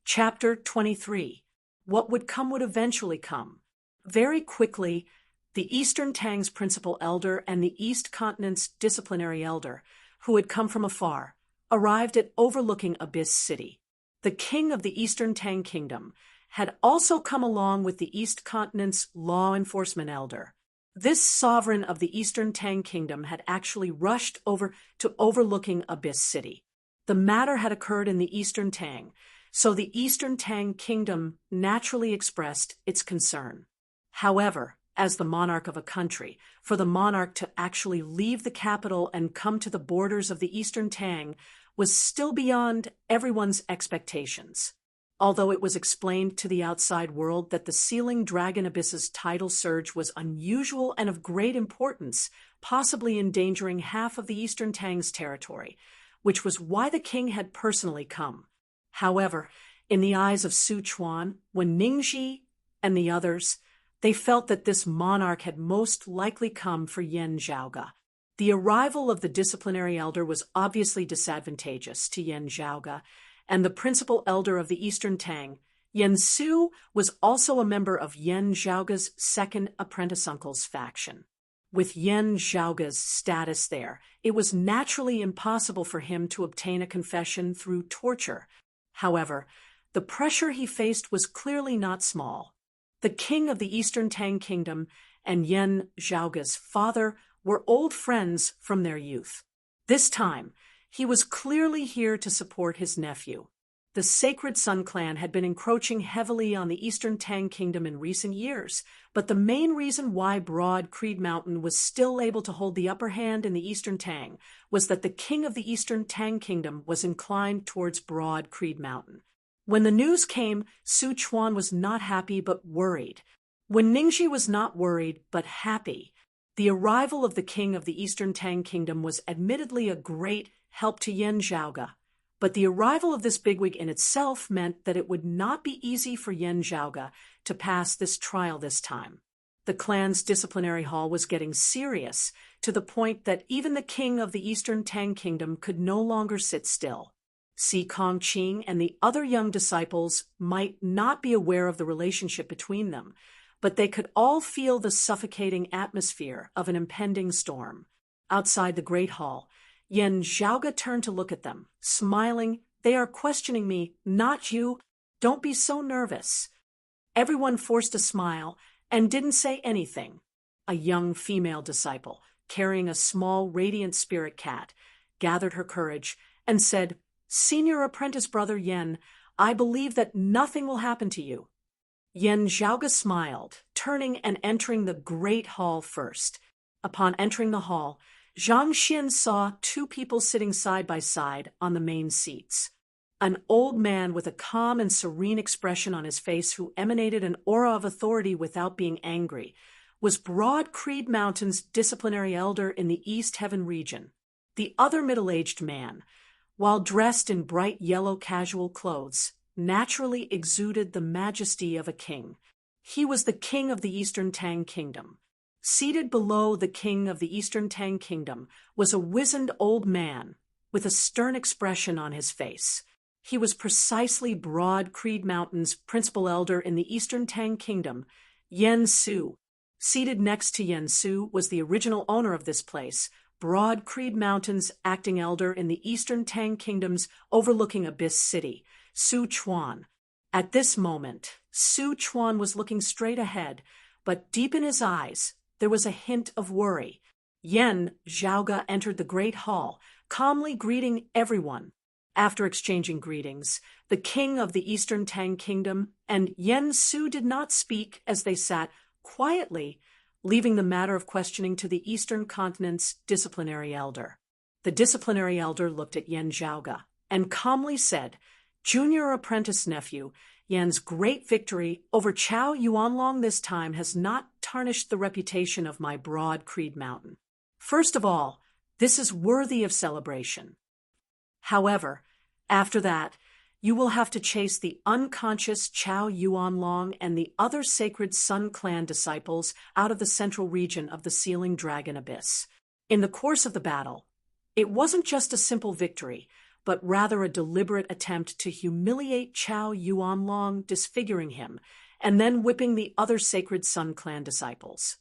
Chapter 23. What would come would eventually come. Very quickly, the Eastern Tang's principal elder and the East Continent's disciplinary elder, who had come from afar, arrived at overlooking Abyss City. The king of the Eastern Tang Kingdom had also come along with the East Continent's law enforcement elder. This sovereign of the Eastern Tang Kingdom had actually rushed over to overlooking Abyss City. The matter had occurred in the Eastern Tang, so the Eastern Tang Kingdom naturally expressed its concern. However, as the monarch of a country, for the monarch to actually leave the capital and come to the borders of the Eastern Tang was still beyond everyone's expectations. Although it was explained to the outside world that the Sealing Dragon Abyss's tidal surge was unusual and of great importance, possibly endangering half of the Eastern Tang's territory, which was why the king had personally come. However, in the eyes of Su Chuan, Wen Ningxi, and the others, they felt that this monarch had most likely come for Yan Zhaoge. The arrival of the disciplinary elder was obviously disadvantageous to Yan Zhaoge, and the principal elder of the Eastern Tang, Yan Su, was also a member of Yan Zhaoge's second apprentice uncle's faction. With Yan Zhaoge's status there, it was naturally impossible for him to obtain a confession through torture. However, the pressure he faced was clearly not small. The king of the Eastern Tang Kingdom and Yan Zhaoge's father were old friends from their youth. This time, he was clearly here to support his nephew. The Sacred Sun clan had been encroaching heavily on the Eastern Tang Kingdom in recent years, but the main reason why Broad Creed Mountain was still able to hold the upper hand in the Eastern Tang was that the king of the Eastern Tang Kingdom was inclined towards Broad Creed Mountain. When the news came, Su Chuan was not happy but worried. When Ningxi was not worried but happy. The arrival of the king of the Eastern Tang Kingdom was admittedly a great help to Yan Zhaoge, but the arrival of this bigwig in itself meant that it would not be easy for Yan Zhaoge to pass this trial this time. The clan's disciplinary hall was getting serious, to the point that even the king of the Eastern Tang Kingdom could no longer sit still. Si Kongqing and the other young disciples might not be aware of the relationship between them, but they could all feel the suffocating atmosphere of an impending storm. Outside the Great Hall, Yan Zhaoge turned to look at them, smiling. "They are questioning me, not you. Don't be so nervous." Everyone forced a smile and didn't say anything. A young female disciple, carrying a small radiant spirit cat, gathered her courage and said, "Senior apprentice brother Yan, I believe that nothing will happen to you." Yan Zhaoge smiled, turning and entering the Great Hall first. Upon entering the hall, Zhang Xin saw two people sitting side by side on the main seats. An old man with a calm and serene expression on his face who emanated an aura of authority without being angry was Broad Creed Mountain's disciplinary elder in the East Heaven region. The other middle-aged man, while dressed in bright yellow casual clothes, naturally exuded the majesty of a king. He was the king of the Eastern Tang Kingdom. Seated below the king of the Eastern Tang Kingdom was a wizened old man with a stern expression on his face. He was precisely Broad Creed Mountain's principal elder in the Eastern Tang Kingdom, Yan Su. Seated next to Yan Su was the original owner of this place, Broad Creed Mountain's acting elder in the Eastern Tang Kingdoms overlooking Abyss City, Su Chuan. At this moment, Su Chuan was looking straight ahead, but deep in his eyes, there was a hint of worry. Yan Zhaoge entered the Great Hall, calmly greeting everyone. After exchanging greetings, the king of the Eastern Tang Kingdom and Yan Su did not speak as they sat quietly, leaving the matter of questioning to the Eastern Continent's disciplinary elder. The disciplinary elder looked at Yan Zhaoge and calmly said, "Junior apprentice nephew, Yan's great victory over Chao Yuanlong this time has not tarnished the reputation of my Broad Creed Mountain. First of all, this is worthy of celebration. However, after that, you will have to chase the unconscious Chao Yuanlong and the other Sacred Sun clan disciples out of the central region of the Sealing Dragon Abyss. In the course of the battle, it wasn't just a simple victory, but rather a deliberate attempt to humiliate Chow Yuanlong, disfiguring him, and then whipping the other Sacred Sun Clan disciples.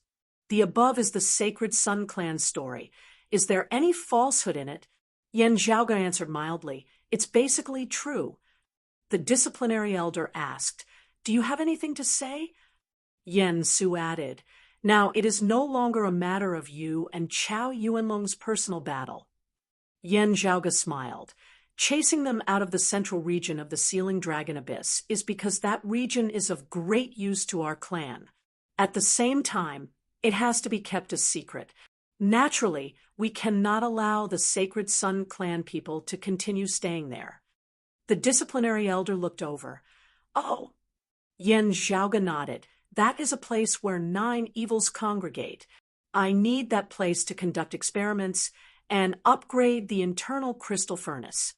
The above is the Sacred Sun Clan story. Is there any falsehood in it? Yan Zhaoga answered mildly, "It's basically true." The disciplinary elder asked, "Do you have anything to say?" Yen Su added, "Now it is no longer a matter of you and Chow Yuanlong's personal battle." Yan Zhaoga smiled. Chasing them out of the central region of the Sealing Dragon Abyss is because that region is of great use to our clan. At the same time, it has to be kept a secret. Naturally, we cannot allow the Sacred Sun Clan people to continue staying there. The disciplinary elder looked over. "Oh." Yan Zhaoga nodded. "That is a place where 9 evils congregate. I need that place to conduct experiments and upgrade the internal crystal furnace."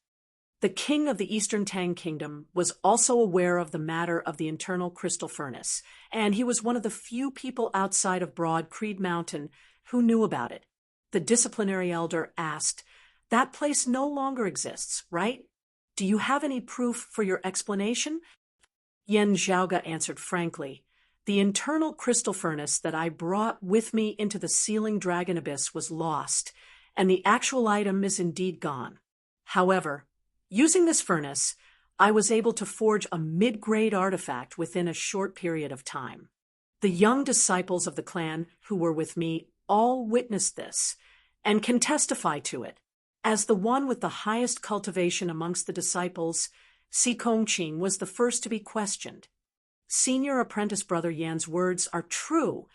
The king of the Eastern Tang Kingdom was also aware of the matter of the internal crystal furnace, and he was one of the few people outside of Broad Creed Mountain who knew about it. The disciplinary elder asked, "That place no longer exists, right? Do you have any proof for your explanation?" Yan Zhaoga answered frankly, "The internal crystal furnace that I brought with me into the Sealing Dragon Abyss was lost, and the actual item is indeed gone. However, using this furnace, I was able to forge a mid-grade artifact within a short period of time. The young disciples of the clan who were with me all witnessed this, and can testify to it. As the one with the highest cultivation amongst the disciples, Si Kongqing was the first to be questioned. Senior apprentice brother Yan's words are true.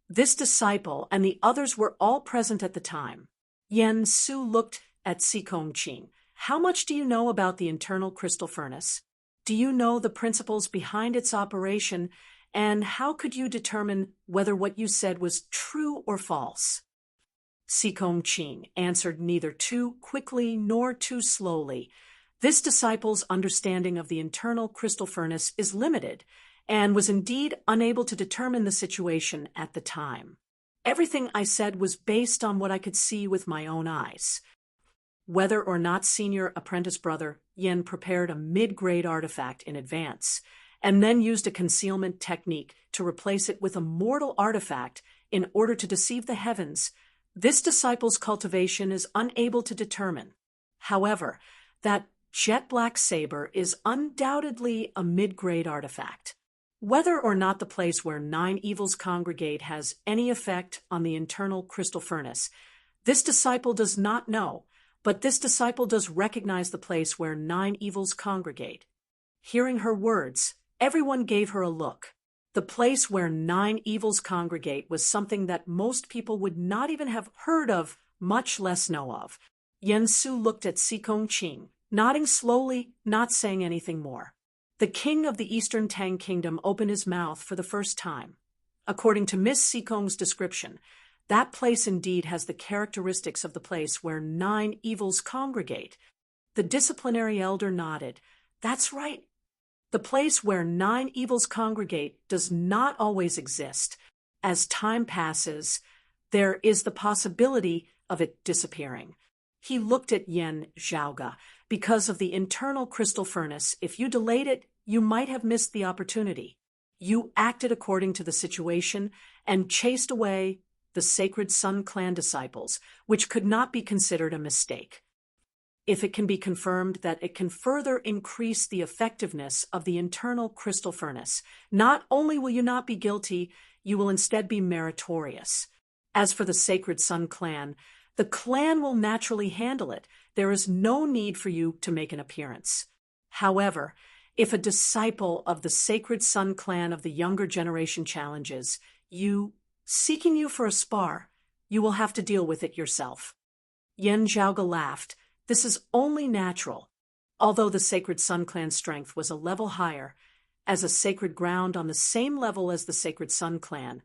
This disciple and the others were all present at the time." Yan Su looked at Si Kongqing. "How much do you know about the internal crystal furnace? Do you know the principles behind its operation, and how could you determine whether what you said was true or false?" Si Kongqing answered neither too quickly nor too slowly. This disciple's understanding of the internal crystal furnace is limited, and was indeed unable to determine the situation at the time. Everything I said was based on what I could see with my own eyes. Whether or not senior apprentice brother Yen prepared a mid-grade artifact in advance, and then used a concealment technique to replace it with a mortal artifact in order to deceive the heavens, this disciple's cultivation is unable to determine. However, that jet black saber is undoubtedly a mid-grade artifact. Whether or not the place where 9 evils congregate has any effect on the internal crystal furnace, this disciple does not know, but this disciple does recognize the place where 9 evils congregate. Hearing her words, everyone gave her a look. The place where 9 evils congregate was something that most people would not even have heard of, much less know of. Yen Su looked at Si Kongqing, nodding slowly, not saying anything more. The king of the Eastern Tang Kingdom opened his mouth for the first time. According to Miss Sikong's description, that place indeed has the characteristics of the place where 9 evils congregate. The disciplinary elder nodded. "That's right. The place where 9 evils congregate does not always exist. As time passes, there is the possibility of it disappearing." He looked at Yan Zhaoga. "Because of the internal crystal furnace, if you delayed it, you might have missed the opportunity. You acted according to the situation and chased away the Sacred Sun Clan disciples, which could not be considered a mistake. If it can be confirmed that it can further increase the effectiveness of the internal crystal furnace, not only will you not be guilty, you will instead be meritorious. As for the Sacred Sun Clan, the clan will naturally handle it. There is no need for you to make an appearance. However, if a disciple of the Sacred Sun Clan of the younger generation challenges you, seeking you for a spar, you will have to deal with it yourself." Yan Zhaoga laughed. "This is only natural." Although the Sacred Sun Clan's strength was a level higher, as a sacred ground on the same level as the Sacred Sun Clan,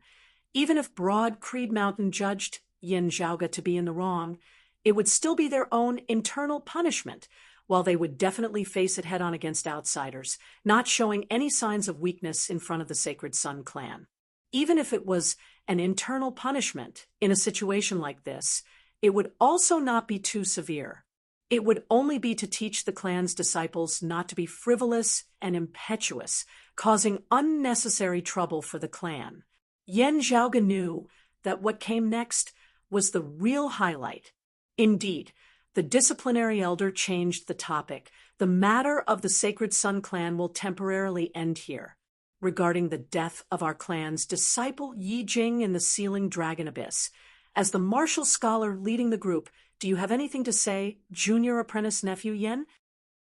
even if Broad Creed Mountain judged Yan Zhaoga to be in the wrong, it would still be their own internal punishment, while they would definitely face it head-on against outsiders, not showing any signs of weakness in front of the Sacred Sun Clan. Even if it was an internal punishment in a situation like this, it would also not be too severe. It would only be to teach the clan's disciples not to be frivolous and impetuous, causing unnecessary trouble for the clan. Yan Zhaoge knew that what came next was the real highlight. Indeed, the disciplinary elder changed the topic. The matter of the Sacred Sun clan will temporarily end here. Regarding the death of our clan's disciple Yi Jing in the sealing dragon abyss, as the martial scholar leading the group, do you have anything to say, junior apprentice nephew Yen?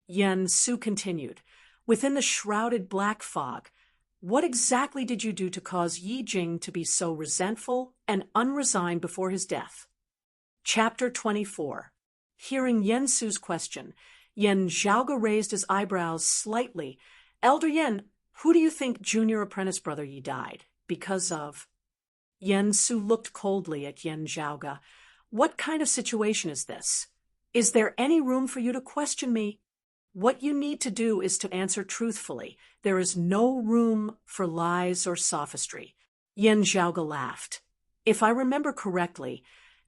Yen Su continued. Within the shrouded black fog, what exactly did you do to cause Yi Jing to be so resentful and unresigned before his death? Chapter 24. Hearing Yen Su's question, Yan Zhaoge raised his eyebrows slightly. Elder Yen, who do you think junior apprentice brother Yi died? Because of? Yen Su looked coldly at Yan Zhaoge. What kind of situation is this? Is there any room for you to question me? What you need to do is to answer truthfully. There is no room for lies or sophistry. Yan Zhaoge laughed. If I remember correctly,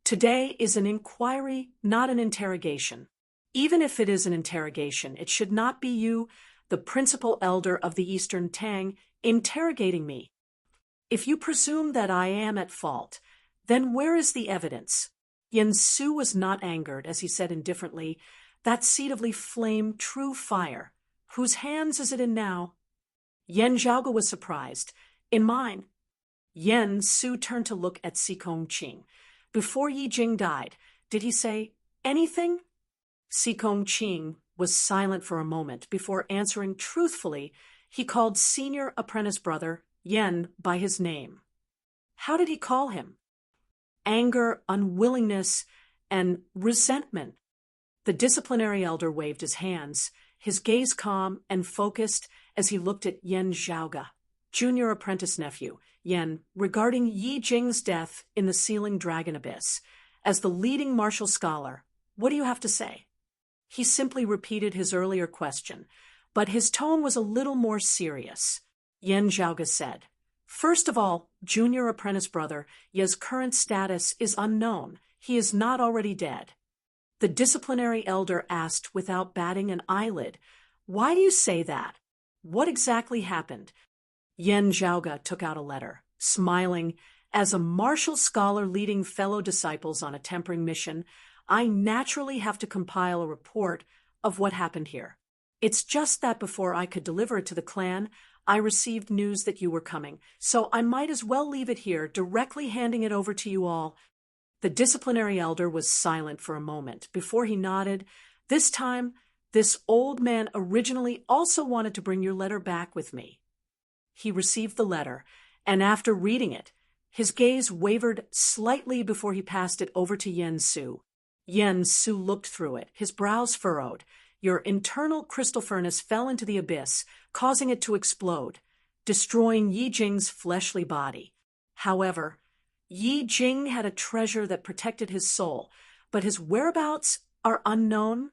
today is an inquiry, not an interrogation. Even if it is an interrogation, it should not be you, the principal elder of the Eastern Tang, interrogating me. If you presume that I am at fault, then where is the evidence? Yen Su was not angered, as he said indifferently, that seedily flame true fire. Whose hands is it in now? Yan Zhaoge was surprised. In mine. Yen Su turned to look at Sikong Qing. Before Yi Jing died, did he say anything? Sikong Qing was silent for a moment before answering truthfully. He called senior apprentice brother Yen by his name. How did he call him? Anger, unwillingness, and resentment. The disciplinary elder waved his hands, his gaze calm and focused as he looked at Yan Zhaoge, junior apprentice nephew. Yan, regarding Yi Jing's death in the sealing dragon abyss, as the leading martial scholar, what do you have to say? He simply repeated his earlier question, but his tone was a little more serious. Yan Zhaoge said, First of all, junior apprentice brother Ye's current status is unknown. He is not already dead. The disciplinary elder asked without batting an eyelid, Why do you say that? What exactly happened? Yan Zhaoge took out a letter, smiling. As a martial scholar leading fellow disciples on a tempering mission, I naturally have to compile a report of what happened here. It's just that before I could deliver it to the clan, I received news that you were coming, so I might as well leave it here, directly handing it over to you all. The disciplinary elder was silent for a moment before he nodded. This time, this old man originally also wanted to bring your letter back with me. He received the letter, and after reading it, his gaze wavered slightly before he passed it over to Yen Su. Yen Su looked through it, his brows furrowed. Your internal crystal furnace fell into the abyss, causing it to explode, destroying Yi Jing's fleshly body. However, Yi Jing had a treasure that protected his soul, but his whereabouts are unknown.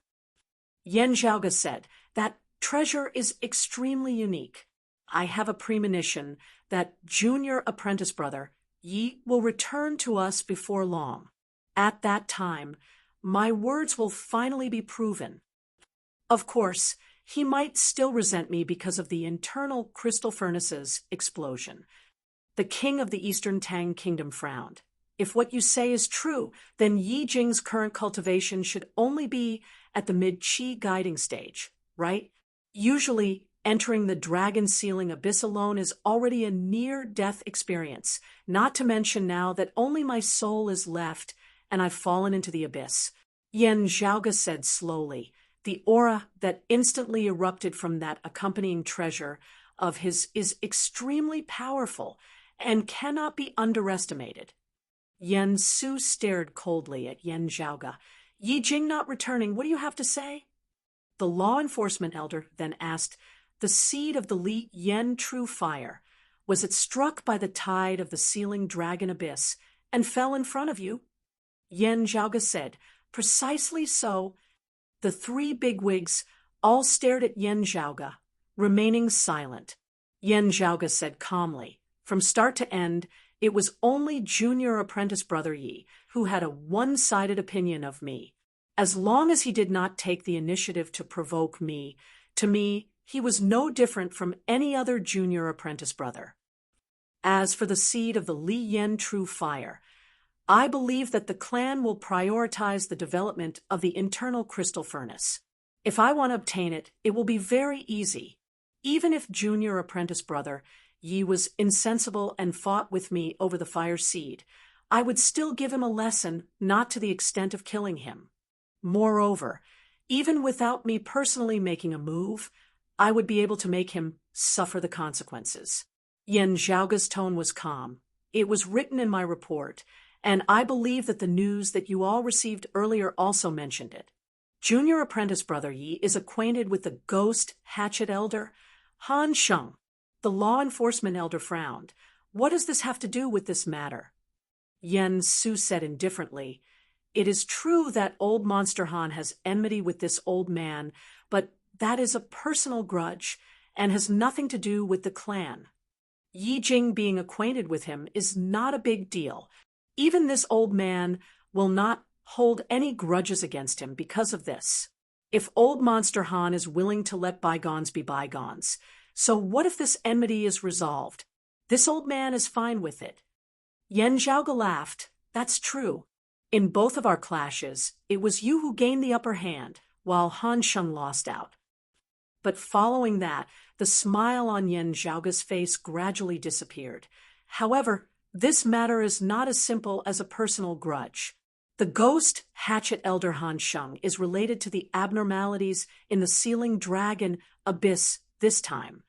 Yan Zhaoge said, That treasure is extremely unique. I have a premonition that junior apprentice brother Yi will return to us before long. At that time, my words will finally be proven. Of course, he might still resent me because of the internal crystal furnace's explosion. The king of the Eastern Tang Kingdom frowned. If what you say is true, then Yi Jing's current cultivation should only be at the mid-Qi guiding stage, right? Usually, entering the dragon sealing abyss alone is already a near-death experience, not to mention now that only my soul is left and I've fallen into the abyss. Yan Zhaoge said slowly. The aura that instantly erupted from that accompanying treasure of his is extremely powerful and cannot be underestimated. Yen Su stared coldly at Yan Zhaoge. Yi Jing not returning, what do you have to say? The law enforcement elder then asked, The seed of the Li Yen true fire, was it struck by the tide of the sealing dragon abyss and fell in front of you? Yan Zhaoge said, Precisely so. The three bigwigs all stared at Yan Zhaoge, remaining silent. Yan Zhaoge said calmly, From start to end, it was only junior apprentice brother Yi who had a one-sided opinion of me. As long as he did not take the initiative to provoke me, to me, he was no different from any other junior apprentice brother. As for the seed of the Li Yen true fire, I believe that the clan will prioritize the development of the internal crystal furnace. If I want to obtain it, it will be very easy. Even if junior apprentice brother Yi was insensible and fought with me over the fire seed, I would still give him a lesson, not to the extent of killing him. Moreover, even without me personally making a move, I would be able to make him suffer the consequences. Yan Zhaoga's tone was calm. It was written in my report, and I believe that the news that you all received earlier also mentioned it. Junior apprentice brother Yi is acquainted with the ghost hatchet elder, Han Sheng. The law enforcement elder frowned. What does this have to do with this matter? Yen Su said indifferently, "It is true that old Monster Han has enmity with this old man, but that is a personal grudge and has nothing to do with the clan. Yi Jing being acquainted with him is not a big deal. Even this old man will not hold any grudges against him because of this. If old Monster Han is willing to let bygones be bygones, so what if this enmity is resolved? This old man is fine with it." Yan Zhaoga laughed. "That's true. In both of our clashes, it was you who gained the upper hand, while Han Sheng lost out." But following that, the smile on Yan Zhaoga's face gradually disappeared. However, this matter is not as simple as a personal grudge. The ghost hatchet elder Han Sheng is related to the abnormalities in the ceiling dragon abyss this time.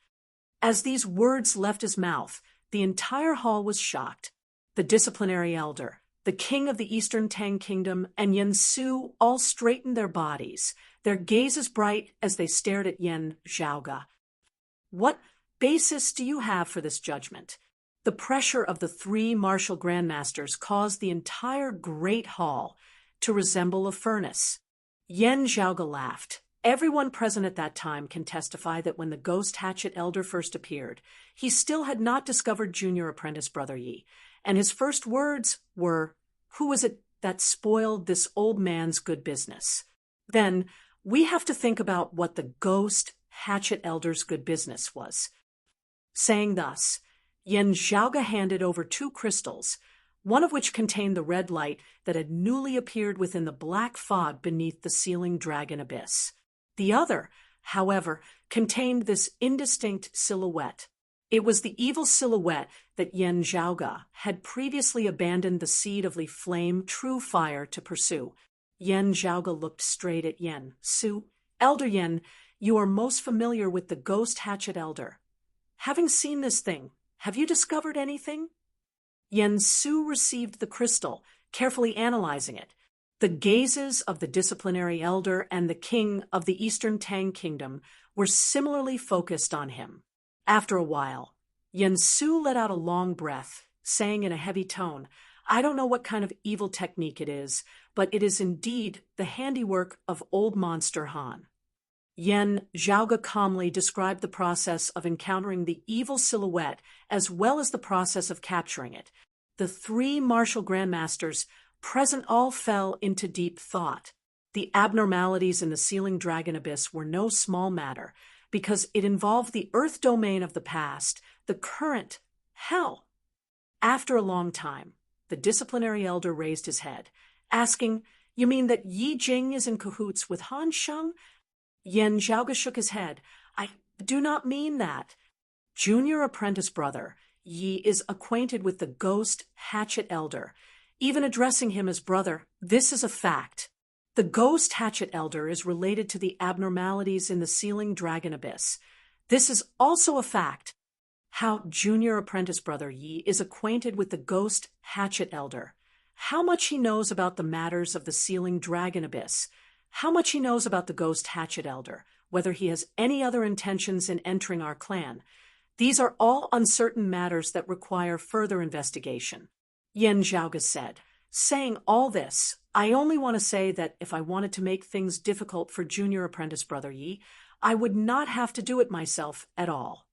As these words left his mouth, the entire hall was shocked. The disciplinary elder, the king of the Eastern Tang Kingdom, and Yen Su all straightened their bodies, their gazes bright as they stared at Yan Zhaoga. "What basis do you have for this judgment?" The pressure of the three martial grandmasters caused the entire great hall to resemble a furnace. Yan Zhaoga laughed. Everyone present at that time can testify that when the ghost hatchet elder first appeared, he still had not discovered junior apprentice brother Yi, and his first words were, "Who was it that spoiled this old man's good business?" Then, we have to think about what the ghost hatchet elder's good business was. Saying thus, Yan Zhaoga handed over 2 crystals, one of which contained the red light that had newly appeared within the black fog beneath the ceiling dragon abyss. The other, however, contained this indistinct silhouette. It was the evil silhouette that Yan Zhaoga had previously abandoned the seed of Li Flame true fire to pursue. Yan Zhaoga looked straight at Yen Su. "Elder Yen, you are most familiar with the ghost hatchet elder. Having seen this thing, have you discovered anything?" Yen Su received the crystal, carefully analyzing it. The gazes of the disciplinary elder and the king of the Eastern Tang Kingdom were similarly focused on him. After a while, Yen Su let out a long breath, saying in a heavy tone, "I don't know what kind of evil technique it is, but it is indeed the handiwork of old Monster Han." Yan Zhaoga calmly described the process of encountering the evil silhouette as well as the process of capturing it. The 3 martial grandmasters present all fell into deep thought. The abnormalities in the ceiling dragon abyss were no small matter, because it involved the earth domain of the past, the current hell. After a long time, the disciplinary elder raised his head, asking, "You mean that Yi Jing is in cahoots with Han Sheng?" Yan Zhaoga shook his head. "I do not mean that. Junior apprentice brother Yi is acquainted with the ghost hatchet elder, even addressing him as brother. This is a fact. The ghost hatchet elder is related to the abnormalities in the ceiling dragon abyss. This is also a fact. How junior apprentice brother Yi is acquainted with the ghost hatchet elder, how much he knows about the matters of the ceiling dragon abyss, how much he knows about the ghost hatchet elder, whether he has any other intentions in entering our clan. These are all uncertain matters that require further investigation," Yan Zhaoga said. "Saying all this, I only want to say that if I wanted to make things difficult for junior apprentice brother Yi, I would not have to do it myself at all."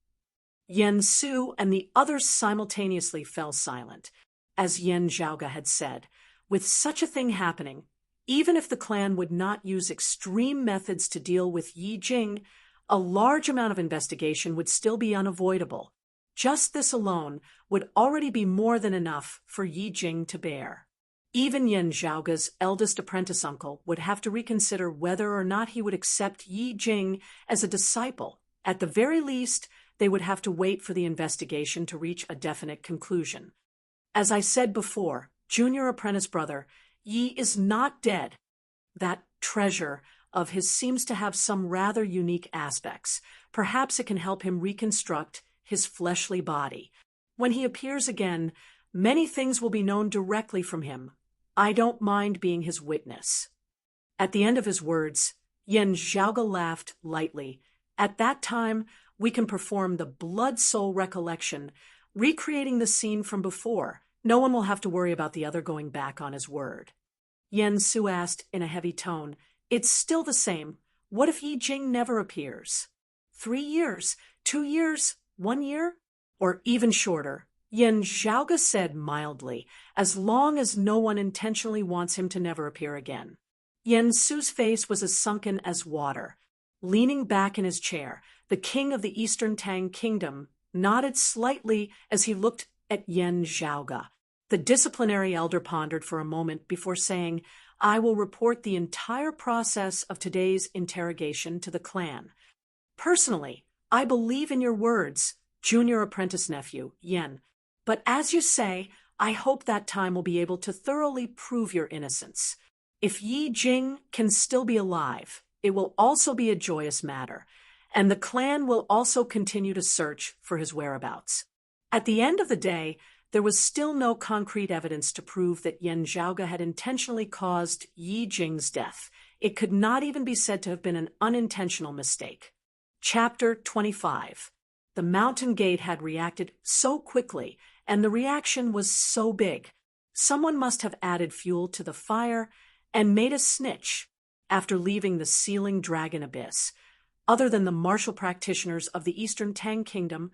Yen Su and the others simultaneously fell silent. As Yan Zhaoga had said, with such a thing happening, Even if the clan would not use extreme methods to deal with Yi Jing, a large amount of investigation would still be unavoidable. Just this alone would already be more than enough for Yi Jing to bear. Even Yan Zhaoge's eldest apprentice uncle would have to reconsider whether or not he would accept Yi Jing as a disciple. At the very least, they would have to wait for the investigation to reach a definite conclusion. As I said before, junior apprentice brother, Yi is not dead. That treasure of his seems to have some rather unique aspects. Perhaps it can help him reconstruct his fleshly body. When he appears again, many things will be known directly from him. I don't mind being his witness. At the end of his words, Yan Zhaoge laughed lightly. At that time, we can perform the blood-soul recollection, recreating the scene from before. No one will have to worry about the other going back on his word. Yan Su asked in a heavy tone, "It's still the same. What if Yi Jing never appears? 3 years, 2 years, 1 year? Or even shorter?" Yan Zhaoge said mildly, "As long as no one intentionally wants him to never appear again." Yan Su's face was as sunken as water. Leaning back in his chair, the king of the Eastern Tang Kingdom nodded slightly as he looked at Yan Zhaoge. The disciplinary elder pondered for a moment before saying, "I will report the entire process of today's interrogation to the clan. Personally, I believe in your words, junior apprentice nephew, Yan. But as you say, I hope that time will be able to thoroughly prove your innocence. If Yi Jing can still be alive, it will also be a joyous matter, and the clan will also continue to search for his whereabouts." At the end of the day, there was still no concrete evidence to prove that Yan Zhaoge had intentionally caused Yi Jing's death. It could not even be said to have been an unintentional mistake. Chapter 25. The mountain gate had reacted so quickly, and the reaction was so big. Someone must have added fuel to the fire and made a snitch after leaving the sealing dragon abyss. Other than the martial practitioners of the Eastern Tang Kingdom,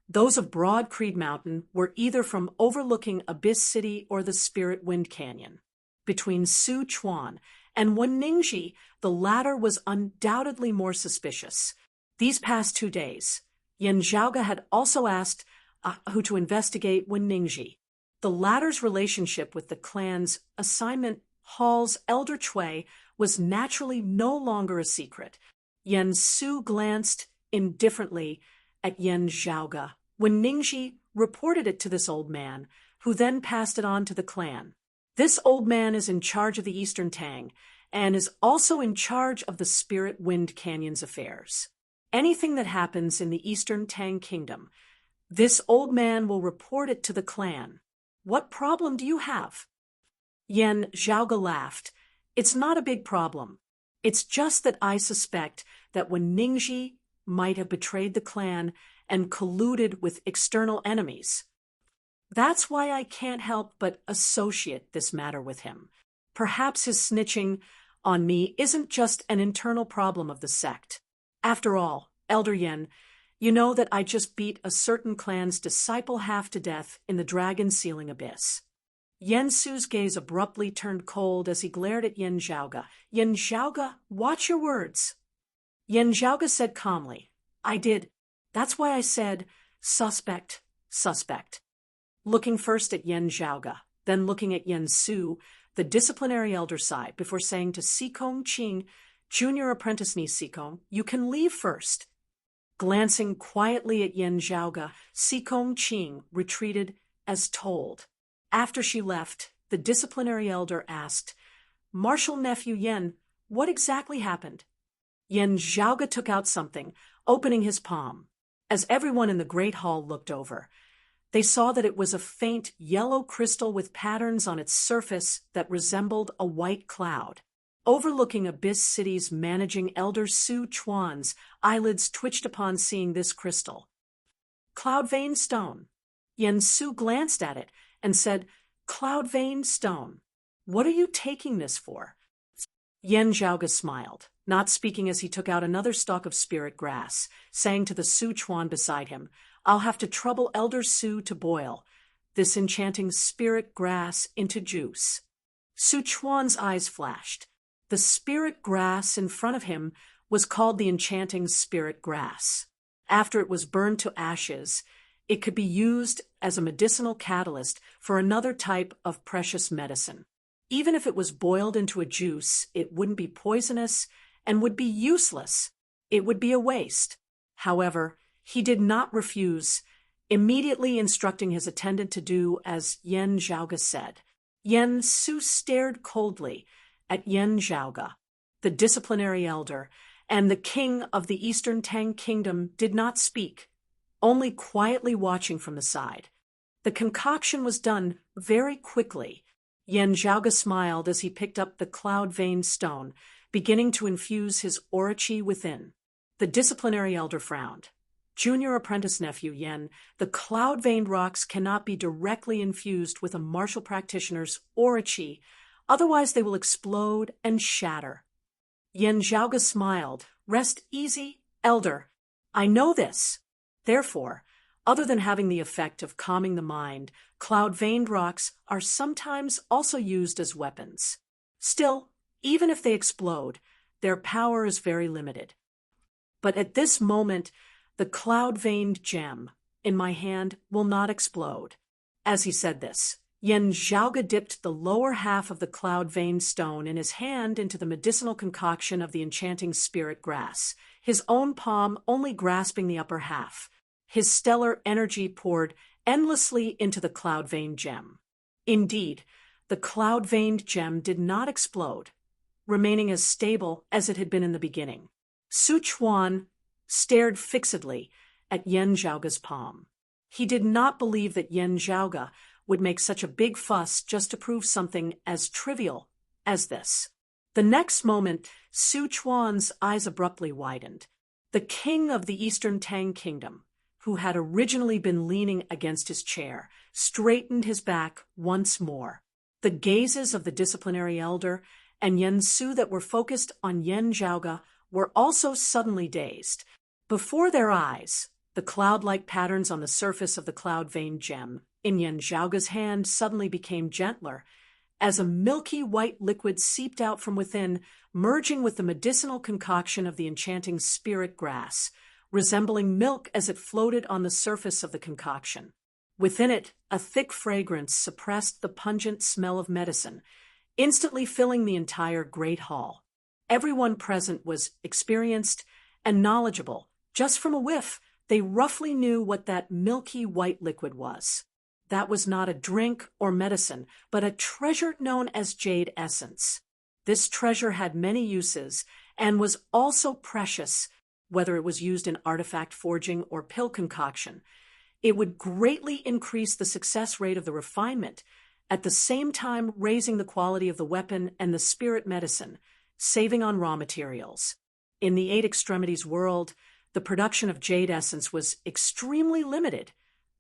those of Broad Creed Mountain were either from overlooking Abyss City or the Spirit Wind Canyon. Between Su Chuan and Ningji, the latter was undoubtedly more suspicious. These past 2 days, Yan Zhaoge had also asked who to investigate Ningji. The latter's relationship with the clan's assignment hall's elder Chui was naturally no longer a secret. Yan Su glanced indifferently at Yan Zhaoge when Ningji reported it to this old man, who then passed it on to the clan. This old man is in charge of the Eastern Tang, and is also in charge of the Spirit Wind Canyon's affairs. Anything that happens in the Eastern Tang Kingdom, this old man will report it to the clan. What problem do you have? Yan Zhaoge laughed. It's not a big problem. It's just that I suspect that Ningji might have betrayed the clan and colluded with external enemies. That's why I can't help but associate this matter with him. Perhaps his snitching on me isn't just an internal problem of the sect. After all, Elder Yan, you know that I just beat a certain clan's disciple half to death in the dragon sealing abyss. Yan Su's gaze abruptly turned cold as he glared at Yan Zhaoge. Yan Zhaoge, watch your words. Yan Zhaoge said calmly, I did. That's why I said, suspect, suspect. Looking first at Yan Zhaoge, then looking at Yan Su, the disciplinary elder sighed before saying to Sikong Qing, junior apprentice niece Sikong, you can leave first. Glancing quietly at Yan Zhaoge, Sikong Qing retreated as told. After she left, the disciplinary elder asked, Martial nephew Yan, what exactly happened? Yan Zhaoge took out something, opening his palm. As everyone in the great hall looked over, they saw that it was a faint yellow crystal with patterns on its surface that resembled a white cloud. Overlooking Abyss City's managing elder Su Chuan's eyelids twitched upon seeing this crystal. Cloud vein stone. Yan Su glanced at it and said, Cloud vein stone. What are you taking this for? Yan Zhaoge smiled, not speaking as he took out another stalk of spirit grass, saying to the Su Chuan beside him, I'll have to trouble Elder Su to boil this enchanting spirit grass into juice. Sichuan's eyes flashed. The spirit grass in front of him was called the enchanting spirit grass. After it was burned to ashes, it could be used as a medicinal catalyst for another type of precious medicine. Even if it was boiled into a juice, it wouldn't be poisonous and would be useless. It would be a waste. However, he did not refuse, immediately instructing his attendant to do as Yan Zhaoga said. Yan Su stared coldly at Yan Zhaoga. The disciplinary elder and the king of the Eastern Tang Kingdom did not speak, only quietly watching from the side. The concoction was done very quickly. Yan Zhaoga smiled as he picked up the cloud-veined stone, beginning to infuse his aura-chi within. The disciplinary elder frowned. Junior apprentice nephew Yen, the cloud-veined rocks cannot be directly infused with a martial practitioner's aura-chi, otherwise they will explode and shatter. Yan Zhaoga smiled. Rest easy, elder. I know this. Therefore, other than having the effect of calming the mind, cloud-veined rocks are sometimes also used as weapons. Still, even if they explode, their power is very limited. But at this moment, the cloud-veined gem in my hand will not explode. As he said this, Yan Zhaoga dipped the lower half of the cloud-veined stone in his hand into the medicinal concoction of the enchanting spirit grass, his own palm only grasping the upper half. His stellar energy poured endlessly into the cloud-veined gem. Indeed, the cloud-veined gem did not explode, remaining as stable as it had been in the beginning. Sichuan stared fixedly at Yan Zhaoga's palm. He did not believe that Yan Zhaoga would make such a big fuss just to prove something as trivial as this. The next moment, Sichuan's eyes abruptly widened. The king of the Eastern Tang Kingdom, who had originally been leaning against his chair, straightened his back once more. The gazes of the disciplinary elder and Yan Su that were focused on Yan Zhaoga were also suddenly dazed. Before their eyes, the cloud-like patterns on the surface of the cloud-veined gem in Yan Zhaoga's hand suddenly became gentler, as a milky white liquid seeped out from within, merging with the medicinal concoction of the enchanting spirit grass, resembling milk as it floated on the surface of the concoction. Within it, a thick fragrance suppressed the pungent smell of medicine, instantly filling the entire great hall. Everyone present was experienced and knowledgeable. Just from a whiff, they roughly knew what that milky white liquid was. That was not a drink or medicine, but a treasure known as jade essence. This treasure had many uses and was also precious, whether it was used in artifact forging or pill concoction. It would greatly increase the success rate of the refinement, at the same time raising the quality of the weapon and the spirit medicine, saving on raw materials. In the Eight Extremities world, the production of jade essence was extremely limited,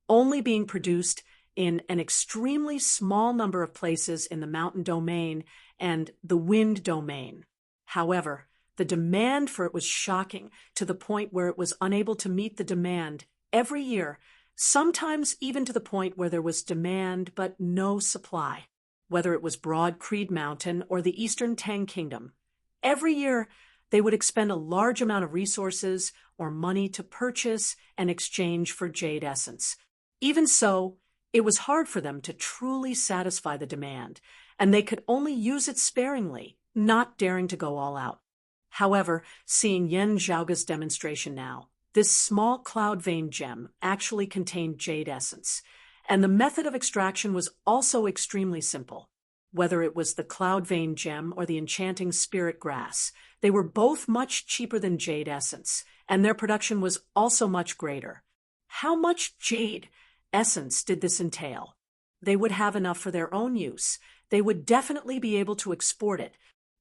only being produced in an extremely small number of places in the mountain domain and the wind domain. However, the demand for it was shocking to the point where it was unable to meet the demand every year, sometimes even to the point where there was demand but no supply. Whether it was Broad Creed Mountain or the Eastern Tang Kingdom, every year they would expend a large amount of resources or money to purchase and exchange for jade essence. Even so, it was hard for them to truly satisfy the demand, and they could only use it sparingly, not daring to go all out. However, seeing Yan Zhaoga's demonstration now, this small cloud-veined gem actually contained jade essence, and the method of extraction was also extremely simple. Whether it was the cloud-veined gem or the enchanting spirit grass, they were both much cheaper than jade essence, and their production was also much greater. How much jade essence did this entail? They would have enough for their own use. They would definitely be able to export it.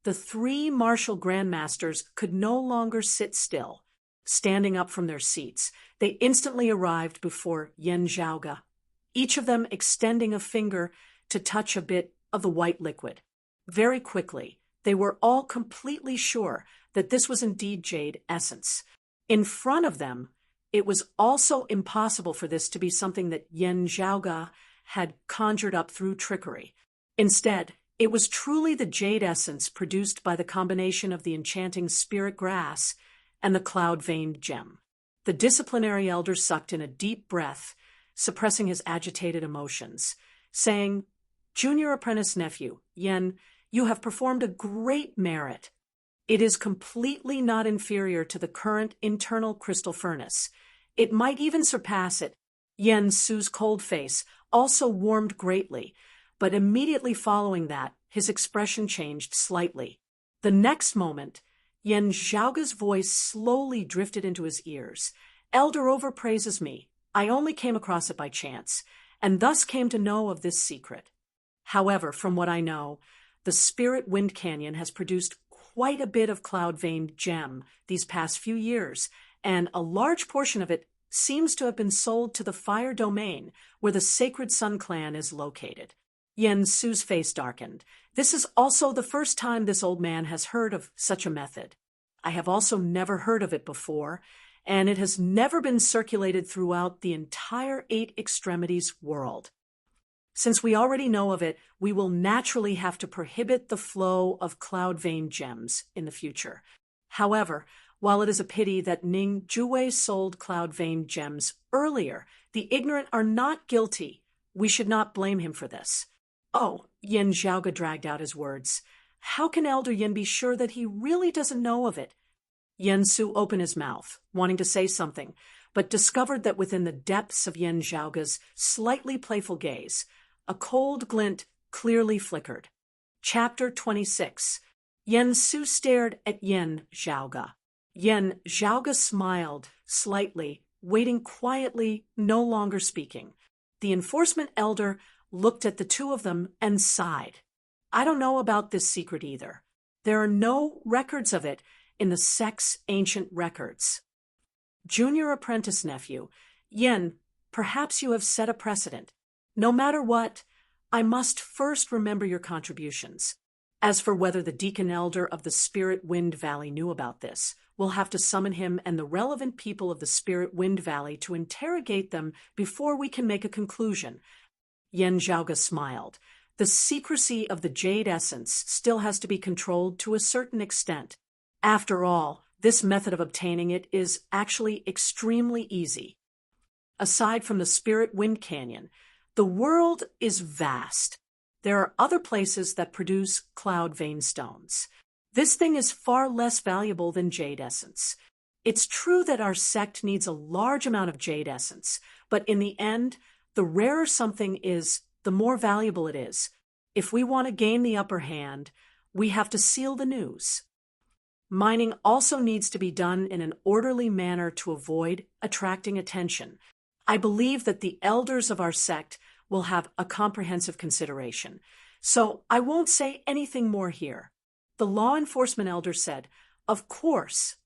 The three martial grandmasters could no longer sit still. Standing up from their seats, they instantly arrived before Yan Zhaoga, each of them extending a finger to touch a bit of the white liquid. Very quickly, they were all completely sure that this was indeed jade essence. In front of them, it was also impossible for this to be something that Yan Zhaoga had conjured up through trickery. Instead, It was truly the jade essence produced by the combination of the enchanting spirit grass and the cloud-veined gem. The disciplinary elder sucked in a deep breath, suppressing his agitated emotions, saying, "Junior apprentice nephew, Yen, you have performed a great merit. It is completely not inferior to the current internal crystal furnace. It might even surpass it." Yen Su's cold face also warmed greatly, but immediately following that, his expression changed slightly. The next moment, Yen Zhaoge's voice slowly drifted into his ears. "Elder overpraises me. I only came across it by chance, and thus came to know of this secret. However, from what I know, the Spirit Wind Canyon has produced quite a bit of cloud-veined gem these past few years, and a large portion of it seems to have been sold to the Fire Domain, where the Sacred Sun Clan is located." Yen Su's face darkened. This is also the first time this old man has heard of such a method. I have also never heard of it before, and it has never been circulated throughout the entire Eight Extremities world. Since we already know of it, we will naturally have to prohibit the flow of cloud-veined gems in the future. However, while it is a pity that Ning Juwei sold cloud-veined gems earlier, the ignorant are not guilty. We should not blame him for this. "Oh," Yen Zhaoge dragged out his words. "How can Elder Yen be sure that he really doesn't know of it?" Yen Su opened his mouth, wanting to say something, but discovered that within the depths of Yen Zhaoge's slightly playful gaze, a cold glint clearly flickered. Chapter 26. Yen Su stared at Yen Zhaoge. Yen Zhaoge smiled slightly, waiting quietly, no longer speaking. The enforcement elder looked at the two of them and sighed. "I don't know about this secret either. There are no records of it in the sect's ancient records." "Junior apprentice nephew, Yen, perhaps you have set a precedent. No matter what, I must first remember your contributions. As for whether the deacon elder of the Spirit Wind Valley knew about this, we'll have to summon him and the relevant people of the Spirit Wind Valley to interrogate them before we can make a conclusion." Yen Zhaoge smiled. The secrecy of the jade essence still has to be controlled to a certain extent. After all, this method of obtaining it is actually extremely easy. Aside from the Spirit Wind Canyon, the world is vast. There are other places that produce cloud vein stones. This thing is far less valuable than jade essence. It's true that our sect needs a large amount of jade essence, but in the end, the rarer something is, the more valuable it is. If we want to gain the upper hand, we have to seal the news. Mining also needs to be done in an orderly manner to avoid attracting attention. I believe that the elders of our sect will have a comprehensive consideration, so I won't say anything more here." The law enforcement elder said, "Of course."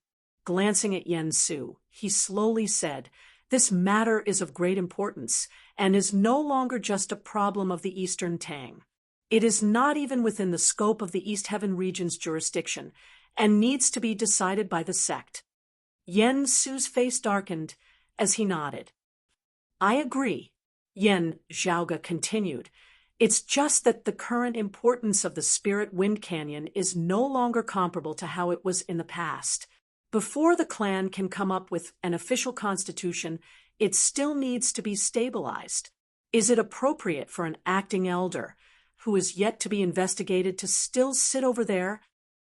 Glancing at Yen Su, he slowly said, "This matter is of great importance and is no longer just a problem of the Eastern Tang. It is not even within the scope of the East Heaven region's jurisdiction and needs to be decided by the sect." Yen Su's face darkened as he nodded. "I agree," Yen Zhaoge continued. "It's just that the current importance of the Spirit Wind Canyon is no longer comparable to how it was in the past. Before the clan can come up with an official constitution, it still needs to be stabilized. Is it appropriate for an acting elder, who is yet to be investigated, to still sit over there?"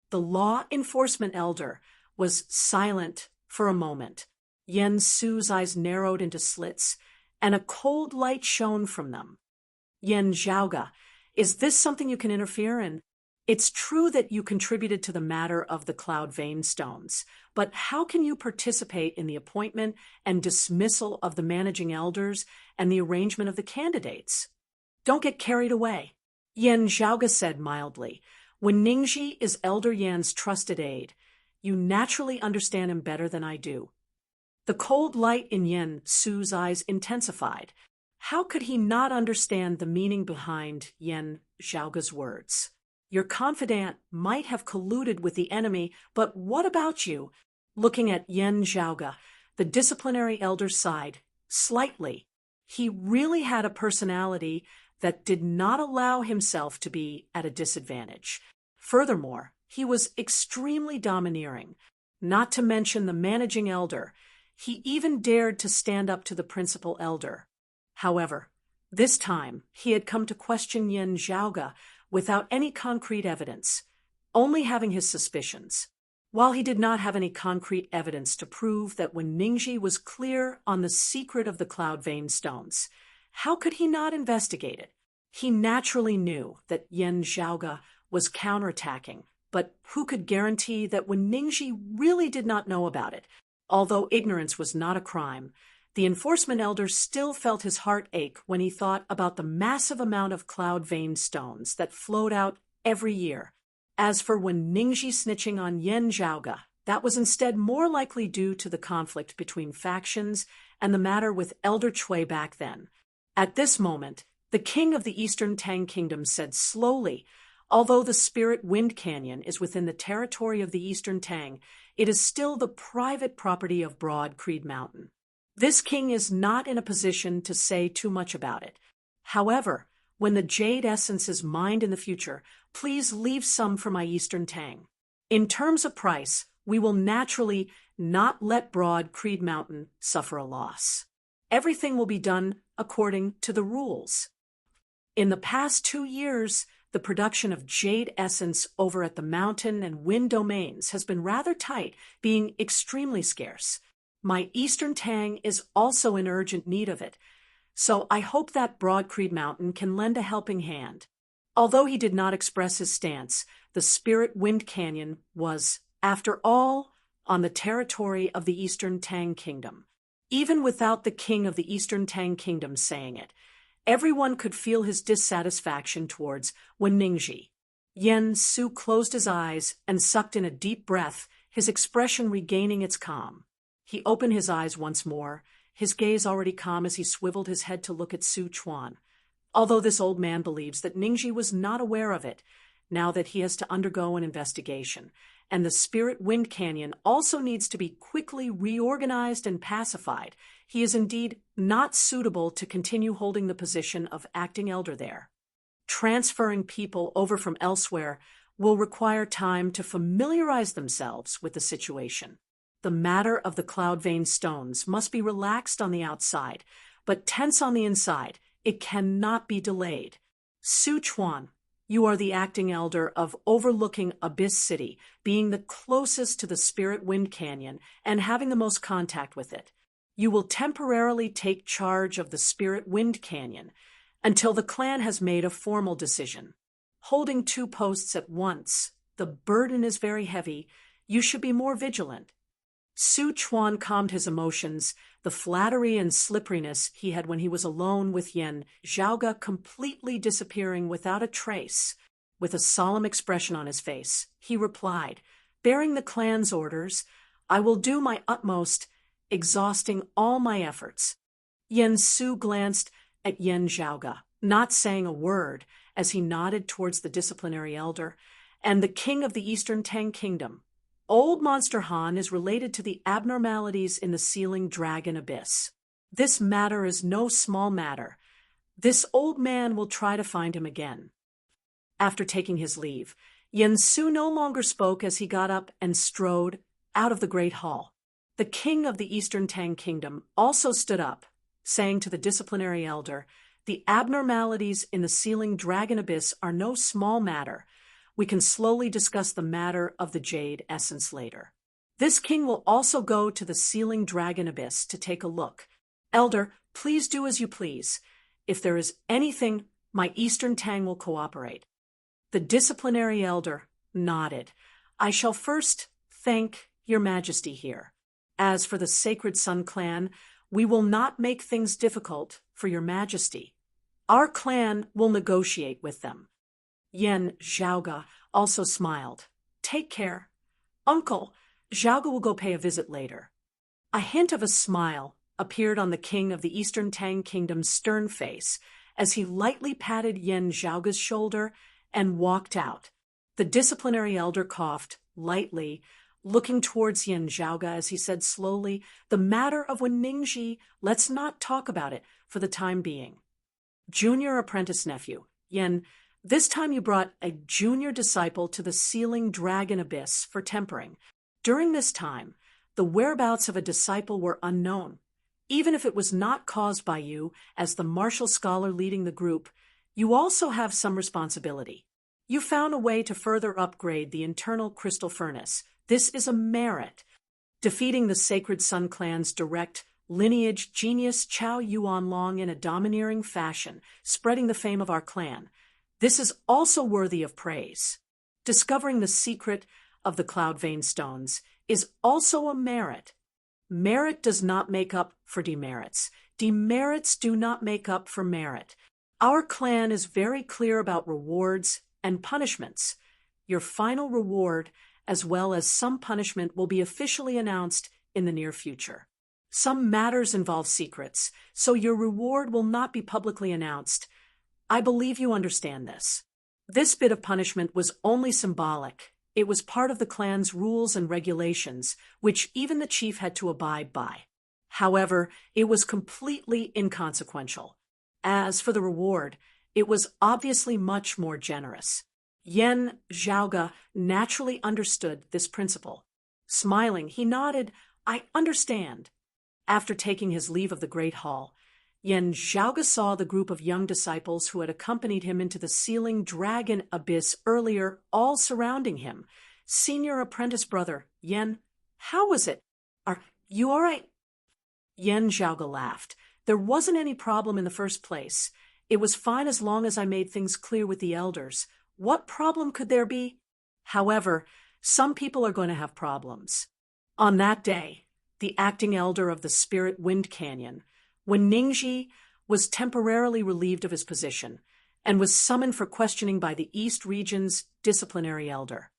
The law enforcement elder was silent for a moment. Yen Su's eyes narrowed into slits, and a cold light shone from them. "Yen Zhaoge, is this something you can interfere in? It's true that you contributed to the matter of the cloud vein stones, but how can you participate in the appointment and dismissal of the managing elders and the arrangement of the candidates?" "Don't get carried away," Yen Zhaoge said mildly. "When Ningji is Elder Yan's trusted aide, you naturally understand him better than I do." The cold light in Yen Su's eyes intensified. How could he not understand the meaning behind Yen Zhaoge's words? Your confidant might have colluded with the enemy, but what about you? Looking at Yen Zhaoge, the disciplinary elder sighed slightly. He really had a personality that did not allow himself to be at a disadvantage. Furthermore, he was extremely domineering, not to mention the managing elder. He even dared to stand up to the principal elder. However, this time he had come to question Yan Zhaoga without any concrete evidence, only having his suspicions. While he did not have any concrete evidence to prove that when Ningxi was clear on the secret of the cloud vein stones, how could he not investigate it? He naturally knew that Yan Zhaoga was counterattacking, but who could guarantee that when Ningxi really did not know about it? Although ignorance was not a crime, the enforcement elder still felt his heart ache when he thought about the massive amount of cloud vein stones that flowed out every year. As for when Ningxi snitching on Yan Zhaoga, that was instead more likely due to the conflict between factions and the matter with Elder Cui back then. At this moment, the king of the Eastern Tang Kingdom said slowly, "Although the Spirit Wind Canyon is within the territory of the Eastern Tang, it is still the private property of Broad Creed Mountain. This king is not in a position to say too much about it. However, when the jade essence is mined in the future, please leave some for my Eastern Tang. In terms of price, we will naturally not let Broad Creed Mountain suffer a loss. Everything will be done according to the rules." In the past 2 years, the production of jade essence over at the mountain and wind domains has been rather tight, being extremely scarce. My Eastern Tang is also in urgent need of it, so I hope that Broad Creed Mountain can lend a helping hand. Although he did not express his stance, the Spirit Wind Canyon was, after all, on the territory of the Eastern Tang Kingdom. Even without the king of the Eastern Tang Kingdom saying it, everyone could feel his dissatisfaction towards Wen Ningxi. Yan Su closed his eyes and sucked in a deep breath, his expression regaining its calm. He opened his eyes once more, his gaze already calm as he swiveled his head to look at Su Chuan. Although this old man believes that Ningxi was not aware of it, now that he has to undergo an investigation, and the Spirit Wind Canyon also needs to be quickly reorganized and pacified, he is indeed not suitable to continue holding the position of acting elder there. Transferring people over from elsewhere will require time to familiarize themselves with the situation. The matter of the cloud vein stones must be relaxed on the outside, but tense on the inside. It cannot be delayed. Su Chuan, you are the acting elder of overlooking Abyss City, being the closest to the Spirit Wind Canyon and having the most contact with it. You will temporarily take charge of the Spirit Wind Canyon until the clan has made a formal decision. Holding 2 posts at once, the burden is very heavy. You should be more vigilant. Su Chuan calmed his emotions, the flattery and slipperiness he had when he was alone with Yan Zhaoga completely disappearing without a trace. With a solemn expression on his face, he replied, "Bearing the clan's orders, I will do my utmost, exhausting all my efforts." Yan Su glanced at Yan Zhaoga, not saying a word, as he nodded towards the disciplinary elder, and the king of the Eastern Tang Kingdom. Old Monster Han is related to the abnormalities in the Sealing Dragon Abyss. This matter is no small matter. This old man will try to find him again. After taking his leave, Yan Su no longer spoke as he got up and strode out of the great hall. The king of the Eastern Tang Kingdom also stood up, saying to the disciplinary elder, "The abnormalities in the Sealing Dragon Abyss are no small matter. We can slowly discuss the matter of the jade essence later. This king will also go to the Sealing Dragon Abyss to take a look. Elder, please do as you please. If there is anything, my Eastern Tang will cooperate." The disciplinary elder nodded. "I shall first thank your majesty here. As for the Sacred Sun clan, we will not make things difficult for your majesty. Our clan will negotiate with them." Yan Zhaoga also smiled. "Take care. Uncle, Zhaoga will go pay a visit later." A hint of a smile appeared on the king of the Eastern Tang Kingdom's stern face as he lightly patted Yan Zhaoga's shoulder and walked out. The disciplinary elder coughed lightly, looking towards Yan Zhaoga as he said slowly, "The matter of Wen Ningxi, let's not talk about it for the time being." junior apprentice nephew, Yen, this time you brought a junior disciple to the sealing dragon abyss for tempering. During this time, the whereabouts of a disciple were unknown. Even if it was not caused by you, as the martial scholar leading the group, you also have some responsibility. You found a way to further upgrade the internal crystal furnace. This is a merit. Defeating the Sacred Sun Clan's direct lineage genius Chao Yuanlong in a domineering fashion, spreading the fame of our clan. This is also worthy of praise. Discovering the secret of the Cloud Vein Stones is also a merit. Merit does not make up for demerits. Demerits do not make up for merit. Our clan is very clear about rewards and punishments. Your final reward, as well as some punishment, will be officially announced in the near future. Some matters involve secrets, so your reward will not be publicly announced. I believe you understand this. This bit of punishment was only symbolic. It was part of the clan's rules and regulations, which even the chief had to abide by. However, it was completely inconsequential. As for the reward, it was obviously much more generous. Yen Zhaoge naturally understood this principle. Smiling, he nodded, "I understand." After taking his leave of the Great Hall, Yen Zhaoge saw the group of young disciples who had accompanied him into the sealing dragon abyss earlier, all surrounding him. "Senior apprentice brother, Yen, how was it? Are you all right?" Yen Zhaoge laughed. "There wasn't any problem in the first place. It was fine as long as I made things clear with the elders. What problem could there be? However, some people are going to have problems." On that day, the acting elder of the Spirit Wind Canyon, when Ningji was temporarily relieved of his position and was summoned for questioning by the East Region's disciplinary elder.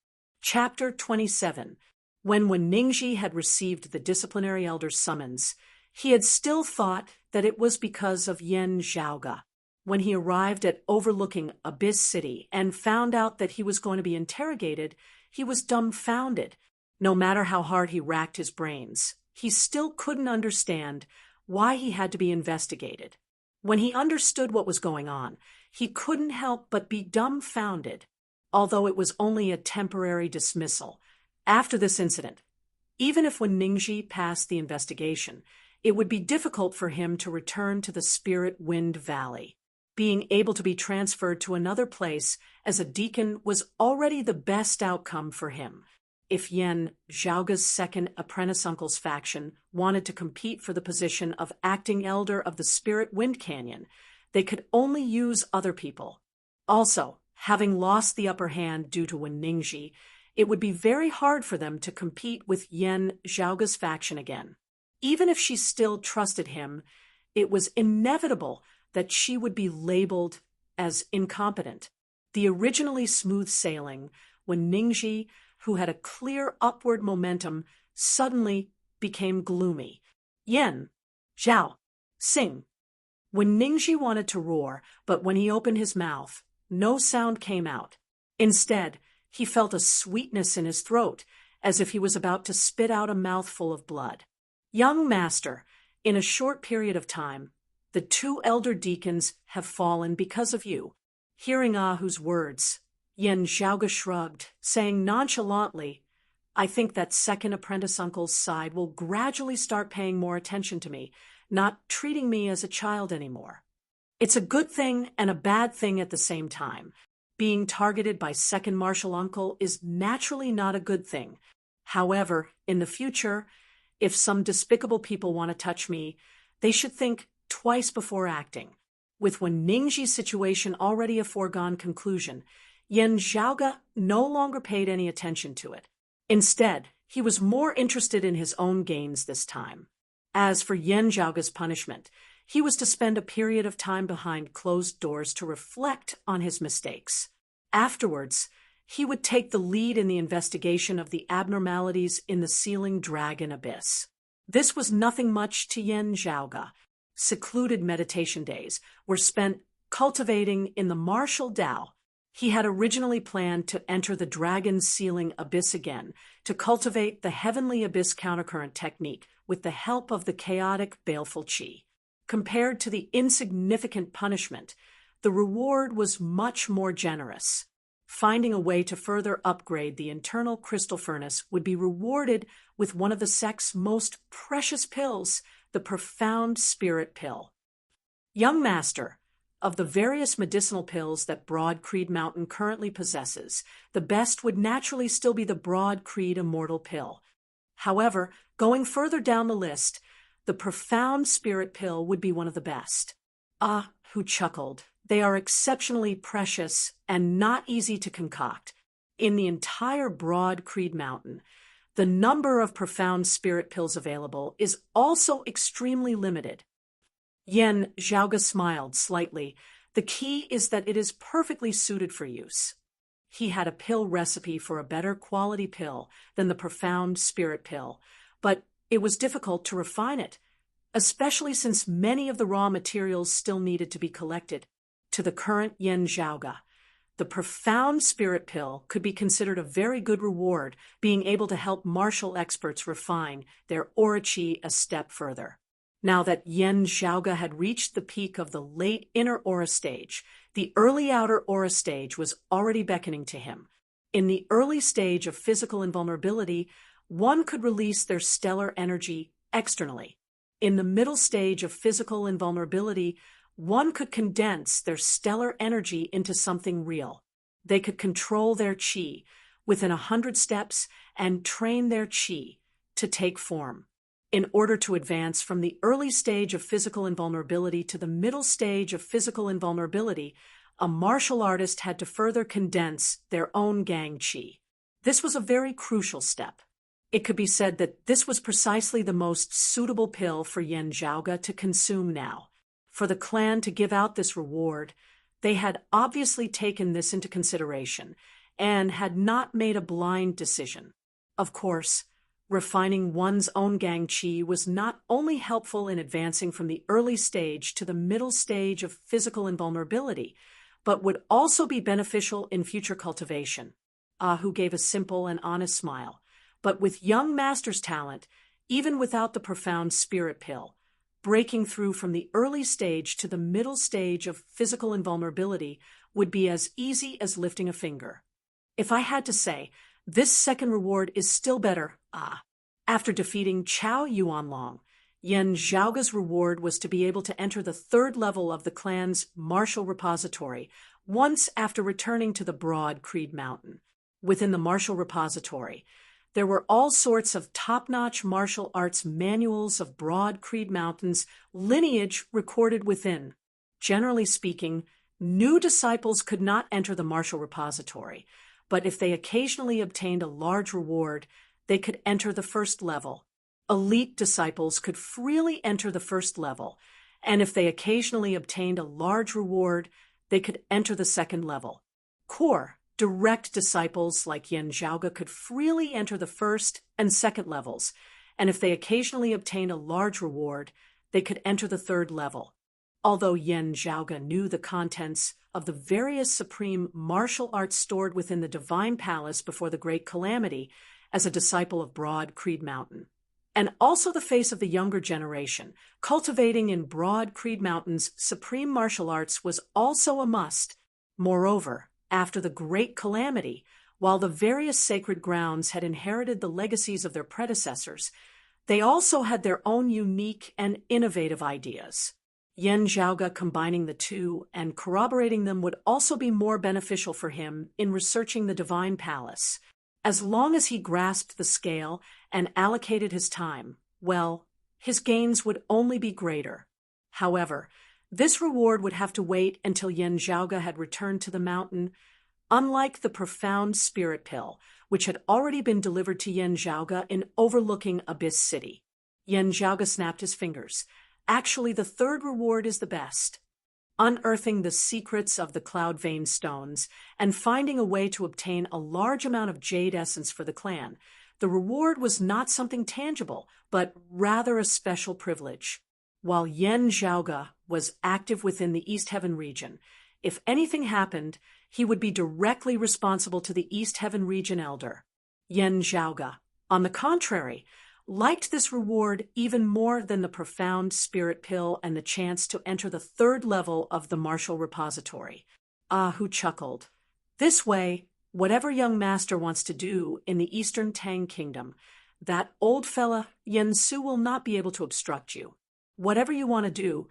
Chapter 27. When Ningji had received the disciplinary elder's summons, he had still thought that it was because of Yen Zhaoge. When he arrived at overlooking Abyss City and found out that he was going to be interrogated, he was dumbfounded. No matter how hard he racked his brains, he still couldn't understand why he had to be investigated. When he understood what was going on, he couldn't help but be dumbfounded, although it was only a temporary dismissal. After this incident, even if Ningji passed the investigation, it would be difficult for him to return to the Spirit Wind Valley. Being able to be transferred to another place as a deacon was already the best outcome for him. If Yen Zhaoge's second apprentice uncle's faction wanted to compete for the position of acting elder of the Spirit Wind Canyon, they could only use other people. Also, having lost the upper hand due to Ningji, it would be very hard for them to compete with Yen Zhaoge's faction again. Even if she still trusted him, it was inevitable that she would be labeled as incompetent. The originally smooth sailing, Ningji, who had a clear upward momentum, suddenly became gloomy. "Yen, Zhao, sing." Ningji wanted to roar, but when he opened his mouth, no sound came out. Instead, he felt a sweetness in his throat, as if he was about to spit out a mouthful of blood. "Young master, in a short period of time, the 2 elder deacons have fallen because of you." Hearing Ahu's words, Yen Zhaoge shrugged, saying nonchalantly, "I think that second apprentice uncle's side will gradually start paying more attention to me, not treating me as a child anymore. It's a good thing and a bad thing at the same time. Being targeted by second martial uncle is naturally not a good thing. However, in the future, if some despicable people want to touch me, they should think twice before acting." With Ningji's situation already a foregone conclusion, Yen Zhaoge no longer paid any attention to it. Instead, he was more interested in his own gains this time. As for Yen Zhaoge's punishment, he was to spend a period of time behind closed doors to reflect on his mistakes. Afterwards, he would take the lead in the investigation of the abnormalities in the sealing dragon abyss. This was nothing much to Yen Zhaoge. Secluded meditation days were spent cultivating in the martial Tao. He had originally planned to enter the dragon sealing abyss again, to cultivate the heavenly abyss countercurrent technique with the help of the chaotic baleful qi. compared to the insignificant punishment, the reward was much more generous. Finding a way to further upgrade the internal crystal furnace would be rewarded with one of the sect's most precious pills, the profound spirit pill. Young Master, of the various medicinal pills that Broad Creed Mountain currently possesses, the best would naturally still be the Broad Creed Immortal Pill. However, going further down the list, the profound spirit pill would be one of the best. Ah, who chuckled. They are exceptionally precious and not easy to concoct. In the entire Broad Creed Mountain, the number of profound spirit pills available is also extremely limited. Yen Zhaoge smiled slightly. The key is that it is perfectly suited for use. He had a pill recipe for a better quality pill than the profound spirit pill, but it was difficult to refine it, especially since many of the raw materials still needed to be collected. To the current Yen Zhaoge, the profound spirit pill could be considered a very good reward, being able to help martial experts refine their Orochi a step further. Now that Yen Zhaoge had reached the peak of the late inner aura stage, the early outer aura stage was already beckoning to him. In the early stage of physical invulnerability, one could release their stellar energy externally. In the middle stage of physical invulnerability, one could condense their stellar energy into something real. They could control their qi within 100 steps and train their qi to take form. In order to advance from the early stage of physical invulnerability to the middle stage of physical invulnerability, a martial artist had to further condense their own gang qi. This was a very crucial step. It could be said that this was precisely the most suitable pill for Yen Zhaoge to consume now. For the clan to give out this reward, they had obviously taken this into consideration and had not made a blind decision. Of course, refining one's own gang qi was not only helpful in advancing from the early stage to the middle stage of physical invulnerability, but would also be beneficial in future cultivation. Ahu gave a simple and honest smile. But with young master's talent, even without the profound spirit pill, breaking through from the early stage to the middle stage of physical invulnerability would be as easy as lifting a finger. If I had to say, this second reward is still better. After defeating Chao Yuanlong, Yen Zhaoge's reward was to be able to enter the third level of the clan's martial repository once after returning to the Broad Creed Mountain. Within the martial repository, there were all sorts of top-notch martial arts manuals of Broad Creed Mountain's lineage recorded within. Generally speaking, new disciples could not enter the martial repository, but if they occasionally obtained a large reward, they could enter the first level. Elite disciples could freely enter the first level, and if they occasionally obtained a large reward, they could enter the second level. Core, direct disciples like Yen Zhaoge could freely enter the first and second levels, and if they occasionally obtained a large reward, they could enter the third level. Although Yen Zhaoge knew the contents of the various supreme martial arts stored within the Divine Palace before the Great Calamity as a disciple of Broad Creed Mountain, and also the face of the younger generation, cultivating in Broad Creed Mountain's supreme martial arts was also a must. Moreover, after the Great Calamity, while the various sacred grounds had inherited the legacies of their predecessors, they also had their own unique and innovative ideas. Yen Zhaoge combining the two and corroborating them would also be more beneficial for him in researching the Divine Palace. As long as he grasped the scale and allocated his time, well, his gains would only be greater. However, this reward would have to wait until Yen Zhaoge had returned to the mountain. Unlike the profound spirit pill, which had already been delivered to Yen Zhaoge in overlooking Abyss City. Yen Zhaoge snapped his fingers. Actually, the third reward is the best. Unearthing the secrets of the Cloud Vein stones and finding a way to obtain a large amount of jade essence for the clan, the reward was not something tangible, but rather a special privilege. While Yen Zhaoge was active within the East Heaven region, if anything happened, he would be directly responsible to the East Heaven region elder. Yen Zhaoge, on the contrary, liked this reward even more than the profound spirit pill and the chance to enter the third level of the martial repository. Ah Hu chuckled. This way, whatever young master wants to do in the Eastern Tang Kingdom, that old fella Yen Su will not be able to obstruct you. Whatever you want to do,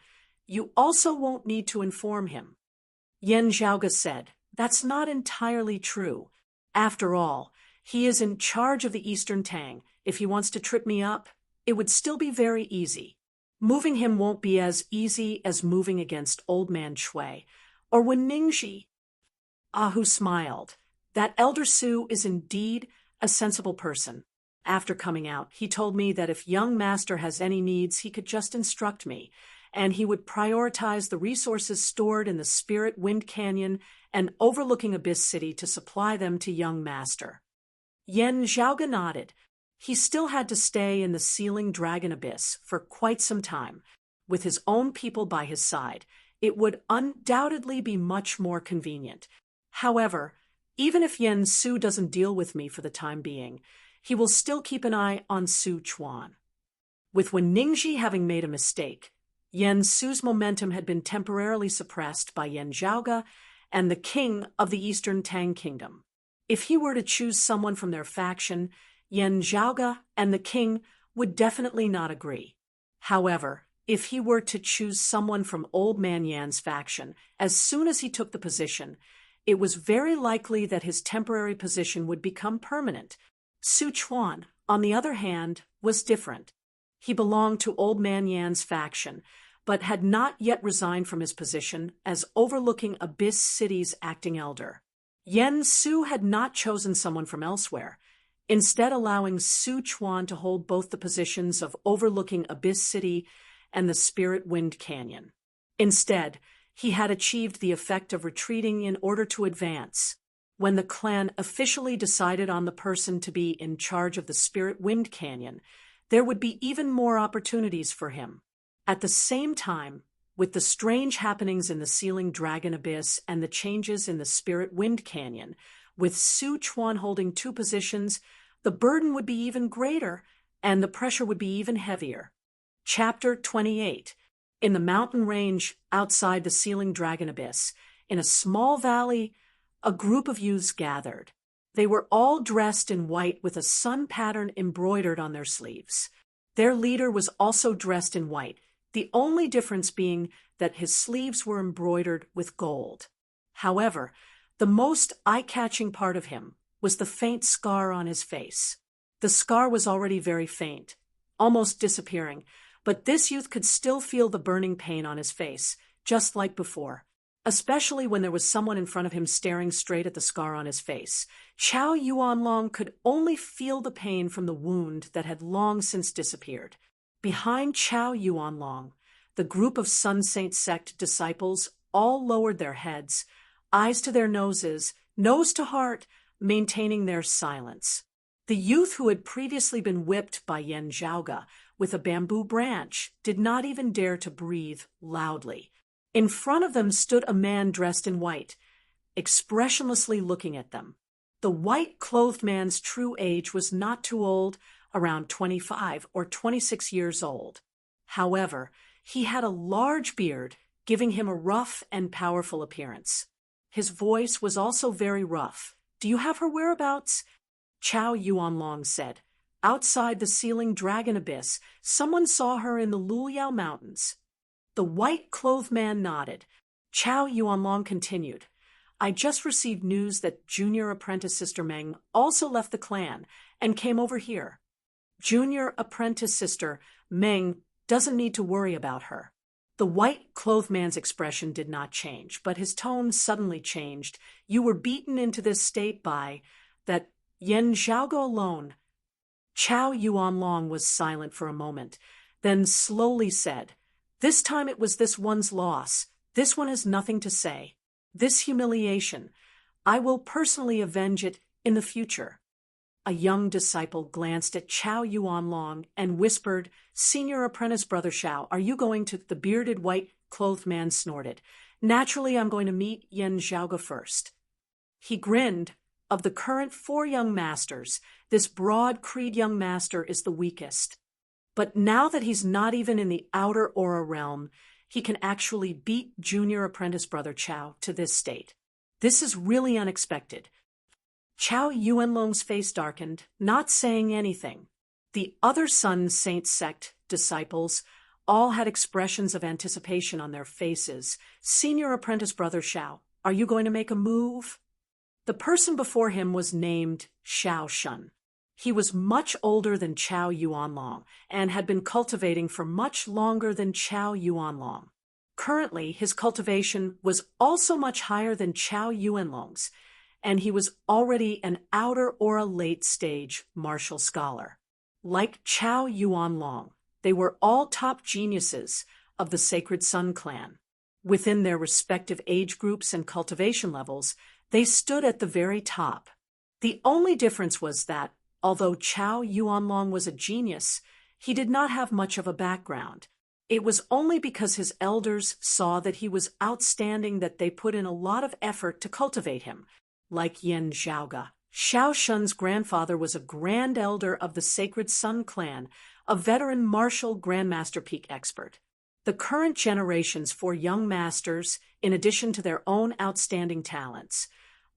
you also won't need to inform him. Yen Zhaoge said, That's not entirely true. After all, he is in charge of the Eastern Tang. If he wants to trip me up, it would still be very easy. Moving him won't be as easy as moving against Old Man Shui, or when Ningxi. Ahu smiled. That Elder Su is indeed a sensible person. After coming out, he told me that if young master has any needs, he could just instruct me, and he would prioritize the resources stored in the Spirit Wind Canyon and overlooking Abyss City to supply them to young master. Yen Zhaoge nodded. He still had to stay in the Sealing Dragon Abyss for quite some time. With his own people by his side, it would undoubtedly be much more convenient. However, even if Yen Su doesn't deal with me for the time being, he will still keep an eye on Su Chuan. With Wen Ningxi having made a mistake, Yen Su's momentum had been temporarily suppressed by Yen Zhaoge and the king of the Eastern Tang Kingdom. If he were to choose someone from their faction, Yen Zhaoge and the king would definitely not agree. However, if he were to choose someone from Old Man Yan's faction, as soon as he took the position, it was very likely that his temporary position would become permanent. Su Chuan, on the other hand, was different. He belonged to Old Man Yan's faction, but had not yet resigned from his position as overlooking Abyss City's acting elder. Yen Su had not chosen someone from elsewhere, instead allowing Su Chuan to hold both the positions of overlooking Abyss City and the Spirit Wind Canyon. Instead, he had achieved the effect of retreating in order to advance. When the clan officially decided on the person to be in charge of the Spirit Wind Canyon, there would be even more opportunities for him. At the same time, with the strange happenings in the Sealing Dragon Abyss and the changes in the Spirit Wind Canyon, with Su Chuan holding two positions, the burden would be even greater and the pressure would be even heavier. Chapter 28. In the mountain range outside the Sealing Dragon Abyss, in a small valley, a group of youths gathered. They were all dressed in white with a sun pattern embroidered on their sleeves. Their leader was also dressed in white, the only difference being that his sleeves were embroidered with gold. However, the most eye-catching part of him was the faint scar on his face. The scar was already very faint, almost disappearing, but this youth could still feel the burning pain on his face, just like before, especially when there was someone in front of him staring straight at the scar on his face. Chao Yuanlong could only feel the pain from the wound that had long since disappeared. Behind Chao Yuanlong, the group of Sun Saint sect disciples all lowered their heads, eyes to their noses, nose to heart, maintaining their silence. The youth who had previously been whipped by Yen Zhaoge with a bamboo branch did not even dare to breathe loudly. In front of them stood a man dressed in white, expressionlessly looking at them. The white-clothed man's true age was not too old, around 25 or 26 years old. However, he had a large beard, giving him a rough and powerful appearance. His voice was also very rough. "Do you have her whereabouts?" Chao Yuanlong said. "Outside the Sealing Dragon Abyss, someone saw her in the Luyao Mountains." The white-clothed man nodded. Chao Yuanlong continued. "I just received news that junior apprentice Sister Meng also left the clan and came over here. Junior apprentice Sister Meng doesn't need to worry about her." The white-clothed man's expression did not change, but his tone suddenly changed. "You were beaten into this state by that Yen Zhaoge alone." Chao Yuanlong was silent for a moment, then slowly said, "This time it was this one's loss. This one has nothing to say. This humiliation, I will personally avenge it in the future." A young disciple glanced at Chao Yuanlong and whispered, "Senior apprentice Brother Shao, are you going to—" The bearded white-clothed man snorted. "Naturally, I'm going to meet Yen Zhaoge first." He grinned. of the current 4 young masters, this broad-creed young master is the weakest. But now that he's not even in the outer aura realm, he can actually beat junior apprentice brother Chao to this state. This is really unexpected. Chao Yuanlong's face darkened, not saying anything. The other Sun Saint sect disciples all had expressions of anticipation on their faces. Senior apprentice brother Xiao, are you going to make a move? The person before him was named Xiao Shun. He was much older than Chao Yuanlong and had been cultivating for much longer than Chao Yuanlong. Currently, his cultivation was also much higher than Chao Yuanlong's, and he was already an outer aura late-stage martial scholar. Like Chao Yuanlong, they were all top geniuses of the Sacred Sun clan. Within their respective age groups and cultivation levels, they stood at the very top. The only difference was that, although Chao Yuanlong was a genius, he did not have much of a background. It was only because his elders saw that he was outstanding that they put in a lot of effort to cultivate him. Like Yen Zhaoge, Xiao Shun's grandfather was a grand elder of the Sacred Sun clan, a veteran martial grandmaster peak expert. The current generation's 4 young masters, in addition to their own outstanding talents,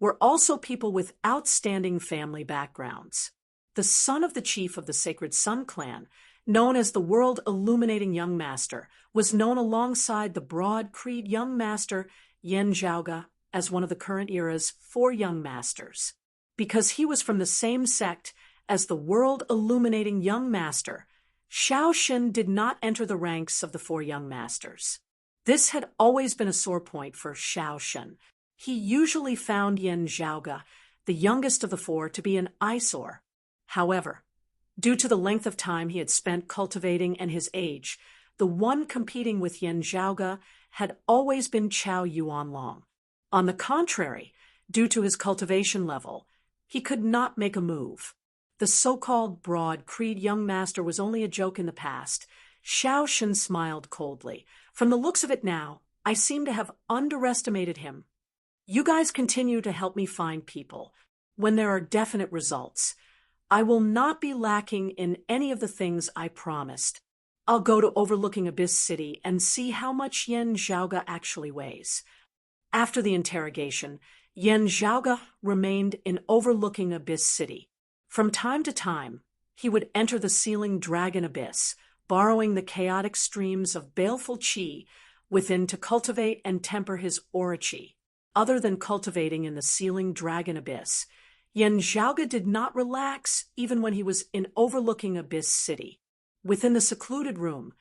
were also people with outstanding family backgrounds. The son of the chief of the Sacred Sun clan, known as the World Illuminating Young Master, was known alongside the broad-creed young master Yen Zhaoge as one of the current era's 4 young masters. Because he was from the same sect as the World Illuminating Young Master, Xiao Shun did not enter the ranks of the 4 young masters. This had always been a sore point for Xiao Shun. He usually found Yen Zhaoge, the youngest of the 4, to be an eyesore. However, due to the length of time he had spent cultivating and his age, the one competing with Yen Zhaoge had always been Chao Yuanlong. On the contrary, due to his cultivation level, he could not make a move. The so-called broad-creed young master was only a joke in the past. Xiao Shun smiled coldly. From the looks of it now, I seem to have underestimated him. You guys continue to help me find people. When there are definite results, I will not be lacking in any of the things I promised. I'll go to Overlooking Abyss City and see how much Yen Zhaoge actually weighs. After the interrogation, Yen Zhaoge remained in Overlooking Abyss City. From time to time, he would enter the Sealing Dragon Abyss, borrowing the chaotic streams of baleful qi within to cultivate and temper his aura qi. Other than cultivating in the Sealing Dragon Abyss, Yen Zhaoge did not relax even when he was in Overlooking Abyss City. Within the secluded room,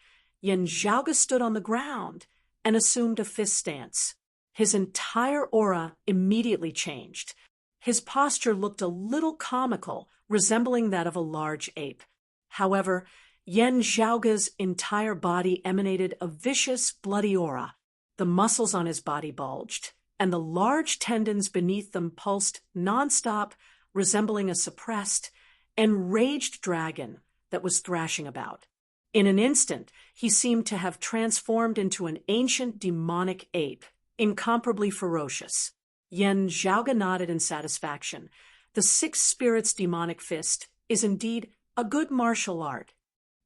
Yen Zhaoge stood on the ground and assumed a fist stance. His entire aura immediately changed. His posture looked a little comical, resembling that of a large ape. However, Yen Zhaoge's entire body emanated a vicious, bloody aura. The muscles on his body bulged, and the large tendons beneath them pulsed nonstop, resembling a suppressed, enraged dragon that was thrashing about. In an instant, he seemed to have transformed into an ancient demonic ape, incomparably ferocious. Yen Zhaoge nodded in satisfaction. The Six Spirits Demonic Fist is indeed a good martial art.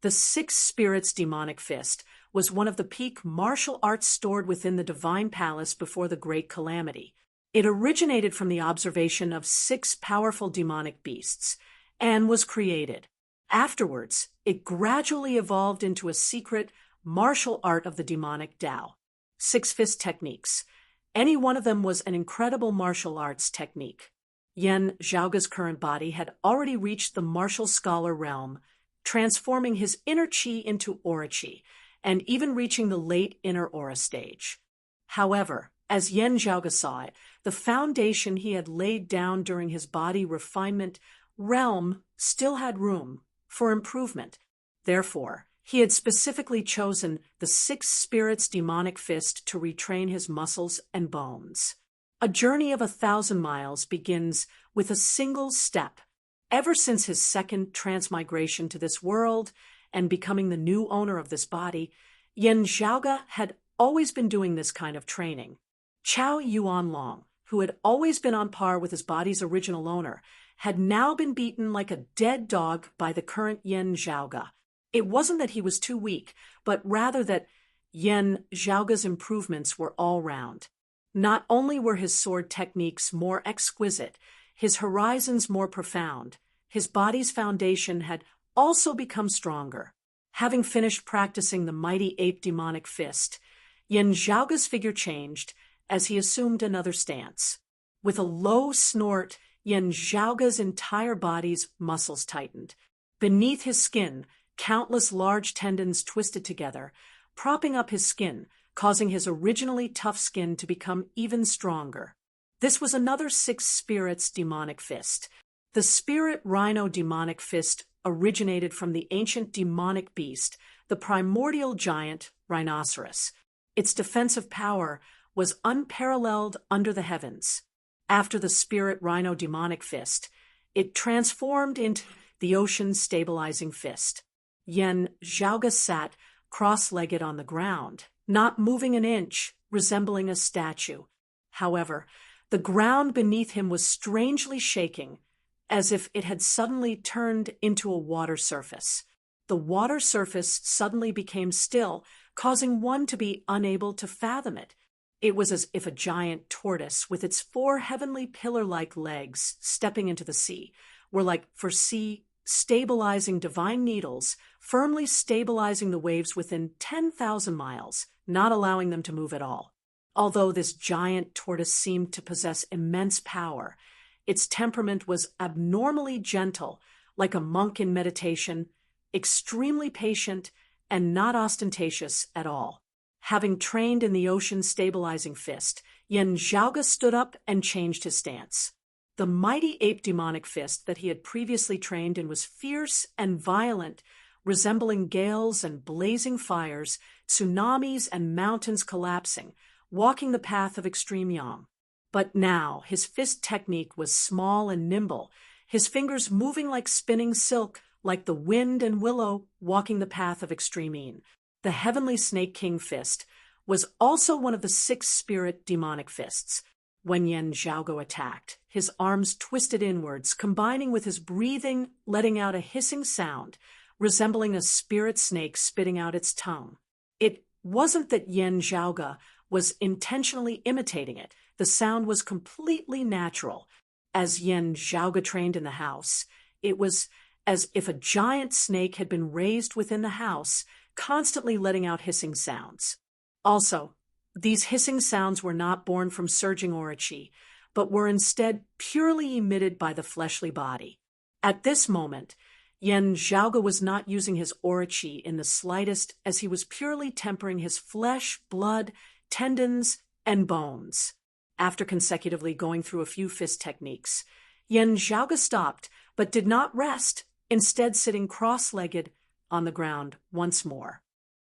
The Six Spirits Demonic Fist was one of the peak martial arts stored within the Divine Palace before the Great Calamity. It originated from the observation of 6 powerful demonic beasts and was created. Afterwards, it gradually evolved into a secret martial art of the demonic Tao. 6 fist techniques. Any one of them was an incredible martial arts technique. Yen Zhaoge's current body had already reached the martial scholar realm, transforming his inner qi into aura qi, and even reaching the late inner aura stage. However, as Yen Zhaoge saw it, the foundation he had laid down during his body refinement realm still had room for improvement. Therefore, he had specifically chosen the Six Spirits Demonic Fist to retrain his muscles and bones. A journey of 1,000 miles begins with a single step. Ever since his second transmigration to this world and becoming the new owner of this body, Yen Zhaoge had always been doing this kind of training. Chao Yuanlong, who had always been on par with his body's original owner, had now been beaten like a dead dog by the current Yan Zhaoge. It wasn't that he was too weak, but rather that Yan Zhaoge's improvements were all round. Not only were his sword techniques more exquisite, his horizons more profound, his body's foundation had also become stronger. Having finished practicing the mighty ape demonic fist, Yan Zhaoge's figure changed as he assumed another stance. With a low snort, Yan Zhaoge's entire body's muscles tightened. Beneath his skin, countless large tendons twisted together, propping up his skin, causing his originally tough skin to become even stronger. This was another Six Spirits demonic fist. The Spirit Rhino demonic fist originated from the ancient demonic beast, the primordial giant rhinoceros. Its defensive power was unparalleled under the heavens. After the Spirit Rhino demonic fist, it transformed into the ocean stabilizing fist. Yan Zhaoge sat cross-legged on the ground, not moving an inch, resembling a statue. However, the ground beneath him was strangely shaking, as if it had suddenly turned into a water surface. The water surface suddenly became still, causing one to be unable to fathom it. It was as if a giant tortoise, with its 4 heavenly pillar-like legs stepping into the sea, were like for sea stabilizing divine needles, firmly stabilizing the waves within 10,000 miles, not allowing them to move at all. Although this giant tortoise seemed to possess immense power, its temperament was abnormally gentle, like a monk in meditation, extremely patient, and not ostentatious at all. Having trained in the ocean stabilizing fist, Yan Zhaoge stood up and changed his stance. The mighty ape demonic fist that he had previously trained in was fierce and violent, resembling gales and blazing fires, tsunamis and mountains collapsing, walking the path of extreme yang. But now his fist technique was small and nimble, his fingers moving like spinning silk, like the wind and willow walking the path of extreme yin. The heavenly Snake King fist was also one of the 6 spirit demonic fists. When Yan Zhaoge attacked, his arms twisted inwards, combining with his breathing, letting out a hissing sound, resembling a spirit snake spitting out its tongue. It wasn't that Yan Zhaoge was intentionally imitating it. The sound was completely natural. As Yan Zhaoge trained in the house, it was as if a giant snake had been raised within the house, constantly letting out hissing sounds. Also, these hissing sounds were not born from surging aura chi, but were instead purely emitted by the fleshly body. At this moment, Yan Zhaoge was not using his aura chi in the slightest, as he was purely tempering his flesh, blood, tendons, and bones. After consecutively going through a few fist techniques, Yan Zhaoge stopped, but did not rest, instead sitting cross-legged on the ground once more.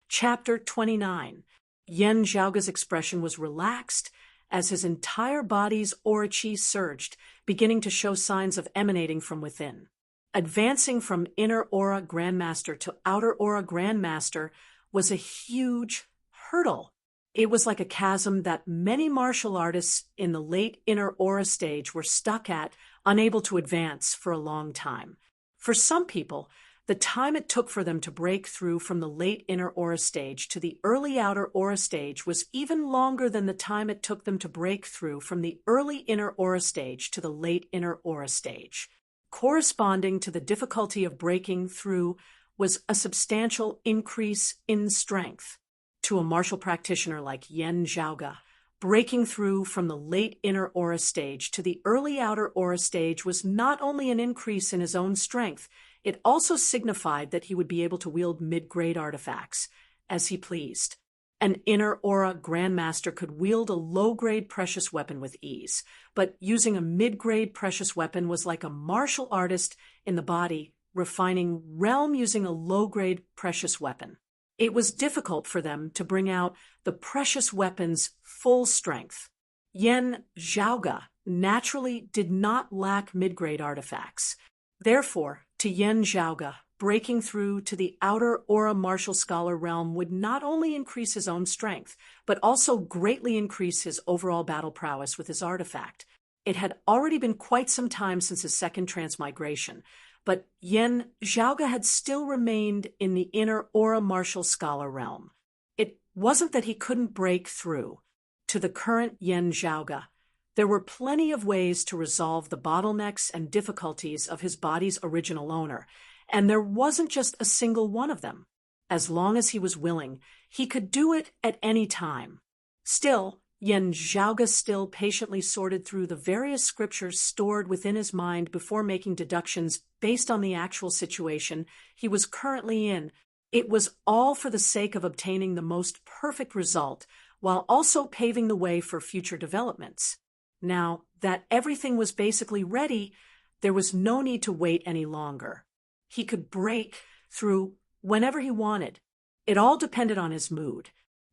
Chapter 29. Yan Zhaoge's expression was relaxed as his entire body's aura chi surged, beginning to show signs of emanating from within. Advancing from inner aura grandmaster to outer aura grandmaster was a huge hurdle. It was like a chasm that many martial artists in the late inner aura stage were stuck at, unable to advance for a long time. For some people, the time it took for them to break through from the late inner aura stage to the early outer aura stage was even longer than the time it took them to break through from the early inner aura stage to the late inner aura stage. Corresponding to the difficulty of breaking through was a substantial increase in strength. To a martial practitioner like Yan Zhaoge, breaking through from the late inner aura stage to the early outer aura stage was not only an increase in his own strength, it also signified that he would be able to wield mid-grade artifacts as he pleased. An inner aura grandmaster could wield a low-grade precious weapon with ease, but using a mid-grade precious weapon was like a martial artist in the body refining realm using a low-grade precious weapon. It was difficult for them to bring out the precious weapon's full strength. Yan Zhaoge naturally did not lack mid-grade artifacts. Therefore, to Yan Zhaoge, breaking through to the outer aura martial scholar realm would not only increase his own strength, but also greatly increase his overall battle prowess with his artifact. It had already been quite some time since his second transmigration, but Yen Zhaoge had still remained in the inner aura martial scholar realm. It wasn't that he couldn't break through. To the current Yen Zhaoge, there were plenty of ways to resolve the bottlenecks and difficulties of his body's original owner, and there wasn't just a single one of them. As long as he was willing, he could do it at any time. Still, Yen Zhaoge still patiently sorted through the various scriptures stored within his mind before making deductions based on the actual situation he was currently in. It was all for the sake of obtaining the most perfect result, while also paving the way for future developments. Now that everything was basically ready, there was no need to wait any longer. He could break through whenever he wanted. It all depended on his mood.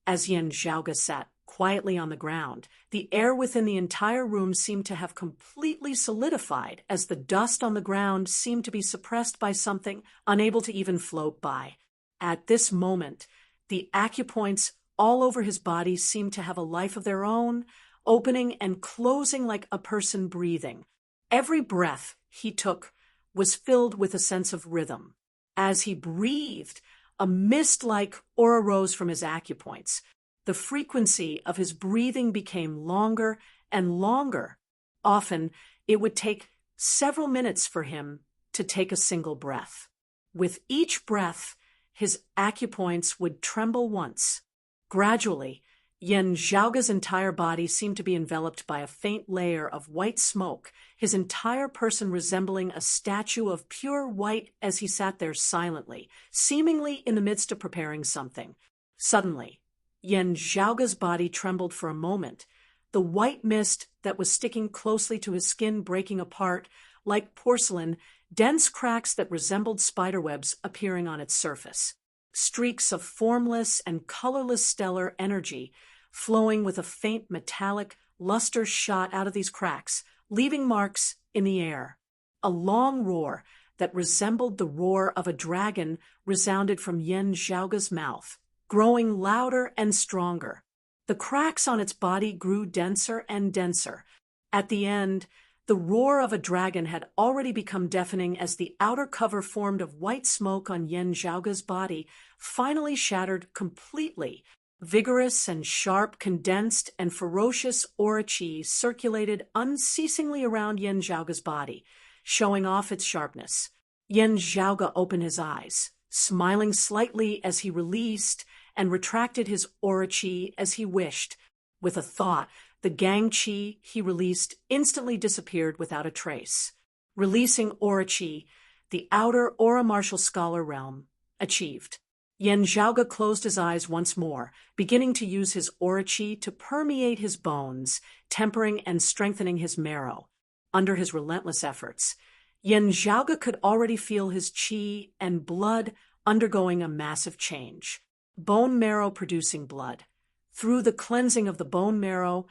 As Yen Zhaoge sat quietly on the ground, the air within the entire room seemed to have completely solidified as the dust on the ground seemed to be suppressed by something unable to even float by. At this moment, the acupoints all over his body seemed to have a life of their own, opening and closing like a person breathing. Every breath he took was filled with a sense of rhythm. As he breathed, a mist-like aura rose from his acupoints. The frequency of his breathing became longer and longer. Often, it would take several minutes for him to take a single breath. With each breath, his acupoints would tremble once. Gradually, Yen Zhaoge's entire body seemed to be enveloped by a faint layer of white smoke, his entire person resembling a statue of pure white as he sat there silently, seemingly in the midst of preparing something. Suddenly, Yen Zhaoge's body trembled for a moment, the white mist that was sticking closely to his skin breaking apart, like porcelain, dense cracks that resembled spiderwebs appearing on its surface. Streaks of formless and colorless stellar energy flowing with a faint metallic luster shot out of these cracks, leaving marks in the air. A long roar that resembled the roar of a dragon resounded from Yen Zhaoge's mouth, growing louder and stronger. The cracks on its body grew denser and denser. At the end, the roar of a dragon had already become deafening as the outer cover formed of white smoke on Yen Zhaoge's body finally shattered completely. Vigorous and sharp, condensed and ferocious aura chi circulated unceasingly around Yen Zhaoge's body, showing off its sharpness. Yen Zhaoge opened his eyes, smiling slightly as he released and retracted his aura chi as he wished. With a thought, the gang chi he released instantly disappeared without a trace. Releasing aura chi, the outer aura martial scholar realm achieved. Yen Zhaoge closed his eyes once more, beginning to use his aura chi to permeate his bones, tempering and strengthening his marrow. Under his relentless efforts, Yen Zhaoge could already feel his chi and blood undergoing a massive change. Bone marrow producing blood. Through the cleansing of the bone marrow,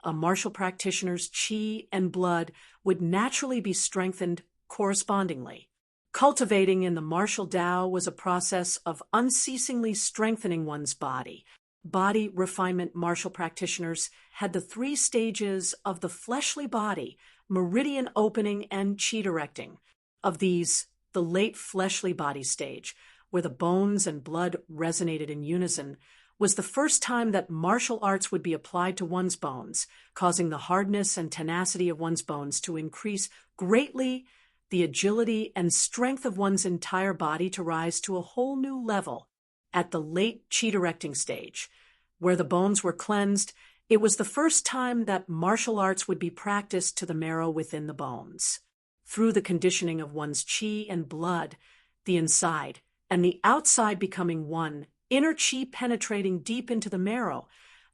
a martial practitioner's chi and blood would naturally be strengthened correspondingly. Cultivating in the martial Tao was a process of unceasingly strengthening one's body. Body refinement martial practitioners had the 3 stages of the fleshly body, meridian opening and chi directing. Of these, the late fleshly body stage, where the bones and blood resonated in unison, was the first time that martial arts would be applied to one's bones, causing the hardness and tenacity of one's bones to increase greatly, the agility and strength of one's entire body to rise to a whole new level. At the late chi-directing stage, where the bones were cleansed, it was the first time that martial arts would be practiced to the marrow within the bones. Through the conditioning of one's chi and blood, the inside and the outside becoming one, inner chi penetrating deep into the marrow,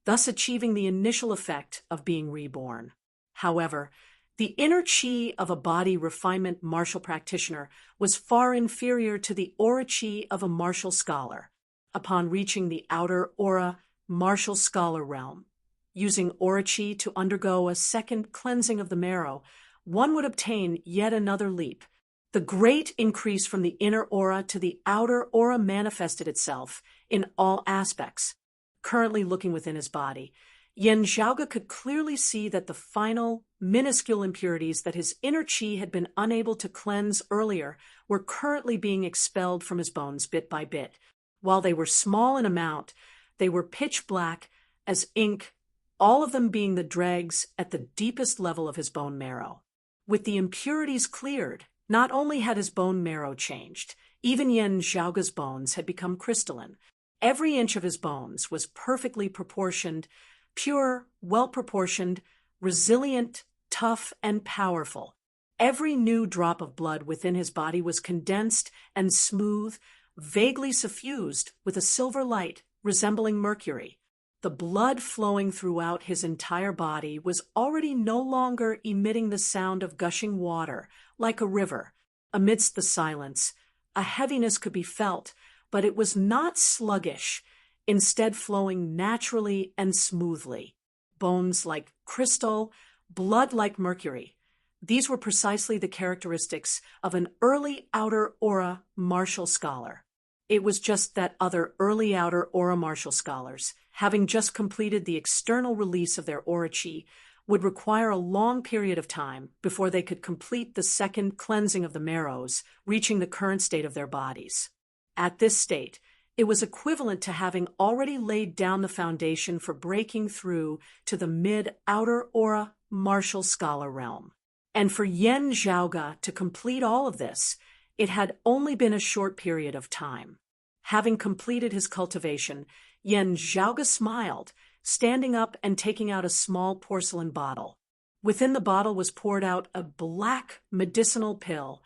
thus achieving the initial effect of being reborn. However, the inner chi of a body refinement martial practitioner was far inferior to the aura chi of a martial scholar. Upon reaching the outer aura martial scholar realm, using aura chi to undergo a second cleansing of the marrow, one would obtain yet another leap. The great increase from the inner aura to the outer aura manifested itself in all aspects. Currently looking within his body, Yen Zhaoge could clearly see that the final, minuscule impurities that his inner qi had been unable to cleanse earlier were currently being expelled from his bones bit by bit. While they were small in amount, they were pitch black as ink, all of them being the dregs at the deepest level of his bone marrow. With the impurities cleared, not only had his bone marrow changed, even Yen Zhaoge's bones had become crystalline. Every inch of his bones was perfectly proportioned, pure, well-proportioned, resilient, tough, and powerful. Every new drop of blood within his body was condensed and smooth, vaguely suffused with a silver light resembling mercury. The blood flowing throughout his entire body was already no longer emitting the sound of gushing water, like a river. Amidst the silence, a heaviness could be felt, but it was not sluggish, instead flowing naturally and smoothly. Bones like crystal, blood like mercury. These were precisely the characteristics of an early outer aura martial scholar. It was just that other early outer aura martial scholars, having just completed the external release of their aura chi, would require a long period of time before they could complete the second cleansing of the marrows, reaching the current state of their bodies. At this state, it was equivalent to having already laid down the foundation for breaking through to the mid-outer aura martial scholar realm. And for Yen Zhaoge to complete all of this, it had only been a short period of time. Having completed his cultivation, Yen Zhaoge smiled, standing up and taking out a small porcelain bottle. Within the bottle was poured out a black medicinal pill,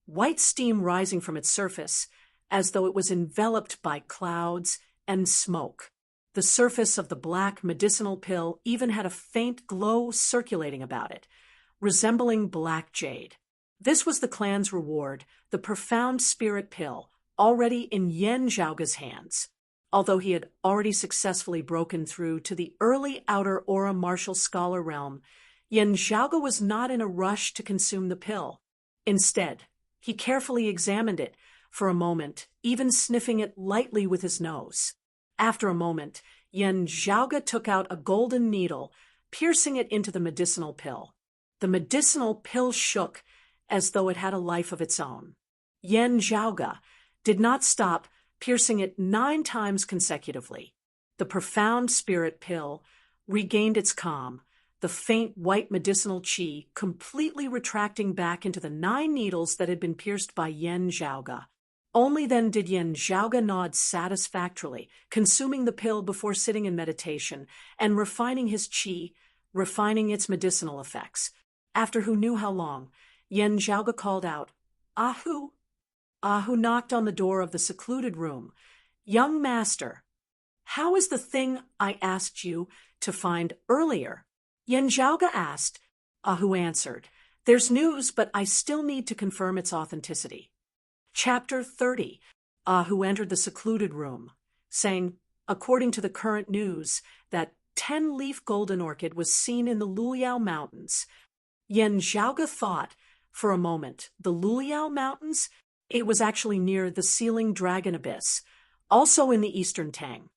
white steam rising from its surface, as though it was enveloped by clouds and smoke. The surface of the black medicinal pill even had a faint glow circulating about it, resembling black jade. This was the clan's reward, the profound spirit pill, already in Yen Zhaoge's hands. Although he had already successfully broken through to the early outer aura martial scholar realm, Yen Zhaoge was not in a rush to consume the pill. Instead, he carefully examined it for a moment, even sniffing it lightly with his nose. After a moment, Yen Zhaoge took out a golden needle, piercing it into the medicinal pill. The medicinal pill shook as though it had a life of its own. Yen Zhaoge did not stop, piercing it 9 times consecutively. The profound spirit pill regained its calm, the faint white medicinal qi completely retracting back into the 9 needles that had been pierced by Yen Zhaoge. Only then did Yen Zhaoge nod satisfactorily, consuming the pill before sitting in meditation and refining his qi, refining its medicinal effects. After who knew how long, Yen Zhaoge called out, "Ahu!" Ahu knocked on the door of the secluded room. "Young master, how is the thing I asked you to find earlier?" Yen Zhaoge asked. Ahu answered, "There's news, but I still need to confirm its authenticity." Chapter 30. Ahu entered the secluded room, saying, according to the current news, that 10-leaf golden orchid was seen in the Luliao Mountains. Yen Zhaoge thought, for a moment, the Luliao Mountains? It was actually near the Sealing Dragon Abyss, also in the Eastern Tang.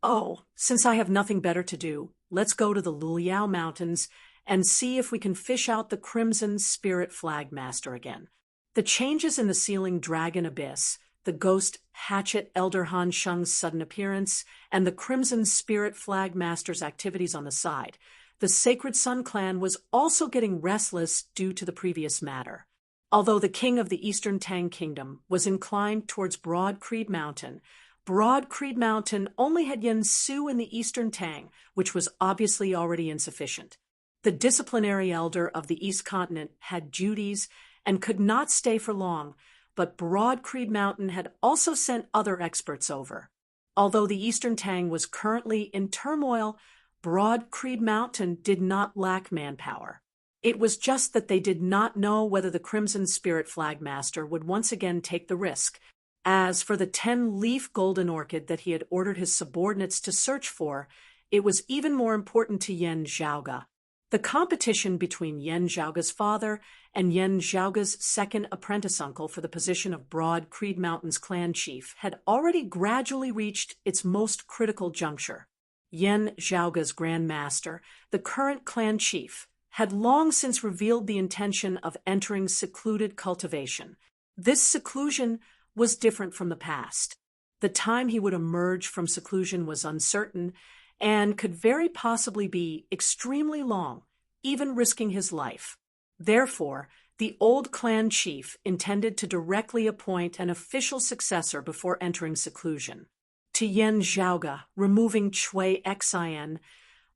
Oh, since I have nothing better to do, let's go to the Luliao Mountains and see if we can fish out the Crimson Spirit Flag Master again. The changes in the Sealing Dragon Abyss, the ghost hatchet Elder Han Sheng's sudden appearance, and the Crimson Spirit Flag Master's activities on the side, the Sacred Sun clan was also getting restless due to the previous matter. Although the king of the Eastern Tang Kingdom was inclined towards Broad Creed Mountain only had Yen Su in the Eastern Tang, which was obviously already insufficient. The disciplinary elder of the East Continent had duties and could not stay for long, but Broad Creed Mountain had also sent other experts over. Although the Eastern Tang was currently in turmoil, Broad Creed Mountain did not lack manpower. It was just that they did not know whether the Crimson Spirit Flag Master would once again take the risk. As for the 10-leaf golden orchid that he had ordered his subordinates to search for, it was even more important to Yen Zhaoge. The competition between Yan Zhaoga's father and Yan Zhaoga's second apprentice uncle for the position of Broad Creed Mountain's clan chief had already gradually reached its most critical juncture. Yan Zhaoga's Grand Master, the current clan chief, had long since revealed the intention of entering secluded cultivation. This seclusion was different from the past. The time he would emerge from seclusion was uncertain and could very possibly be extremely long, even risking his life. Therefore, the old clan chief intended to directly appoint an official successor before entering seclusion. To Yan Zhaoga, removing Chui Xin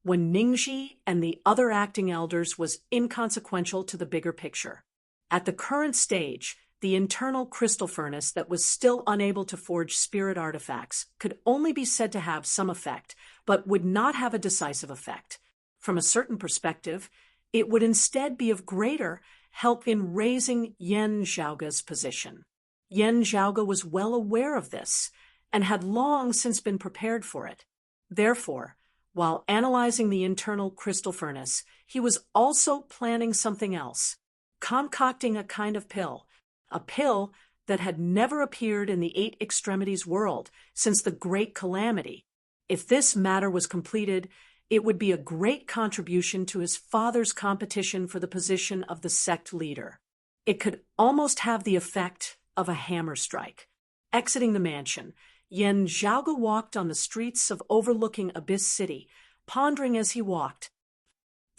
when Ningxi and the other acting elders was inconsequential to the bigger picture. At the current stage, the internal crystal furnace that was still unable to forge spirit artifacts could only be said to have some effect, but would not have a decisive effect. From a certain perspective, it would instead be of greater help in raising Yan Zhaoga's position. Yan Zhaoga was well aware of this and had long since been prepared for it. Therefore, while analyzing the internal crystal furnace, he was also planning something else, concocting a kind of pill, a pill that had never appeared in the Eight Extremities world since the Great Calamity. If this matter was completed, it would be a great contribution to his father's competition for the position of the sect leader. It could almost have the effect of a hammer strike. Exiting the mansion, Yan Zhaoga walked on the streets of overlooking Abyss City, pondering as he walked.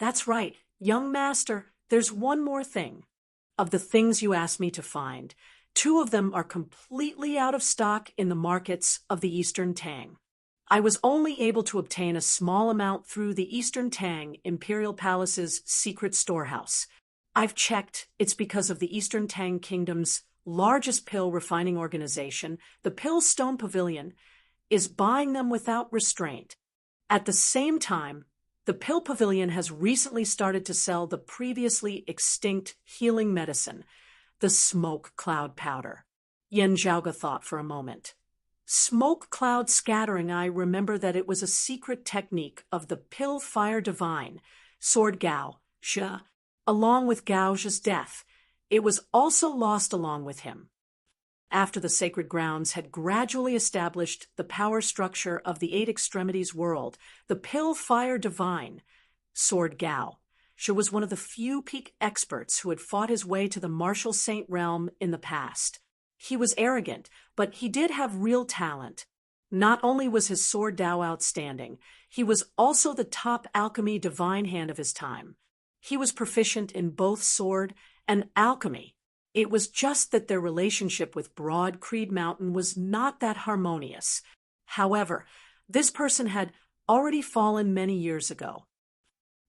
That's right, young master, there's one more thing. Of the things you asked me to find, 2 of them are completely out of stock in the markets of the Eastern Tang. I was only able to obtain a small amount through the Eastern Tang Imperial Palace's secret storehouse. I've checked, it's because of the Eastern Tang Kingdom's largest pill refining organization, the Pill Stone Pavilion, is buying them without restraint. At the same time, the Pill Pavilion has recently started to sell the previously extinct healing medicine, the Smoke Cloud Powder. Yan Zhaoga thought for a moment. Smoke Cloud Scattering, I remember that it was a secret technique of the Pill Fire Divine, Sword Gao, Zhe, along with Gao Zhe's death. It was also lost along with him. After the sacred grounds had gradually established the power structure of the Eight Extremities world, the Pill Fire Divine, Sword Gao, Zhe was one of the few peak experts who had fought his way to the martial saint realm in the past. He was arrogant, but he did have real talent. Not only was his sword Dao outstanding, he was also the top alchemy divine hand of his time. He was proficient in both sword and alchemy. It was just that their relationship with Broad Creed Mountain was not that harmonious. However, this person had already fallen many years ago.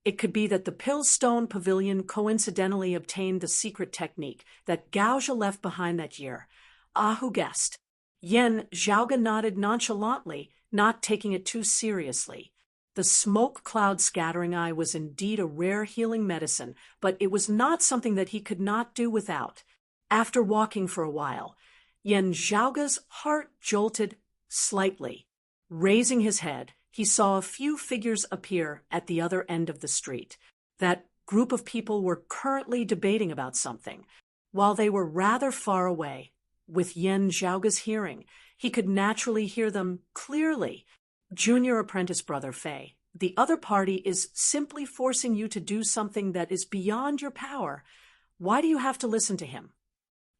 It could be that the Pillstone Pavilion coincidentally obtained the secret technique that Gao Zhe left behind that year. Ah, who guessed? Yan Zhaoga nodded nonchalantly, not taking it too seriously. The Smoke Cloud Scattering Eye was indeed a rare healing medicine, but it was not something that he could not do without. After walking for a while, Yan Zhaoga's heart jolted slightly. Raising his head, he saw a few figures appear at the other end of the street. That group of people were currently debating about something. While they were rather far away, with Yan Zhaoga's hearing, he could naturally hear them clearly. Junior apprentice brother Fei, the other party is simply forcing you to do something that is beyond your power. Why do you have to listen to him?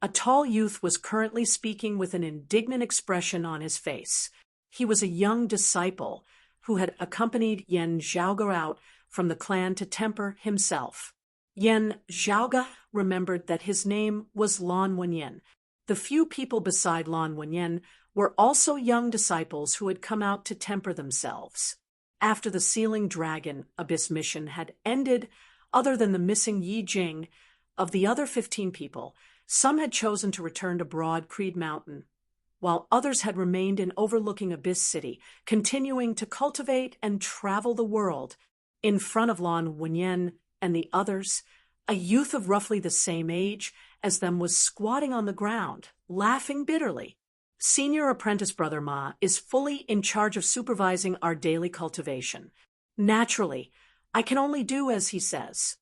A tall youth was currently speaking with an indignant expression on his face. He was a young disciple who had accompanied Yan Zhaoga out from the clan to temper himself. Yan Zhaoga remembered that his name was Lan Wenyan. The few people beside Lan Wenyan were also young disciples who had come out to temper themselves. After the Sealing Dragon Abyss mission had ended, other than the missing Yi Jing, of the other 15 people, some had chosen to return to Broad Creed Mountain, while others had remained in overlooking Abyss City, continuing to cultivate and travel the world. In front of Lan Wenyan and the others, a youth of roughly the same age as them was squatting on the ground, laughing bitterly. Senior apprentice brother Ma is fully in charge of supervising our daily cultivation. Naturally, I can only do as he says.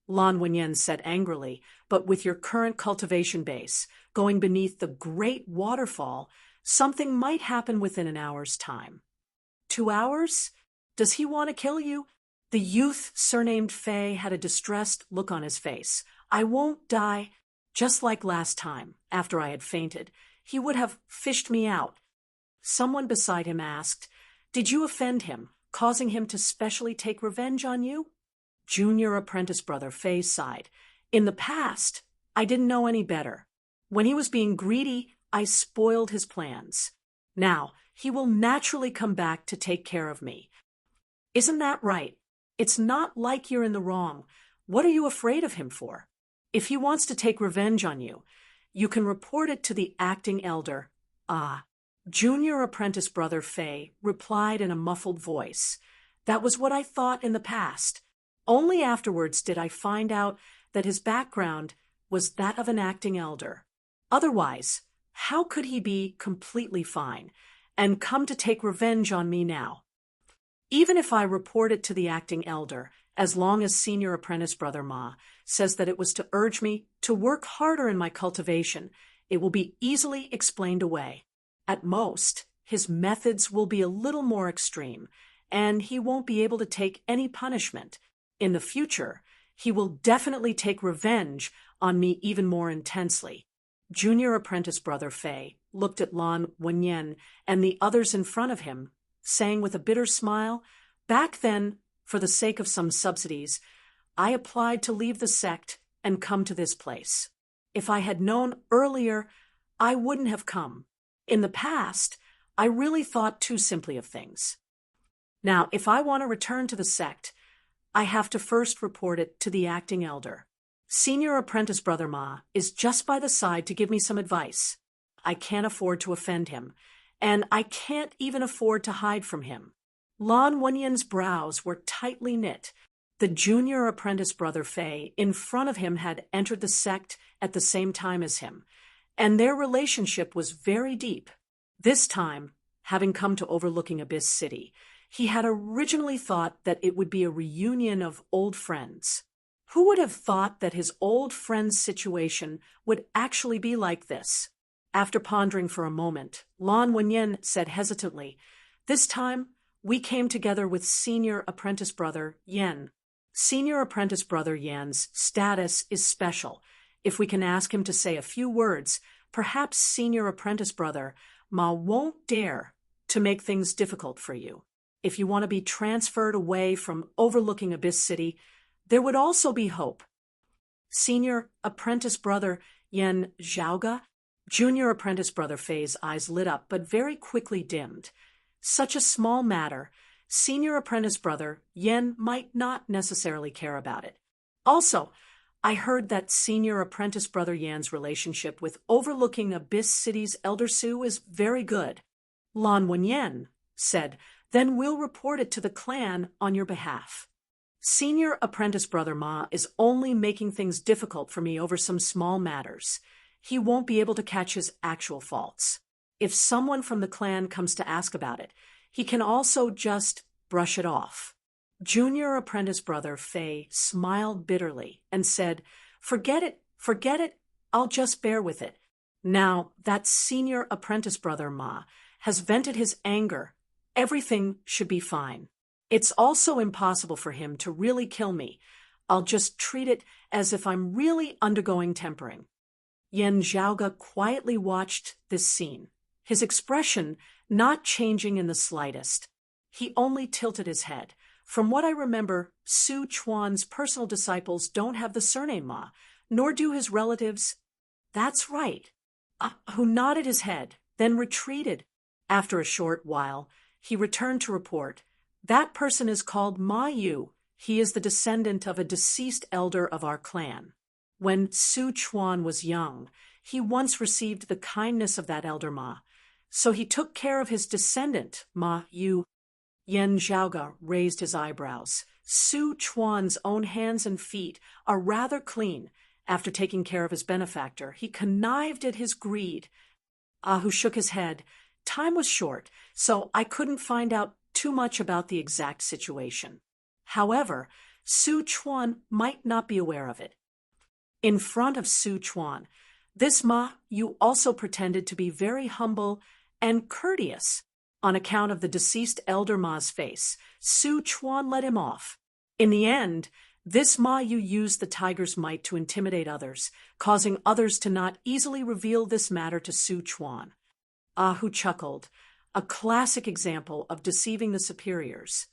Lan Wenyan said angrily, but with your current cultivation base, going beneath the great waterfall, something might happen within an hour's time. 2 hours? Does he want to kill you? The youth surnamed Fei had a distressed look on his face. I won't die. Just like last time, after I had fainted, he would have fished me out. Someone beside him asked, Did you offend him, causing him to specially take revenge on you? Junior apprentice brother Fei sighed. In the past, I didn't know any better. When he was being greedy, I spoiled his plans. Now, he will naturally come back to take care of me. Isn't that right? It's not like you're in the wrong. What are you afraid of him for? If he wants to take revenge on you, you can report it to the acting elder. Junior apprentice brother Fei replied in a muffled voice. That was what I thought in the past. Only afterwards did I find out that his background was that of an acting elder. Otherwise, how could he be completely fine and come to take revenge on me now? Even if I report it to the acting elder, as long as senior apprentice brother Ma says that it was to urge me to work harder in my cultivation, it will be easily explained away. At most, his methods will be a little more extreme, and he won't be able to take any punishment. In the future, he will definitely take revenge on me even more intensely. Junior apprentice brother Fei looked at Lan Wenyan and the others in front of him, saying with a bitter smile, Back then, for the sake of some subsidies, I applied to leave the sect and come to this place. If I had known earlier, I wouldn't have come. In the past, I really thought too simply of things. Now, if I want to return to the sect, I have to first report it to the acting elder. Senior apprentice brother Ma is just by the side to give me some advice. I can't afford to offend him, and I can't even afford to hide from him. Lan Wenyan's brows were tightly knit. The junior apprentice brother Fei in front of him had entered the sect at the same time as him, and their relationship was very deep. This time, having come to overlooking Abyss City, he had originally thought that it would be a reunion of old friends. Who would have thought that his old friend's situation would actually be like this? After pondering for a moment, Lan Wenyan said hesitantly, This time, we came together with senior apprentice brother Yen. Senior apprentice brother Yen's status is special. If we can ask him to say a few words, perhaps senior apprentice brother Ma won't dare to make things difficult for you. If you want to be transferred away from overlooking Abyss City, there would also be hope. Senior apprentice brother Yen Zhaoga, junior apprentice brother Fei's eyes lit up but very quickly dimmed. Such a small matter, senior apprentice brother Yen might not necessarily care about it. Also, I heard that senior apprentice brother Yan's relationship with overlooking Abyss City's Elder Su is very good. Lan Wenyan said, Then we'll report it to the clan on your behalf. Senior apprentice brother Ma is only making things difficult for me over some small matters. He won't be able to catch his actual faults. If someone from the clan comes to ask about it, he can also just brush it off. Junior apprentice brother Fei smiled bitterly and said, Forget it, I'll just bear with it. Now that senior apprentice brother Ma has vented his anger, everything should be fine. It's also impossible for him to really kill me. I'll just treat it as if I'm really undergoing tempering. Yen Zhaoga quietly watched this scene, his expression not changing in the slightest. He only tilted his head. From what I remember, Su Chuan's personal disciples don't have the surname Ma, nor do his relatives. That's right. Who nodded his head, then retreated. After a short while, he returned to report, That person is called Ma Yu. He is the descendant of a deceased elder of our clan. When Su Chuan was young, he once received the kindness of that elder Ma, so he took care of his descendant, Ma Yu. Yen Zhaoga raised his eyebrows. Su Chuan's own hands and feet are rather clean. After taking care of his benefactor, he connived at his greed. Hu shook his head. Time was short, so I couldn't find out too much about the exact situation. However, Su Chuan might not be aware of it. In front of Su Chuan, this Ma Yu also pretended to be very humble and courteous. On account of the deceased elder Ma's face, Su Chuan let him off. In the end, this Ma Yu used the tiger's might to intimidate others, causing others to not easily reveal this matter to Su Chuan. Ah Hu chuckled, a classic example of deceiving the superiors.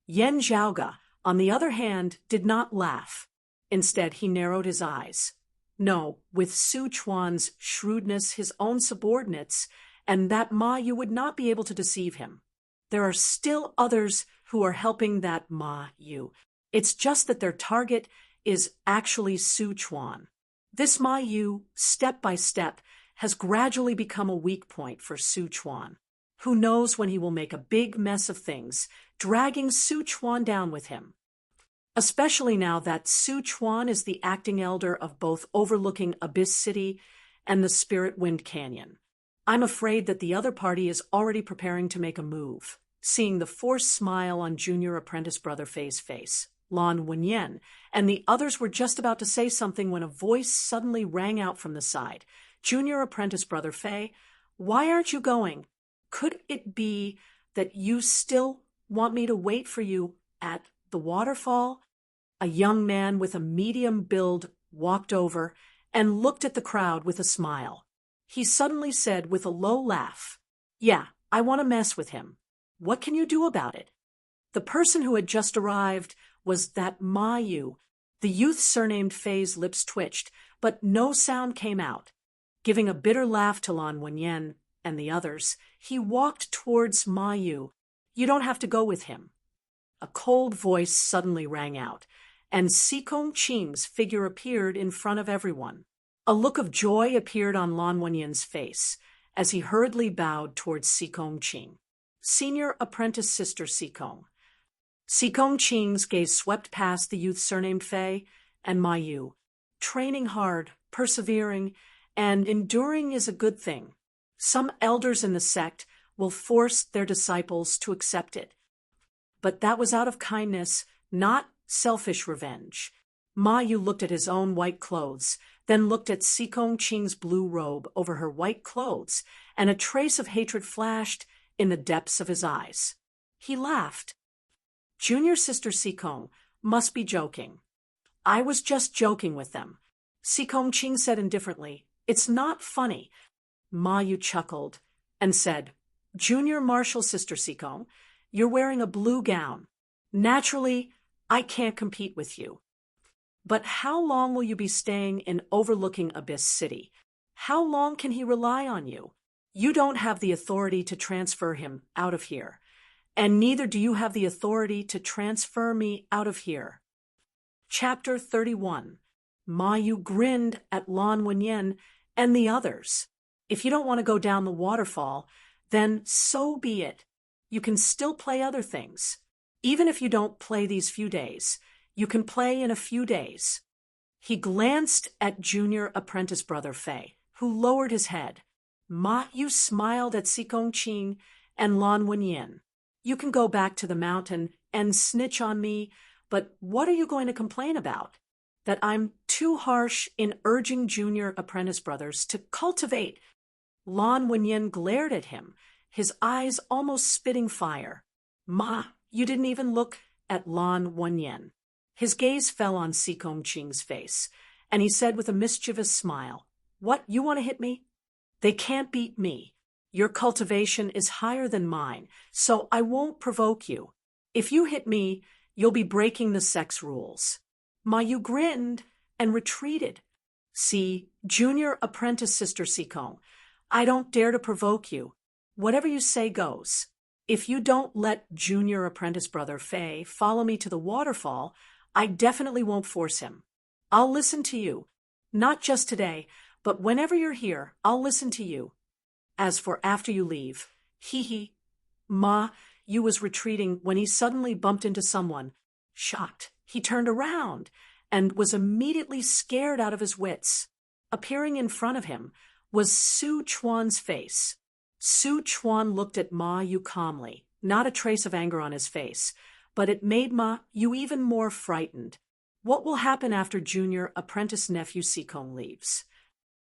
Yen Zhaoga, on the other hand, did not laugh. Instead, he narrowed his eyes. No, with Su Chuan's shrewdness, his own subordinates, and that Ma Yu would not be able to deceive him. There are still others who are helping that Ma Yu. It's just that their target is actually Su Chuan. This Ma Yu, step by step, has gradually become a weak point for Su Chuan. Who knows when he will make a big mess of things, dragging Su Chuan down with him. Especially now that Su Chuan is the acting elder of both overlooking Abyss City and the Spirit Wind Canyon. I'm afraid that the other party is already preparing to make a move. Seeing the forced smile on junior apprentice brother Fei's face, Lan Wenyan and the others were just about to say something when a voice suddenly rang out from the side. Junior apprentice brother Fei, why aren't you going? Could it be that you still want me to wait for you at the waterfall? A young man with a medium build walked over and looked at the crowd with a smile. He suddenly said with a low laugh, "Yeah, I want to mess with him. What can you do about it?" The person who had just arrived was that Ma Yu. The youth surnamed Fei's lips twitched, but no sound came out. Giving a bitter laugh to Lan Wenyan and the others, he walked towards Ma Yu. "You don't have to go with him." A cold voice suddenly rang out, and Sikong Qing's figure appeared in front of everyone. A look of joy appeared on Lan Wenyan's face as he hurriedly bowed towards Sikong Qing. Senior apprentice sister Sikong. Sikong Qing's gaze swept past the youth surnamed Fei and Ma Yu. Training hard, persevering, and enduring is a good thing. Some elders in the sect will force their disciples to accept it. But that was out of kindness, not selfish revenge. Ma Yu looked at his own white clothes, then looked at Sikong Qing's blue robe over her white clothes, and a trace of hatred flashed in the depths of his eyes. He laughed. Junior sister Sikong must be joking. I was just joking with them. Sikong Qing said indifferently, "It's not funny." Ma Yu chuckled and said, "Junior martial sister Sikong, you're wearing a blue gown. Naturally, I can't compete with you. But how long will you be staying in overlooking Abyss City? How long can he rely on you? You don't have the authority to transfer him out of here, and neither do you have the authority to transfer me out of here." Chapter 31. Ma Yu grinned at Lan Wenyan and the others. If you don't want to go down the waterfall, then so be it. You can still play other things. Even if you don't play these few days, you can play in a few days. He glanced at junior apprentice brother Fei, who lowered his head. Ma Yu smiled at Sikong Qing and Lan Wenyan. You can go back to the mountain and snitch on me, but what are you going to complain about? That I'm too harsh in urging junior apprentice brothers to cultivate. Lan Wenyan glared at him, his eyes almost spitting fire. Ma, you didn't even look at Lan Wenyan. His gaze fell on Sikong Qing's face, and he said with a mischievous smile, "What, you want to hit me? They can't beat me. Your cultivation is higher than mine, so I won't provoke you. If you hit me, you'll be breaking the sex rules." Ma Yu grinned and retreated. "See, junior apprentice sister Sikong, I don't dare to provoke you. Whatever you say goes. If you don't let junior apprentice brother Fei follow me to the waterfall, I definitely won't force him. I'll listen to you. Not just today, but whenever you're here, I'll listen to you. As for after you leave, hee. Ma Yu was retreating when he suddenly bumped into someone. Shocked, he turned around and was immediately scared out of his wits. Appearing in front of him was Su Chuan's face. Su Chuan looked at Ma Yu calmly, not a trace of anger on his face, but it made Ma Yu even more frightened. What will happen after junior apprentice nephew Sikong leaves?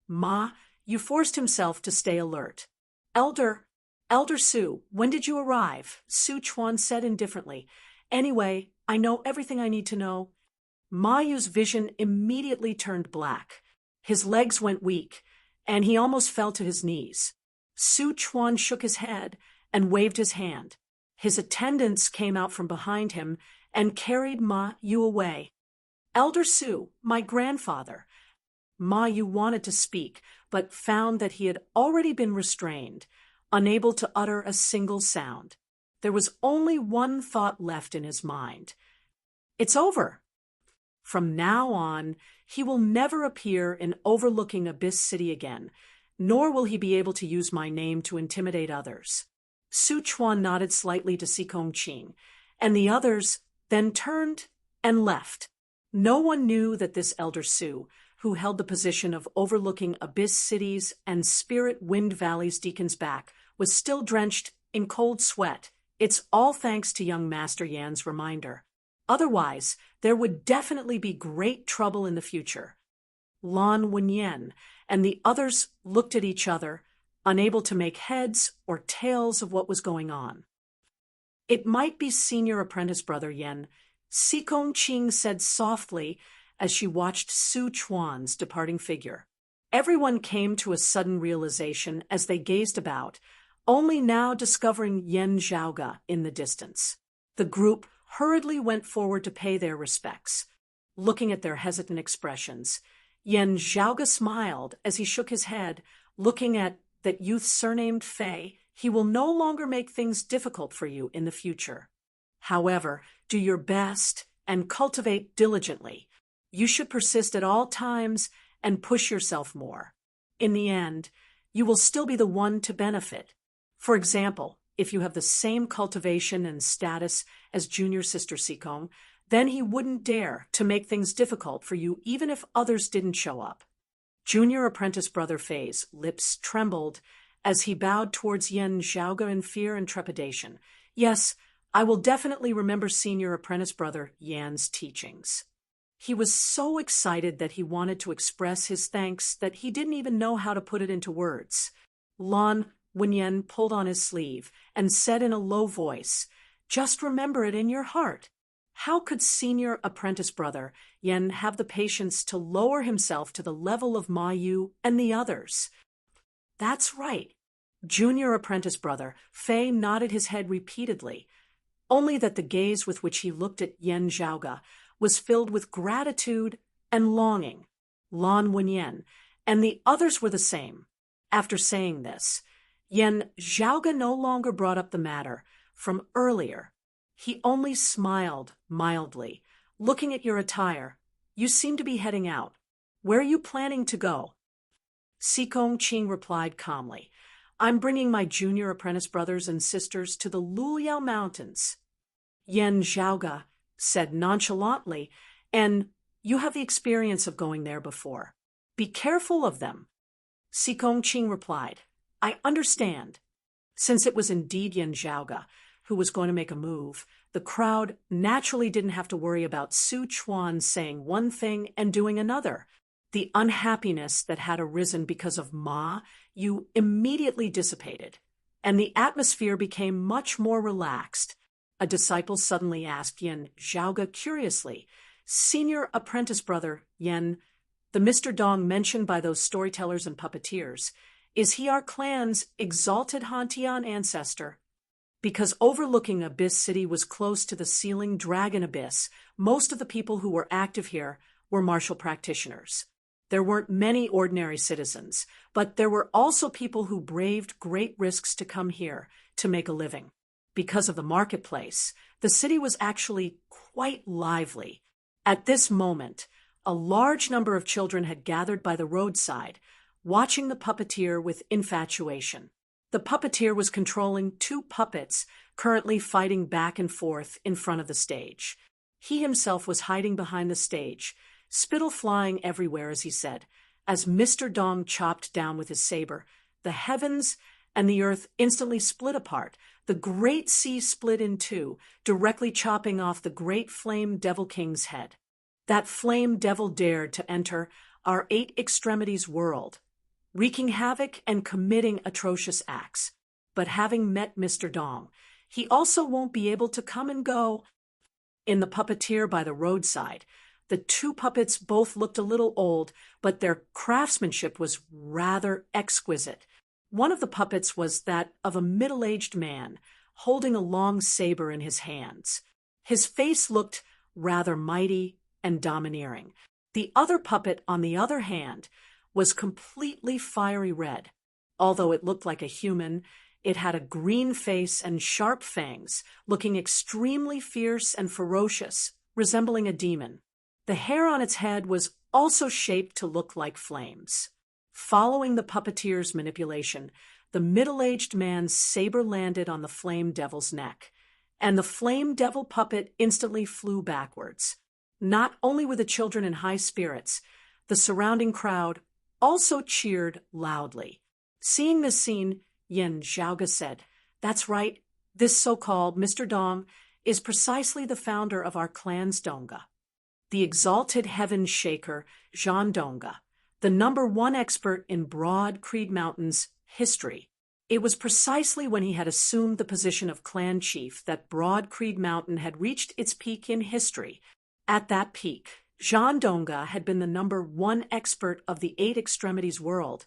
Ma Yu forced himself to stay alert. Elder Su, when did you arrive? Su Chuan said indifferently. Anyway, I know everything I need to know. Ma Yu's vision immediately turned black. His legs went weak, and he almost fell to his knees. Su Chuan shook his head and waved his hand. His attendants came out from behind him and carried Ma Yu away. Elder Su, my grandfather. Ma Yu wanted to speak, but found that he had already been restrained, unable to utter a single sound. There was only one thought left in his mind. It's over. From now on, he will never appear in overlooking Abyss City again, nor will he be able to use my name to intimidate others. Su Chuan nodded slightly to Sikong Qing, and the others then turned and left. No one knew that this Elder Su, who held the position of overlooking Abyss City's and Spirit Wind Valley's deacon's back, was still drenched in cold sweat. It's all thanks to young Master Yan's reminder. Otherwise, there would definitely be great trouble in the future. Lan Wenyan and the others looked at each other, unable to make heads or tails of what was going on. It might be senior apprentice brother Yen, Sikong Qing said softly as she watched Su Chuan's departing figure. Everyone came to a sudden realization as they gazed about, only now discovering Yen Zhaoga in the distance. The group hurriedly went forward to pay their respects. Looking at their hesitant expressions, Yen Zhaoga smiled as he shook his head, looking at that youth surnamed Fei. He will no longer make things difficult for you in the future. However, do your best and cultivate diligently. You should persist at all times and push yourself more. In the end, you will still be the one to benefit. For example, if you have the same cultivation and status as junior sister Sikong, then he wouldn't dare to make things difficult for you even if others didn't show up. Junior apprentice brother Fei's lips trembled as he bowed towards Yen Zhaoga in fear and trepidation. Yes, I will definitely remember senior apprentice brother Yan's teachings. He was so excited that he wanted to express his thanks that he didn't even know how to put it into words. Lan Wenyan pulled on his sleeve and said in a low voice, "Just remember it in your heart." How could senior apprentice brother Yen have the patience to lower himself to the level of Ma Yu and the others? That's right. Junior apprentice brother Fei nodded his head repeatedly, only that the gaze with which he looked at Yen Zhaoga was filled with gratitude and longing. Lan Wenyan and the others were the same. After saying this, Yen Zhaoga no longer brought up the matter from earlier. He only smiled mildly. Looking at your attire, you seem to be heading out. Where are you planning to go? Sikong Qing replied calmly, I'm bringing my junior apprentice brothers and sisters to the Luliao Mountains. Yen Zhaoga said nonchalantly, and you have the experience of going there before. Be careful of them. Sikong Qing replied, I understand. Since it was indeed Yen Zhaoga who was going to make a move, the crowd naturally didn't have to worry about Su Chuan saying one thing and doing another. The unhappiness that had arisen because of Ma Yu immediately dissipated, and the atmosphere became much more relaxed. A disciple suddenly asked Yen Zhaoga curiously, Senior apprentice brother Yen, the Mr. Dong mentioned by those storytellers and puppeteers, is he our clan's exalted Hantian ancestor? Because overlooking Abyss City was close to the sealing Dragon Abyss, most of the people who were active here were martial practitioners. There weren't many ordinary citizens, but there were also people who braved great risks to come here to make a living. Because of the marketplace, the city was actually quite lively. At this moment, a large number of children had gathered by the roadside, watching the puppeteer with infatuation. The puppeteer was controlling two puppets currently fighting back and forth in front of the stage. He himself was hiding behind the stage, spittle flying everywhere, as he said. As Mr. Dong chopped down with his saber, the heavens and the earth instantly split apart. The great sea split in two, directly chopping off the great flame devil king's head. That flame devil dared to enter our eight extremities world, wreaking havoc and committing atrocious acts. But having met Mr. Dong, he also won't be able to come and go. In the puppeteer by the roadside, the two puppets both looked a little old, but their craftsmanship was rather exquisite. One of the puppets was that of a middle-aged man, holding a long saber in his hands. His face looked rather mighty and domineering. The other puppet, on the other hand, was completely fiery red. Although it looked like a human, it had a green face and sharp fangs, looking extremely fierce and ferocious, resembling a demon. The hair on its head was also shaped to look like flames. Following the puppeteer's manipulation, the middle-aged man's saber landed on the flame devil's neck, and the flame devil puppet instantly flew backwards. Not only were the children in high spirits, the surrounding crowd also cheered loudly. Seeing this scene, Yin Zhaoge said, "That's right, this so-called Mr. Dong is precisely the founder of our clan's Donga. The exalted heaven shaker, Jean Donga, the #1 expert in Broad Creed Mountain's history. It was precisely when he had assumed the position of clan chief that Broad Creed Mountain had reached its peak in history. At that peak, Jean Donga had been the #1 expert of the eight extremities world,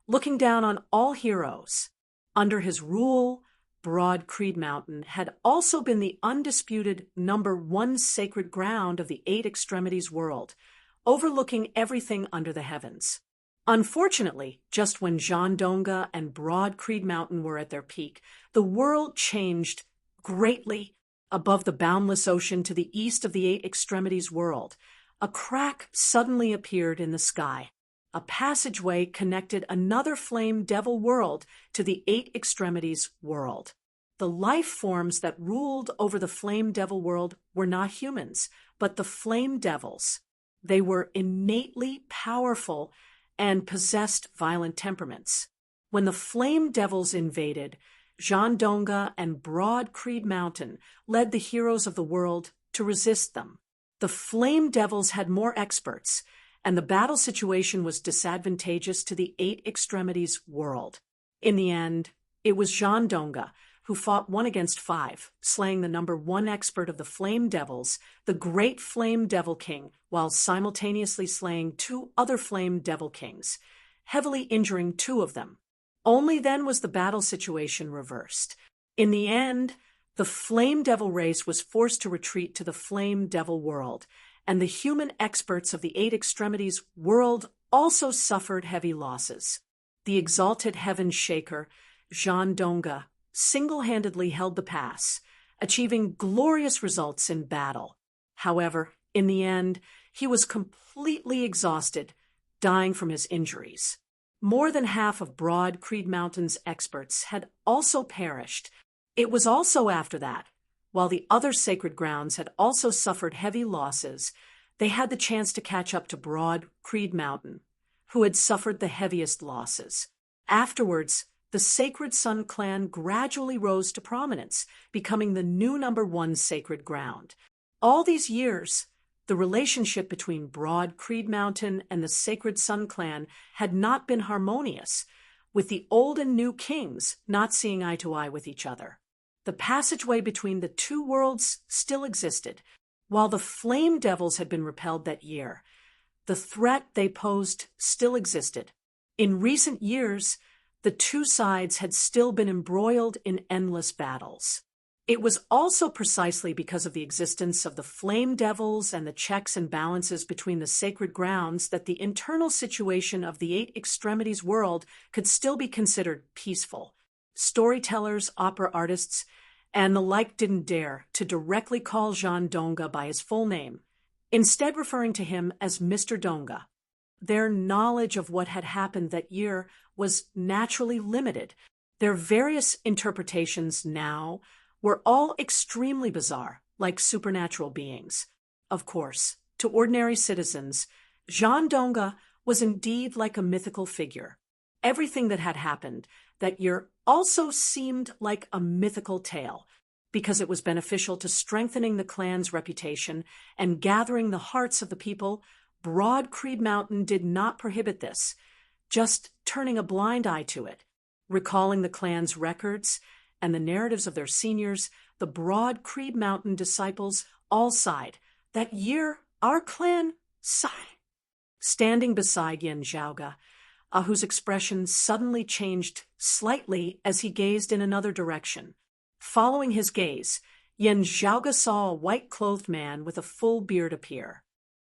looking down on all heroes. Under his rule, Broad Creed Mountain had also been the undisputed #1 sacred ground of the eight extremities world, overlooking everything under the heavens. Unfortunately, just when Jean Donga and Broad Creed Mountain were at their peak, the world changed greatly. Above the boundless ocean to the east of the eight extremities world, a crack suddenly appeared in the sky. A passageway connected another flame devil world to the eight extremities world. The life forms that ruled over the flame devil world were not humans, but the flame devils. They were innately powerful and possessed violent temperaments. When the flame devils invaded, Jean Donga and Broad Creed Mountain led the heroes of the world to resist them. The flame devils had more experts, and the battle situation was disadvantageous to the eight extremities world. In the end, it was Jean Donga who fought 1 against 5, slaying the #1 expert of the flame devils, the great flame devil king, while simultaneously slaying 2 other flame devil kings, heavily injuring 2 of them. Only then was the battle situation reversed. In the end, the flame devil race was forced to retreat to the flame devil world, and the human experts of the eight extremities world also suffered heavy losses. The exalted heaven shaker, Jean Donga, single-handedly held the pass, achieving glorious results in battle. However, in the end, he was completely exhausted, dying from his injuries. More than half of Broad Creed Mountain's experts had also perished. It was also after that, while the other sacred grounds had also suffered heavy losses, they had the chance to catch up to Broad Creed Mountain, who had suffered the heaviest losses. Afterwards, the Sacred Sun clan gradually rose to prominence, becoming the new #1 sacred ground. All these years, the relationship between Broad Creed Mountain and the Sacred Sun clan had not been harmonious, with the old and new kings not seeing eye to eye with each other. The passageway between the two worlds still existed. While the flame devils had been repelled that year, the threat they posed still existed. In recent years, the two sides had still been embroiled in endless battles. It was also precisely because of the existence of the flame devils and the checks and balances between the sacred grounds that the internal situation of the eight extremities world could still be considered peaceful. Storytellers, opera artists, and the like didn't dare to directly call Jean Donga by his full name, instead referring to him as Mr. Donga. Their knowledge of what had happened that year was naturally limited. Their various interpretations now were all extremely bizarre, like supernatural beings. Of course, to ordinary citizens, Jean Donga was indeed like a mythical figure. Everything that had happened that year also seemed like a mythical tale, because it was beneficial to strengthening the clan's reputation and gathering the hearts of the people. Broad Creed Mountain did not prohibit this, just turning a blind eye to it. Recalling the clan's records and the narratives of their seniors, the Broad Creed Mountain disciples all sighed. That year, our clan sighed. Standing beside Yen Zhaoga, whose expression suddenly changed slightly as he gazed in another direction. Following his gaze, Yen Zhaoga saw a white-clothed man with a full beard appear.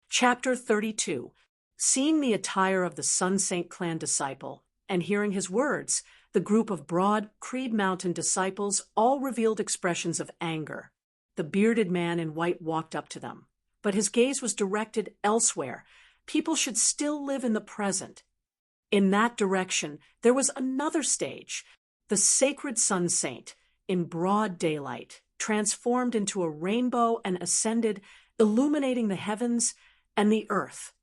Chapter 32. Seeing the attire of the Sun Saint clan disciple and hearing his words, the group of Broad Creed Mountain disciples all revealed expressions of anger. The bearded man in white walked up to them, but his gaze was directed elsewhere. People should still live in the present. In that direction, there was another stage. The sacred Sun Saint, in broad daylight, transformed into a rainbow and ascended, illuminating the heavens and the earth.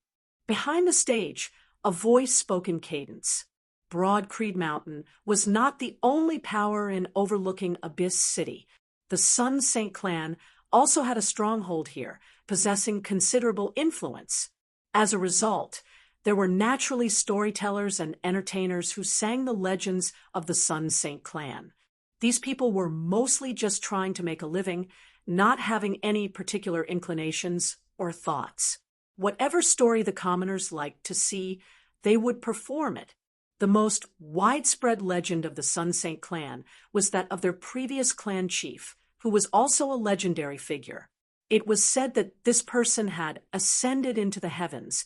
Behind the stage, a voice spoke in cadence. Broad Creed Mountain was not the only power in overlooking Abyss City. The Sun Saint clan also had a stronghold here, possessing considerable influence. As a result, there were naturally storytellers and entertainers who sang the legends of the Sun Saint clan. These people were mostly just trying to make a living, not having any particular inclinations or thoughts. Whatever story the commoners liked to see, they would perform it. The most widespread legend of the Sun Saint clan was that of their previous clan chief, who was also a legendary figure. It was said that this person had ascended into the heavens,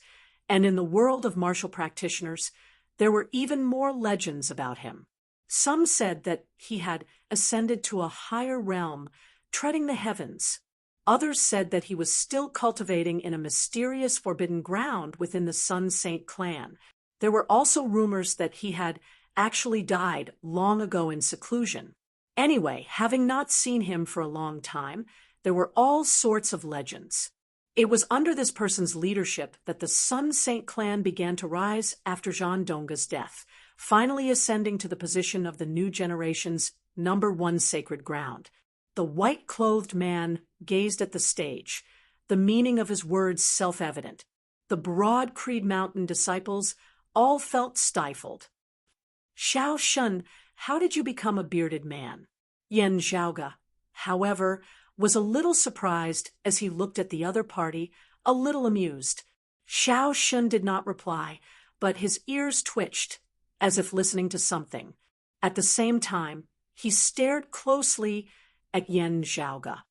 and in the world of martial practitioners, there were even more legends about him. Some said that he had ascended to a higher realm, treading the heavens. Others said that he was still cultivating in a mysterious forbidden ground within the Sun Saint clan. There were also rumors that he had actually died long ago in seclusion. Anyway, having not seen him for a long time, there were all sorts of legends. It was under this person's leadership that the Sun Saint clan began to rise after Zhang Dong's death, finally ascending to the position of the new generation's #1 sacred ground. The white-clothed man gazed at the stage, the meaning of his words self-evident. The Broad Creed Mountain disciples all felt stifled. Xiao Shun, how did you become a bearded man? Yen Zhaoga, however, was a little surprised as he looked at the other party, a little amused. Xiao Shun did not reply, but his ears twitched, as if listening to something. At the same time, he stared closely at Yen Zhaoga.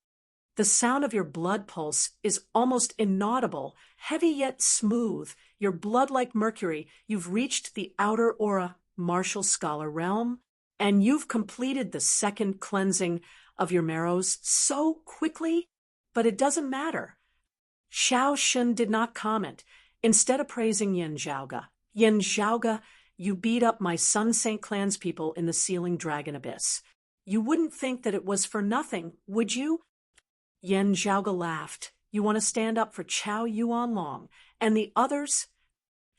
The sound of your blood pulse is almost inaudible, heavy yet smooth, your blood like mercury. You've reached the outer aura, martial scholar realm, and you've completed the second cleansing of your marrows so quickly, but it doesn't matter. Xiao Shun did not comment, instead of praising Yen Zhaoga. Yen Zhaoga, you beat up my Sun Saint clan's people in the Sealing Dragon Abyss. You wouldn't think that it was for nothing, would you? Yen Zhaoga laughed. You want to stand up for Chao Yuanlong and the others?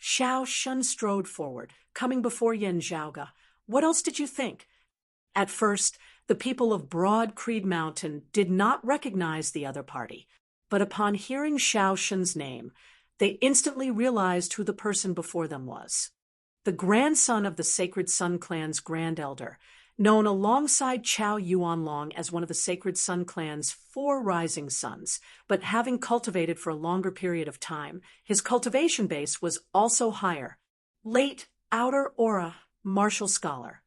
Xiao Shun strode forward, coming before Yen Zhaoga. What else did you think? At first, the people of Broad Creed Mountain did not recognize the other party, but upon hearing Xiao Shun's name, they instantly realized who the person before them was. The grandson of the Sacred Sun Clan's Grand Elder, known alongside Chao Yuanlong as one of the Sacred Sun Clan's 4 rising suns, but having cultivated for a longer period of time, his cultivation base was also higher. Late outer aura, martial scholar.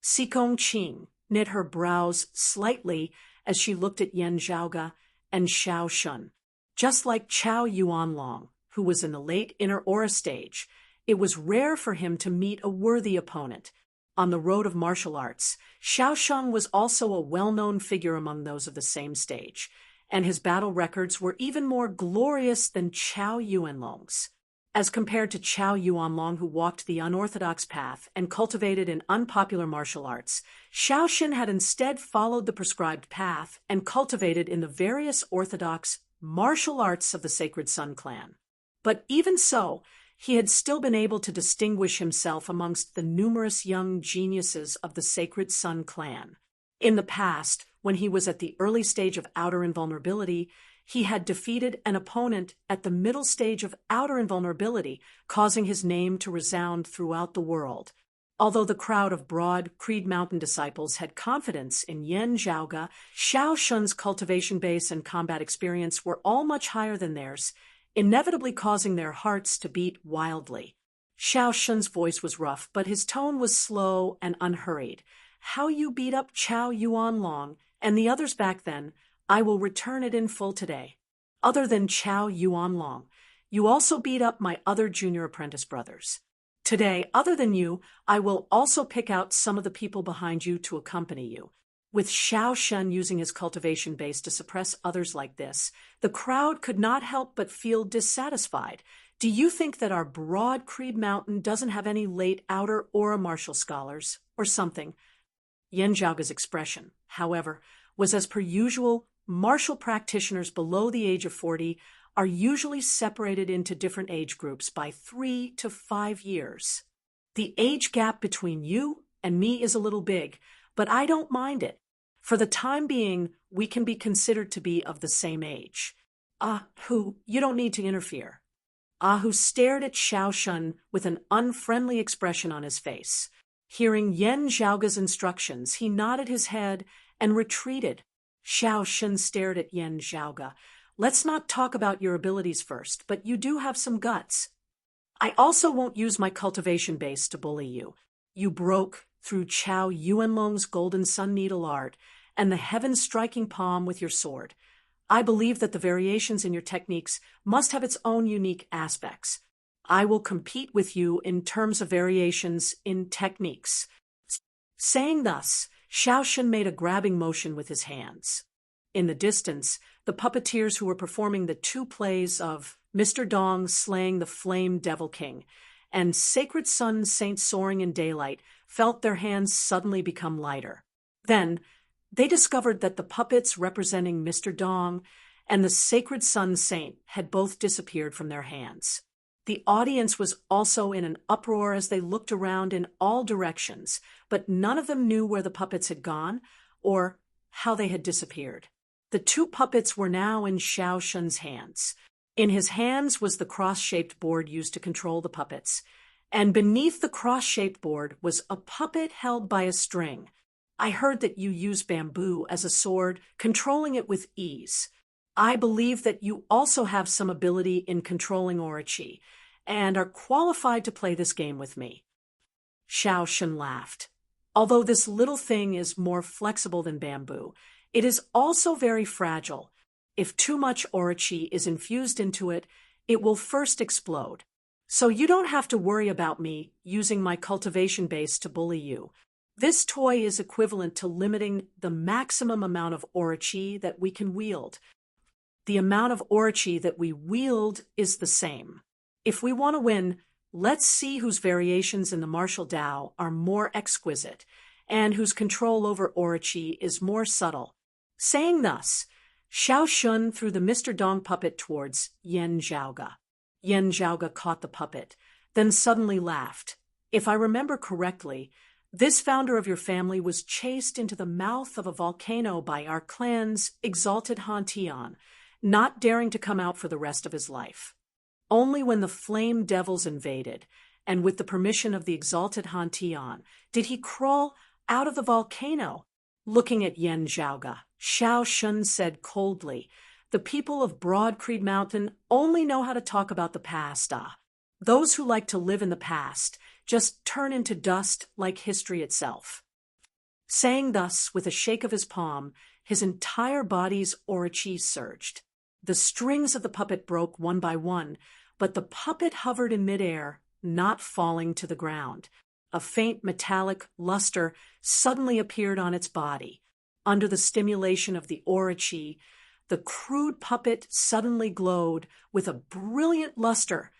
Sikong Qing knit her brows slightly as she looked at Yen Zhaoga and Xiao Shun. Just like Chao Yuanlong, who was in the late inner aura stage, it was rare for him to meet a worthy opponent. On the road of martial arts, Xiao Shun was also a well-known figure among those of the same stage, and his battle records were even more glorious than Chao Yuanlong's. As compared to Chao Yuanlong, who walked the unorthodox path and cultivated in unpopular martial arts, Xiao Shun had instead followed the prescribed path and cultivated in the various orthodox martial arts of the Sacred Sun Clan. But even so, he had still been able to distinguish himself amongst the numerous young geniuses of the Sacred Sun clan. In the past, when he was at the early stage of outer invulnerability, he had defeated an opponent at the middle stage of outer invulnerability, causing his name to resound throughout the world. Although the crowd of Broad Creed Mountain disciples had confidence in Yan Zhaoge, Xiao Shun's cultivation base and combat experience were all much higher than theirs, inevitably causing their hearts to beat wildly. Xiao Shun's voice was rough, but his tone was slow and unhurried. "How you beat up Chao Yuanlong and the others back then, I will return it in full today. Other than Chao Yuanlong, you also beat up my other junior apprentice brothers. Today, other than you, I will also pick out some of the people behind you to accompany you." With Xiao Shun using his cultivation base to suppress others like this, the crowd could not help but feel dissatisfied. "Do you think that our Broad Creed Mountain doesn't have any late outer aura martial scholars, or something?" Yan Zhaoge's expression, however, was as per usual. Martial practitioners below the age of 40 are usually separated into different age groups by 3 to 5 years. The age gap between you and me is a little big, but I don't mind it. For the time being, we can be considered to be of the same age. Hu, you don't need to interfere. Hu stared at Xiao Shun with an unfriendly expression on his face. Hearing Yan Zhaoge's instructions, he nodded his head and retreated. Xiao Shun stared at Yan Zhaoge. "Let's not talk about your abilities first, but you do have some guts. I also won't use my cultivation base to bully you. You broke through Chao Yuanlong's golden sun needle art and the heaven-striking palm with your sword. I believe that the variations in your techniques must have its own unique aspects. I will compete with you in terms of variations in techniques." Saying thus, Xiao Shun made a grabbing motion with his hands. In the distance, the puppeteers who were performing the two plays of Mr. Dong slaying the Flame Devil King and Sacred Sun Saint soaring in daylight felt their hands suddenly become lighter. Then, they discovered that the puppets representing Mr. Dong and the Sacred Sun Saint had both disappeared from their hands. The audience was also in an uproar as they looked around in all directions, but none of them knew where the puppets had gone or how they had disappeared. The two puppets were now in Xiao Shun's hands. In his hands was the cross-shaped board used to control the puppets, and beneath the cross-shaped board was a puppet held by a string. "I heard that you use bamboo as a sword, controlling it with ease. I believe that you also have some ability in controlling Orochi, and are qualified to play this game with me." Xiao Shun laughed. "Although this little thing is more flexible than bamboo, it is also very fragile. If too much Orochi is infused into it, it will first explode. So you don't have to worry about me using my cultivation base to bully you. This toy is equivalent to limiting the maximum amount of Orochi that we can wield. The amount of Orochi that we wield is the same. If we want to win, let's see whose variations in the martial Tao are more exquisite, and whose control over Orochi is more subtle." Saying thus, Xiao Shun threw the Mr. Dong puppet towards Yan Zhaoge. Yan Zhaoge caught the puppet, then suddenly laughed. "If I remember correctly, this founder of your family was chased into the mouth of a volcano by our clan's exalted Han Tian, not daring to come out for the rest of his life. Only when the flame devils invaded, and with the permission of the exalted Han Tian, did he crawl out of the volcano." Looking at Yan Zhaoge, Xiao Shun said coldly, "The people of Broad Creed Mountain only know how to talk about the past. Those who like to live in the past just turn into dust like history itself." Saying thus, with a shake of his palm, his entire body's Orochi surged. The strings of the puppet broke one by one, but the puppet hovered in midair, not falling to the ground. A faint metallic luster suddenly appeared on its body. Under the stimulation of the Orochi, the crude puppet suddenly glowed with a brilliant luster,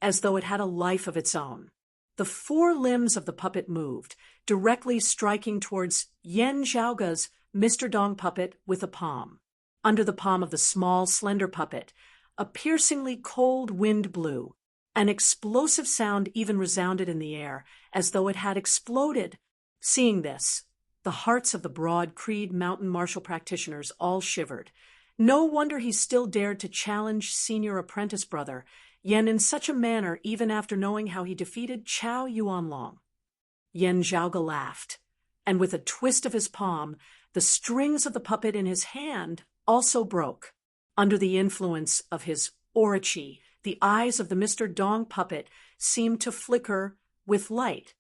as though it had a life of its own. The four limbs of the puppet moved, directly striking towards Yan Zhaoge's Mr. Dong puppet with a palm. Under the palm of the small, slender puppet, a piercingly cold wind blew. An explosive sound even resounded in the air, as though it had exploded. Seeing this, the hearts of the Broad Creed mountain martial practitioners all shivered. No wonder he still dared to challenge senior apprentice brother Yen in such a manner even after knowing how he defeated Chao Yuanlong. Yen Zhaoge laughed, and with a twist of his palm, the strings of the puppet in his hand also broke. Under the influence of his aura qi, the eyes of the Mr. Dong puppet seemed to flicker with light.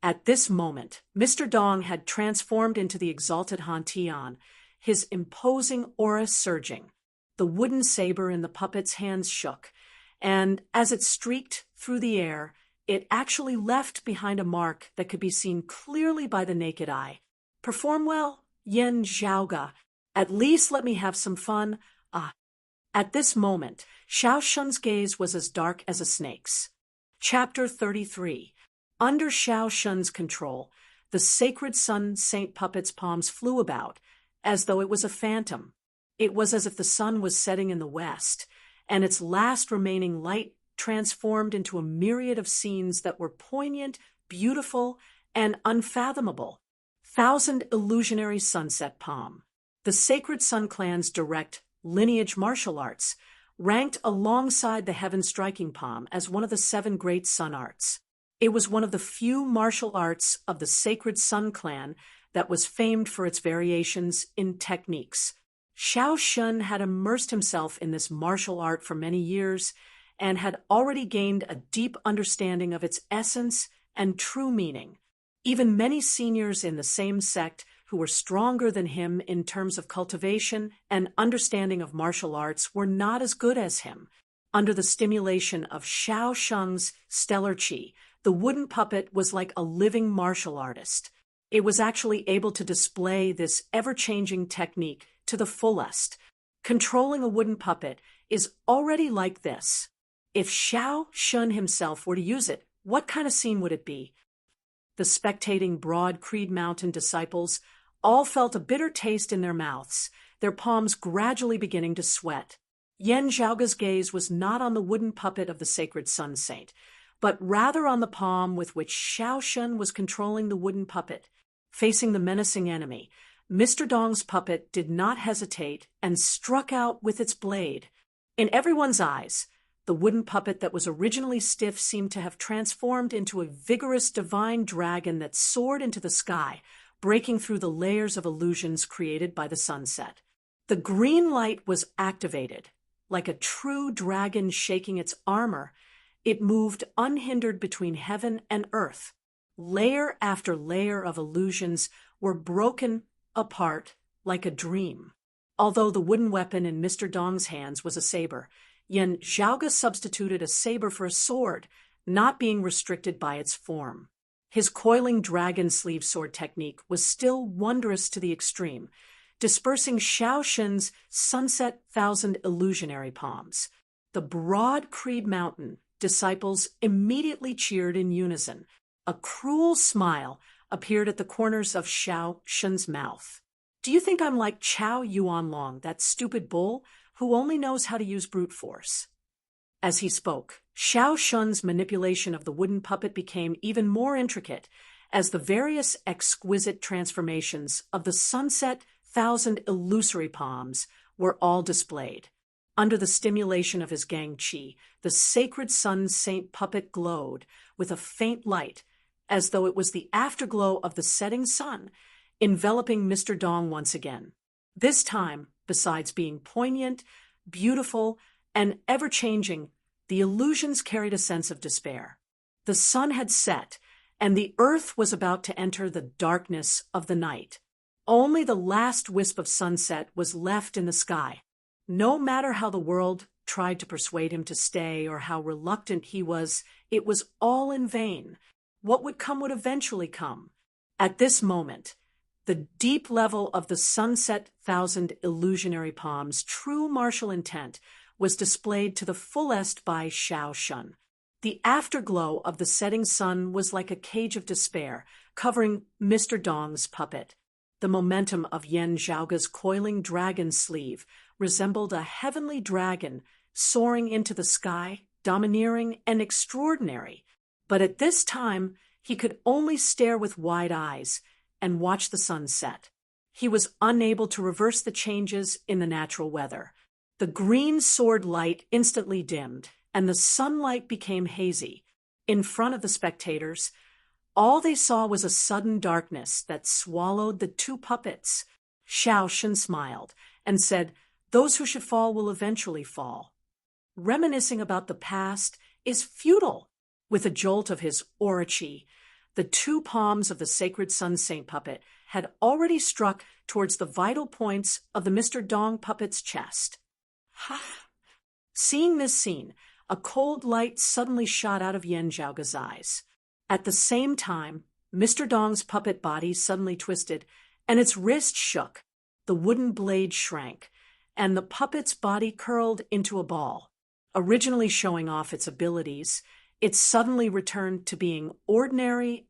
At this moment, Mr. Dong had transformed into the exalted Han Tian, his imposing aura surging. The wooden saber in the puppet's hands shook, and as it streaked through the air, it actually left behind a mark that could be seen clearly by the naked eye. Perform well, Yen Zhaoge. At least let me have some fun. At this moment, Xiao Shun's gaze was as dark as a snake's. Chapter 33. Under Xiao Shun's control, the sacred sun saint puppet's palms flew about, as though it was a phantom. It was as if the sun was setting in the west, and its last remaining light transformed into a myriad of scenes that were poignant, beautiful, and unfathomable. Thousand Illusionary Sunset Palm. The Sacred Sun Clan's direct lineage martial arts ranked alongside the Heaven Striking Palm as one of the 7 great sun arts. It was one of the few martial arts of the Sacred Sun Clan that was famed for its variations in techniques. Xiao Shun had immersed himself in this martial art for many years and had already gained a deep understanding of its essence and true meaning. Even many seniors in the same sect who were stronger than him in terms of cultivation and understanding of martial arts were not as good as him. Under the stimulation of Xiao Shun's stellar qi, the wooden puppet was like a living martial artist. It was actually able to display this ever-changing technique to the fullest. Controlling a wooden puppet is already like this. If Xiao Shun himself were to use it, what kind of scene would it be? The spectating Broad Creed Mountain disciples all felt a bitter taste in their mouths, their palms gradually beginning to sweat. Yen Zhaoge's gaze was not on the wooden puppet of the sacred sun saint, but rather on the palm with which Xiao Shun was controlling the wooden puppet. Facing the menacing enemy, Mr. Dong's puppet did not hesitate and struck out with its blade. In everyone's eyes, the wooden puppet that was originally stiff seemed to have transformed into a vigorous divine dragon that soared into the sky, breaking through the layers of illusions created by the sunset. The green light was activated. Like a true dragon shaking its armor, it moved unhindered between heaven and earth. Layer after layer of illusions were broken apart like a dream. Although the wooden weapon in Mr. Dong's hands was a saber, Yen Zhaoge substituted a saber for a sword, not being restricted by its form. His coiling dragon sleeve sword technique was still wondrous to the extreme, dispersing Xiao Shun's sunset thousand illusionary palms. The Broad Creed Mountain disciples immediately cheered in unison. A cruel smile appeared at the corners of Xiao Shun's mouth. Do you think I'm like Chao Yuanlong, that stupid bull who only knows how to use brute force? As he spoke, Xiao Shun's manipulation of the wooden puppet became even more intricate as the various exquisite transformations of the sunset thousand illusory palms were all displayed. Under the stimulation of his gang qi, the sacred sun saint puppet glowed with a faint light, as though it was the afterglow of the setting sun, enveloping Mr. Dong once again. This time, besides being poignant, beautiful, and ever-changing, the illusions carried a sense of despair. The sun had set, and the earth was about to enter the darkness of the night. Only the last wisp of sunset was left in the sky. No matter how the world tried to persuade him to stay or how reluctant he was, it was all in vain. What would come would eventually come. At this moment, the deep level of the sunset thousand illusionary palms' true martial intent was displayed to the fullest by Xiao Shun. The afterglow of the setting sun was like a cage of despair, covering Mr. Dong's puppet. The momentum of Yen Zhaoge's coiling dragon sleeve resembled a heavenly dragon soaring into the sky domineering, and extraordinary, but at this time he could only stare with wide eyes and watch the sun set. He was unable to reverse the changes in the natural weather. The green sword light instantly dimmed, and the sunlight became hazy. In front of the spectators, all they saw was a sudden darkness that swallowed the two puppets. Xiao Shen smiled and said, "Those who should fall will eventually fall." Reminiscing about the past is futile. With a jolt of his orochi, the two palms of the sacred sun saint puppet had already struck towards the vital points of the Mr. Dong puppet's chest. Ha! Seeing this scene, a cold light suddenly shot out of Yan Zhaoga's eyes. At the same time, Mr. Dong's puppet body suddenly twisted, and its wrist shook. The wooden blade shrank, and the puppet's body curled into a ball. Originally showing off its abilities, it suddenly returned to being ordinary,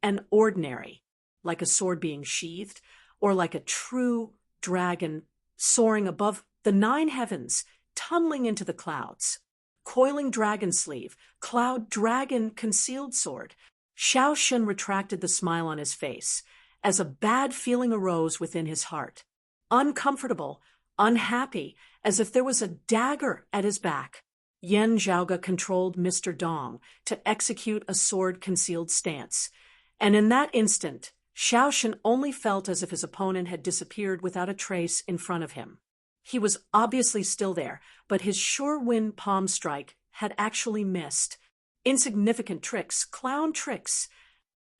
like a sword being sheathed, or like a true dragon soaring above the 9 heavens, tunneling into the clouds. Coiling dragon sleeve, cloud dragon concealed sword. Xiao Shen retracted the smile on his face, as a bad feeling arose within his heart. Uncomfortable, unhappy, as if there was a dagger at his back. Yan Zhaoga controlled Mr. Dong to execute a sword-concealed stance, and in that instant, Xiao Shen only felt as if his opponent had disappeared without a trace in front of him. He was obviously still there, but his sure wind palm strike had actually missed. Insignificant tricks, clown tricks.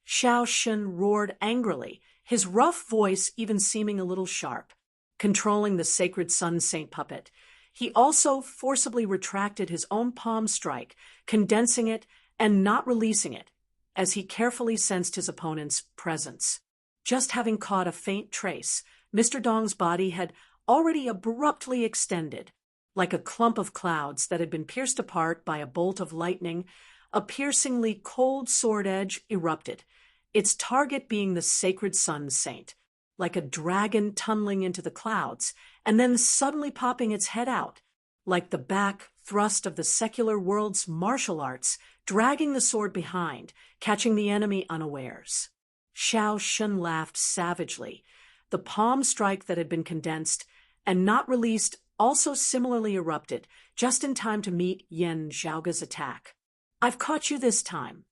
Xiao Shen roared angrily, his rough voice even seeming a little sharp. Controlling the sacred sun saint puppet, he also forcibly retracted his own palm strike, condensing it and not releasing it, as he carefully sensed his opponent's presence. Just having caught a faint trace, Mr. Dong's body had already abruptly extended. Like a clump of clouds that had been pierced apart by a bolt of lightning, a piercingly cold sword edge erupted, its target being the sacred sun saint. Like a dragon tunneling into the clouds, and then suddenly popping its head out, like the back thrust of the secular world's martial arts, dragging the sword behind, catching the enemy unawares. Xiao Shen laughed savagely. The palm strike that had been condensed and not released also similarly erupted, just in time to meet Yan Zhaoga's attack. "I've caught you this time."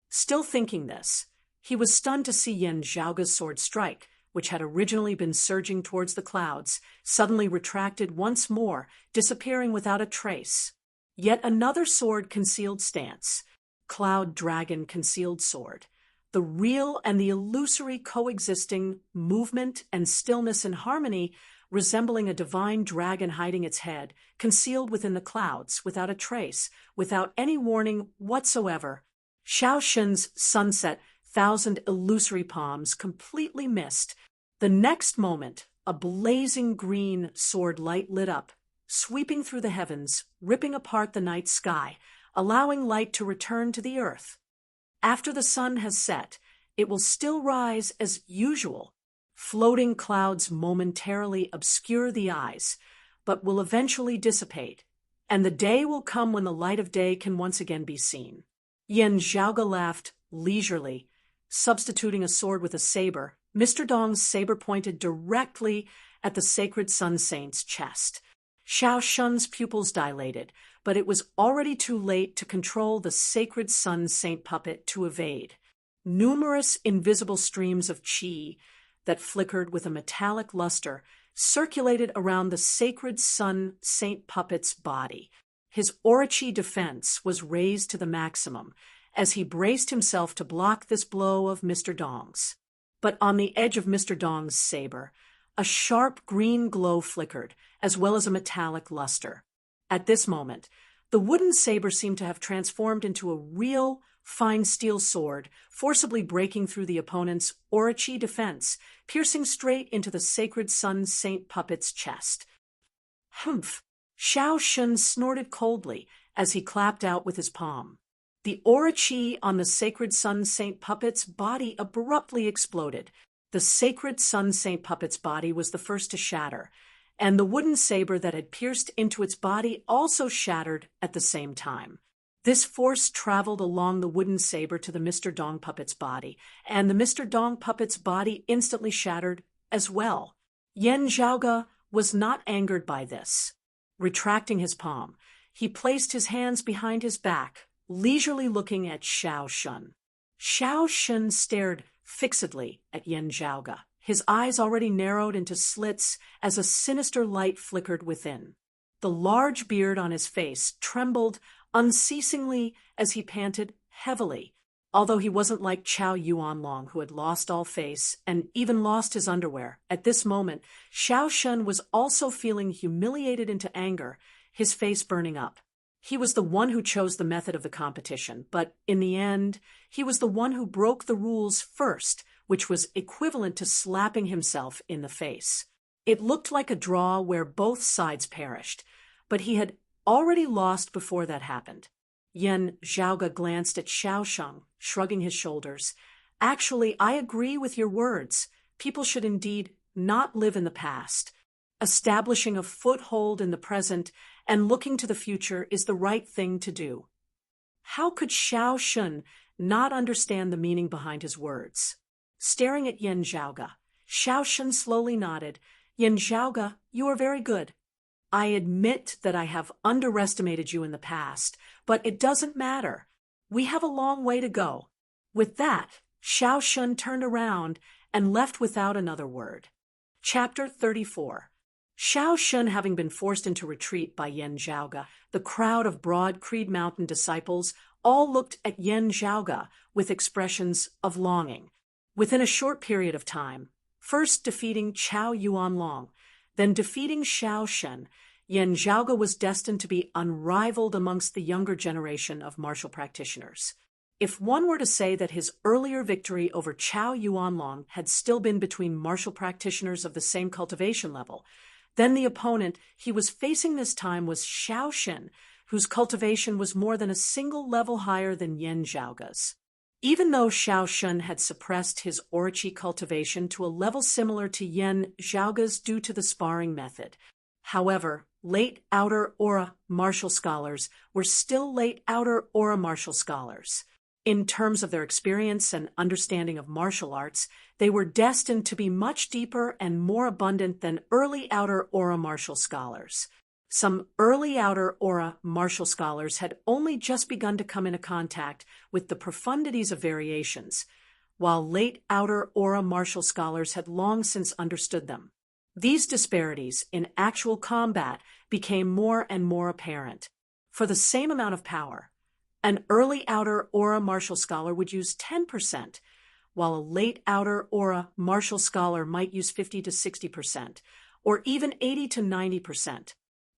Still thinking this, he was stunned to see Yan Zhaoga's sword strike, which had originally been surging towards the clouds, suddenly retracted once more, disappearing without a trace. Yet another sword concealed stance, cloud dragon concealed sword. The real and the illusory coexisting, movement and stillness in harmony, resembling a divine dragon hiding its head, concealed within the clouds, without a trace, without any warning whatsoever. Xiao Shen's sunset 1,000 illusory palms completely missed. The next moment, a blazing green sword light lit up, sweeping through the heavens, ripping apart the night sky, allowing light to return to the earth. After the sun has set, it will still rise as usual. Floating clouds momentarily obscure the eyes, but will eventually dissipate, and the day will come when the light of day can once again be seen. Yan Zhaoga laughed leisurely. Substituting a sword with a saber, Mr. Dong's saber pointed directly at the sacred sun saint's chest. Xiao Shen's pupils dilated, but it was already too late to control the sacred sun saint puppet to evade. Numerous invisible streams of qi that flickered with a metallic luster circulated around the sacred sun saint puppet's body. His orochi defense was raised to the maximum, as he braced himself to block this blow of Mr. Dong's. But on the edge of Mr. Dong's saber, a sharp green glow flickered, as well as a metallic luster. At this moment, the wooden saber seemed to have transformed into a real, fine steel sword, forcibly breaking through the opponent's orochi defense, piercing straight into the sacred sun saint puppet's chest. Humph! Xiao Shen snorted coldly as he clapped out with his palm. The orochi on the sacred sun saint puppet's body abruptly exploded. The sacred sun saint puppet's body was the first to shatter, and the wooden saber that had pierced into its body also shattered at the same time. This force traveled along the wooden saber to the Mr. Dong puppet's body, and the Mr. Dong puppet's body instantly shattered as well. Yen Zhaoge was not angered by this. Retracting his palm, he placed his hands behind his back, leisurely looking at Xiao Shun. Xiao Shun stared fixedly at Yen Zhaoge, his eyes already narrowed into slits as a sinister light flickered within. The large beard on his face trembled unceasingly as he panted heavily, although he wasn't like Chow Yuanlong, who had lost all face and even lost his underwear. At this moment, Xiao Shun was also feeling humiliated into anger, his face burning up. He was the one who chose the method of the competition, but in the end, he was the one who broke the rules first, which was equivalent to slapping himself in the face. It looked like a draw where both sides perished, but he had already lost before that happened. Yen Zhaoge glanced at Xiao Shun, shrugging his shoulders. Actually, I agree with your words. People should indeed not live in the past. Establishing a foothold in the present and looking to the future is the right thing to do. How could Xiao Shun not understand the meaning behind his words? Staring at Yen Zhaoge, Xiao Shun slowly nodded. Yen Zhaoge, you are very good. I admit that I have underestimated you in the past, but it doesn't matter. We have a long way to go. With that, Xiao Shun turned around and left without another word. Chapter 34. Xiao Shun having been forced into retreat by Yen Zhaoge, the crowd of Broad Creed Mountain disciples all looked at Yen Zhaoge with expressions of longing. Within a short period of time, first defeating Chow Yuanlong, then defeating Xiao Shun, Yen Zhaoge was destined to be unrivaled amongst the younger generation of martial practitioners. If one were to say that his earlier victory over Chow Yuanlong had still been between martial practitioners of the same cultivation level, then the opponent he was facing this time was Xiao Shun, whose cultivation was more than a single level higher than Yen Zhaoge's. Even though Xiao Shun had suppressed his Orochi cultivation to a level similar to Yen Zhaoge's due to the sparring method, however, late outer aura martial scholars were still late outer aura martial scholars. In terms of their experience and understanding of martial arts, they were destined to be much deeper and more abundant than early outer aura martial scholars. Some early outer aura martial scholars had only just begun to come into contact with the profundities of variations, while late outer aura martial scholars had long since understood them. These disparities in actual combat became more and more apparent. For the same amount of power, an early outer aura martial scholar would use 10%, while a late outer aura martial scholar might use 50 to 60%, or even 80 to 90%.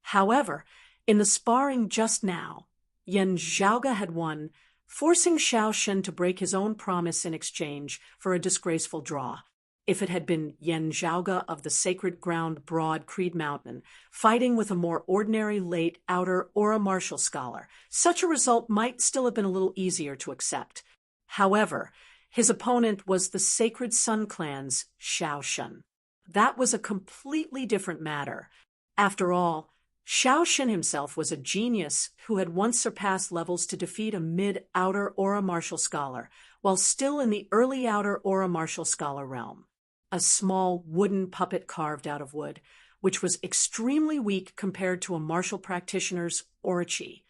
However, in the sparring just now, Yen Zhaoge had won, forcing Xiao Shun to break his own promise in exchange for a disgraceful draw. If it had been Yen Zhaoge of the sacred ground Broad Creed Mountain fighting with a more ordinary late outer aura martial scholar, such a result might still have been a little easier to accept. However, his opponent was the Sacred Sun Clan's Xiao Shun. That was a completely different matter. After all, Xiao Shun himself was a genius who had once surpassed levels to defeat a mid-outer aura martial scholar, while still in the early outer aura martial scholar realm. A small wooden puppet carved out of wood, which was extremely weak compared to a martial practitioner's orochi,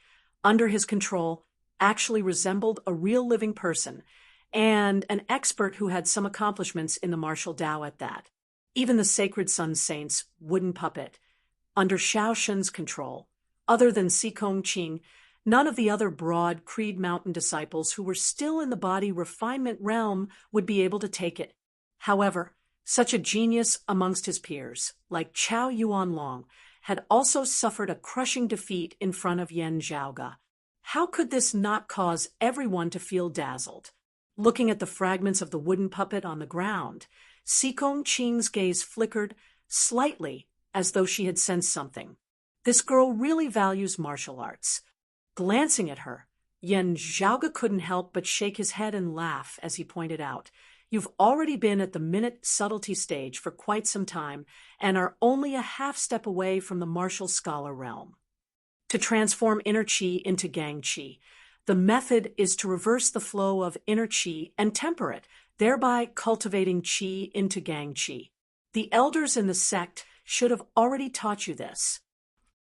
under his control, actually resembled a real living person, and an expert who had some accomplishments in the martial Tao at that. Even the Sacred Sun Saint's wooden puppet, under Xiao Shun's control, other than Sikong Qing, none of the other Broad Creed Mountain disciples who were still in the body refinement realm would be able to take it. However, such a genius amongst his peers, like Chow Yuanlong, had also suffered a crushing defeat in front of Yen Zhaoge. How could this not cause everyone to feel dazzled? Looking at the fragments of the wooden puppet on the ground, Sikong Qing's gaze flickered slightly as though she had sensed something. This girl really values martial arts. Glancing at her, Yen Zhaoge couldn't help but shake his head and laugh as he pointed out, "You've already been at the minute subtlety stage for quite some time and are only a half step away from the martial scholar realm. To transform inner qi into gang qi, The method is to reverse the flow of inner qi and temper it, thereby cultivating qi into gang qi. The elders in the sect should have already taught you this.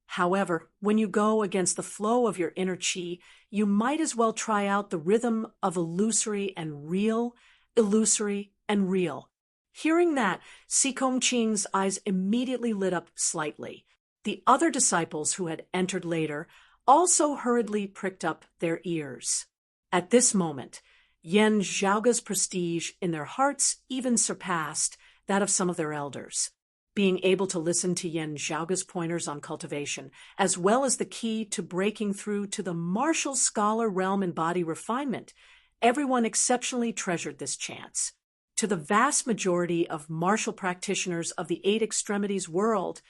However, when you go against the flow of your inner qi, you might as well try out the rhythm of illusory and real, illusory and real. Hearing that, Sikong Qing's eyes immediately lit up slightly. The other disciples who had entered later also hurriedly pricked up their ears. At this moment, Yan Zhaoga's prestige in their hearts even surpassed that of some of their elders. Being able to listen to Yan Zhaoga's pointers on cultivation, as well as the key to breaking through to the martial scholar realm in body refinement, everyone exceptionally treasured this chance. To the vast majority of martial practitioners of the Eight Extremities world,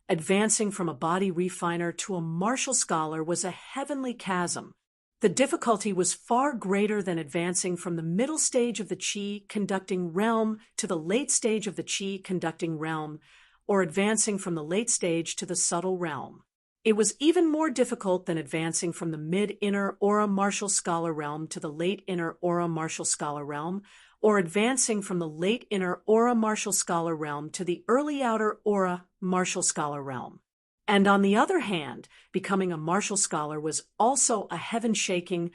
advancing from a body refiner to a martial scholar was a heavenly chasm. The difficulty was far greater than advancing from the middle stage of the qi conducting realm to the late stage of the qi conducting realm, or advancing from the late stage to the subtle realm. It was even more difficult than advancing from the mid-inner aura martial scholar realm to the late inner aura martial scholar realm, or advancing from the late inner aura martial scholar realm to the early outer aura martial scholar realm. And on the other hand, becoming a martial scholar was also a heaven-shaking,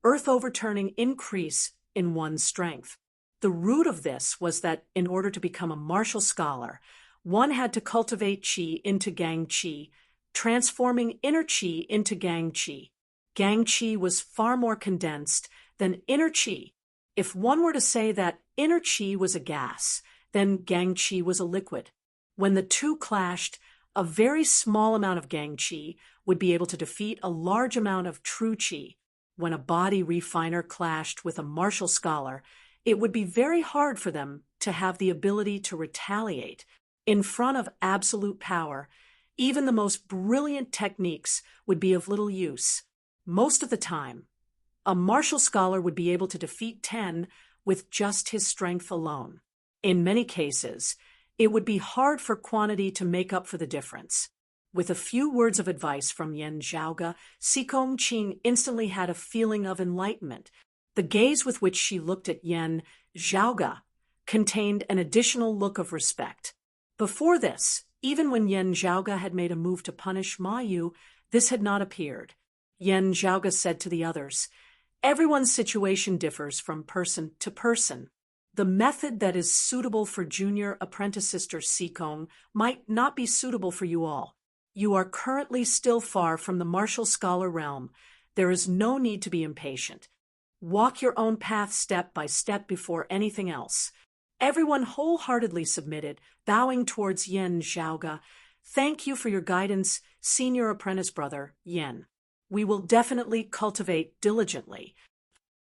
earth-overturning increase in one's strength. The root of this was that in order to become a martial scholar, one had to cultivate qi into gang qi, transforming inner qi into gang qi. Gang qi was far more condensed than inner qi. If one were to say that inner qi was a gas, then gang qi was a liquid. When the two clashed, a very small amount of gang qi would be able to defeat a large amount of true qi. When a body refiner clashed with a martial scholar, it would be very hard for them to have the ability to retaliate. In front of absolute power, even the most brilliant techniques would be of little use. Most of the time, a martial scholar would be able to defeat 10 with just his strength alone. In many cases, it would be hard for quantity to make up for the difference. With a few words of advice from Yan Zhaoga, Sikong Qing instantly had a feeling of enlightenment. The gaze with which she looked at Yan Zhaoga contained an additional look of respect. Before this, even when Yan Zhaoga had made a move to punish Ma Yu, this had not appeared. Yan Zhaoga said to the others, "Everyone's situation differs from person to person. The method that is suitable for junior apprentice sister Sikong might not be suitable for you all. You are currently still far from the martial scholar realm. There is no need to be impatient. Walk your own path step by step before anything else." Everyone wholeheartedly submitted, bowing towards Yan Zhaoga. "Thank you for your guidance, senior apprentice brother, Yan. We will definitely cultivate diligently."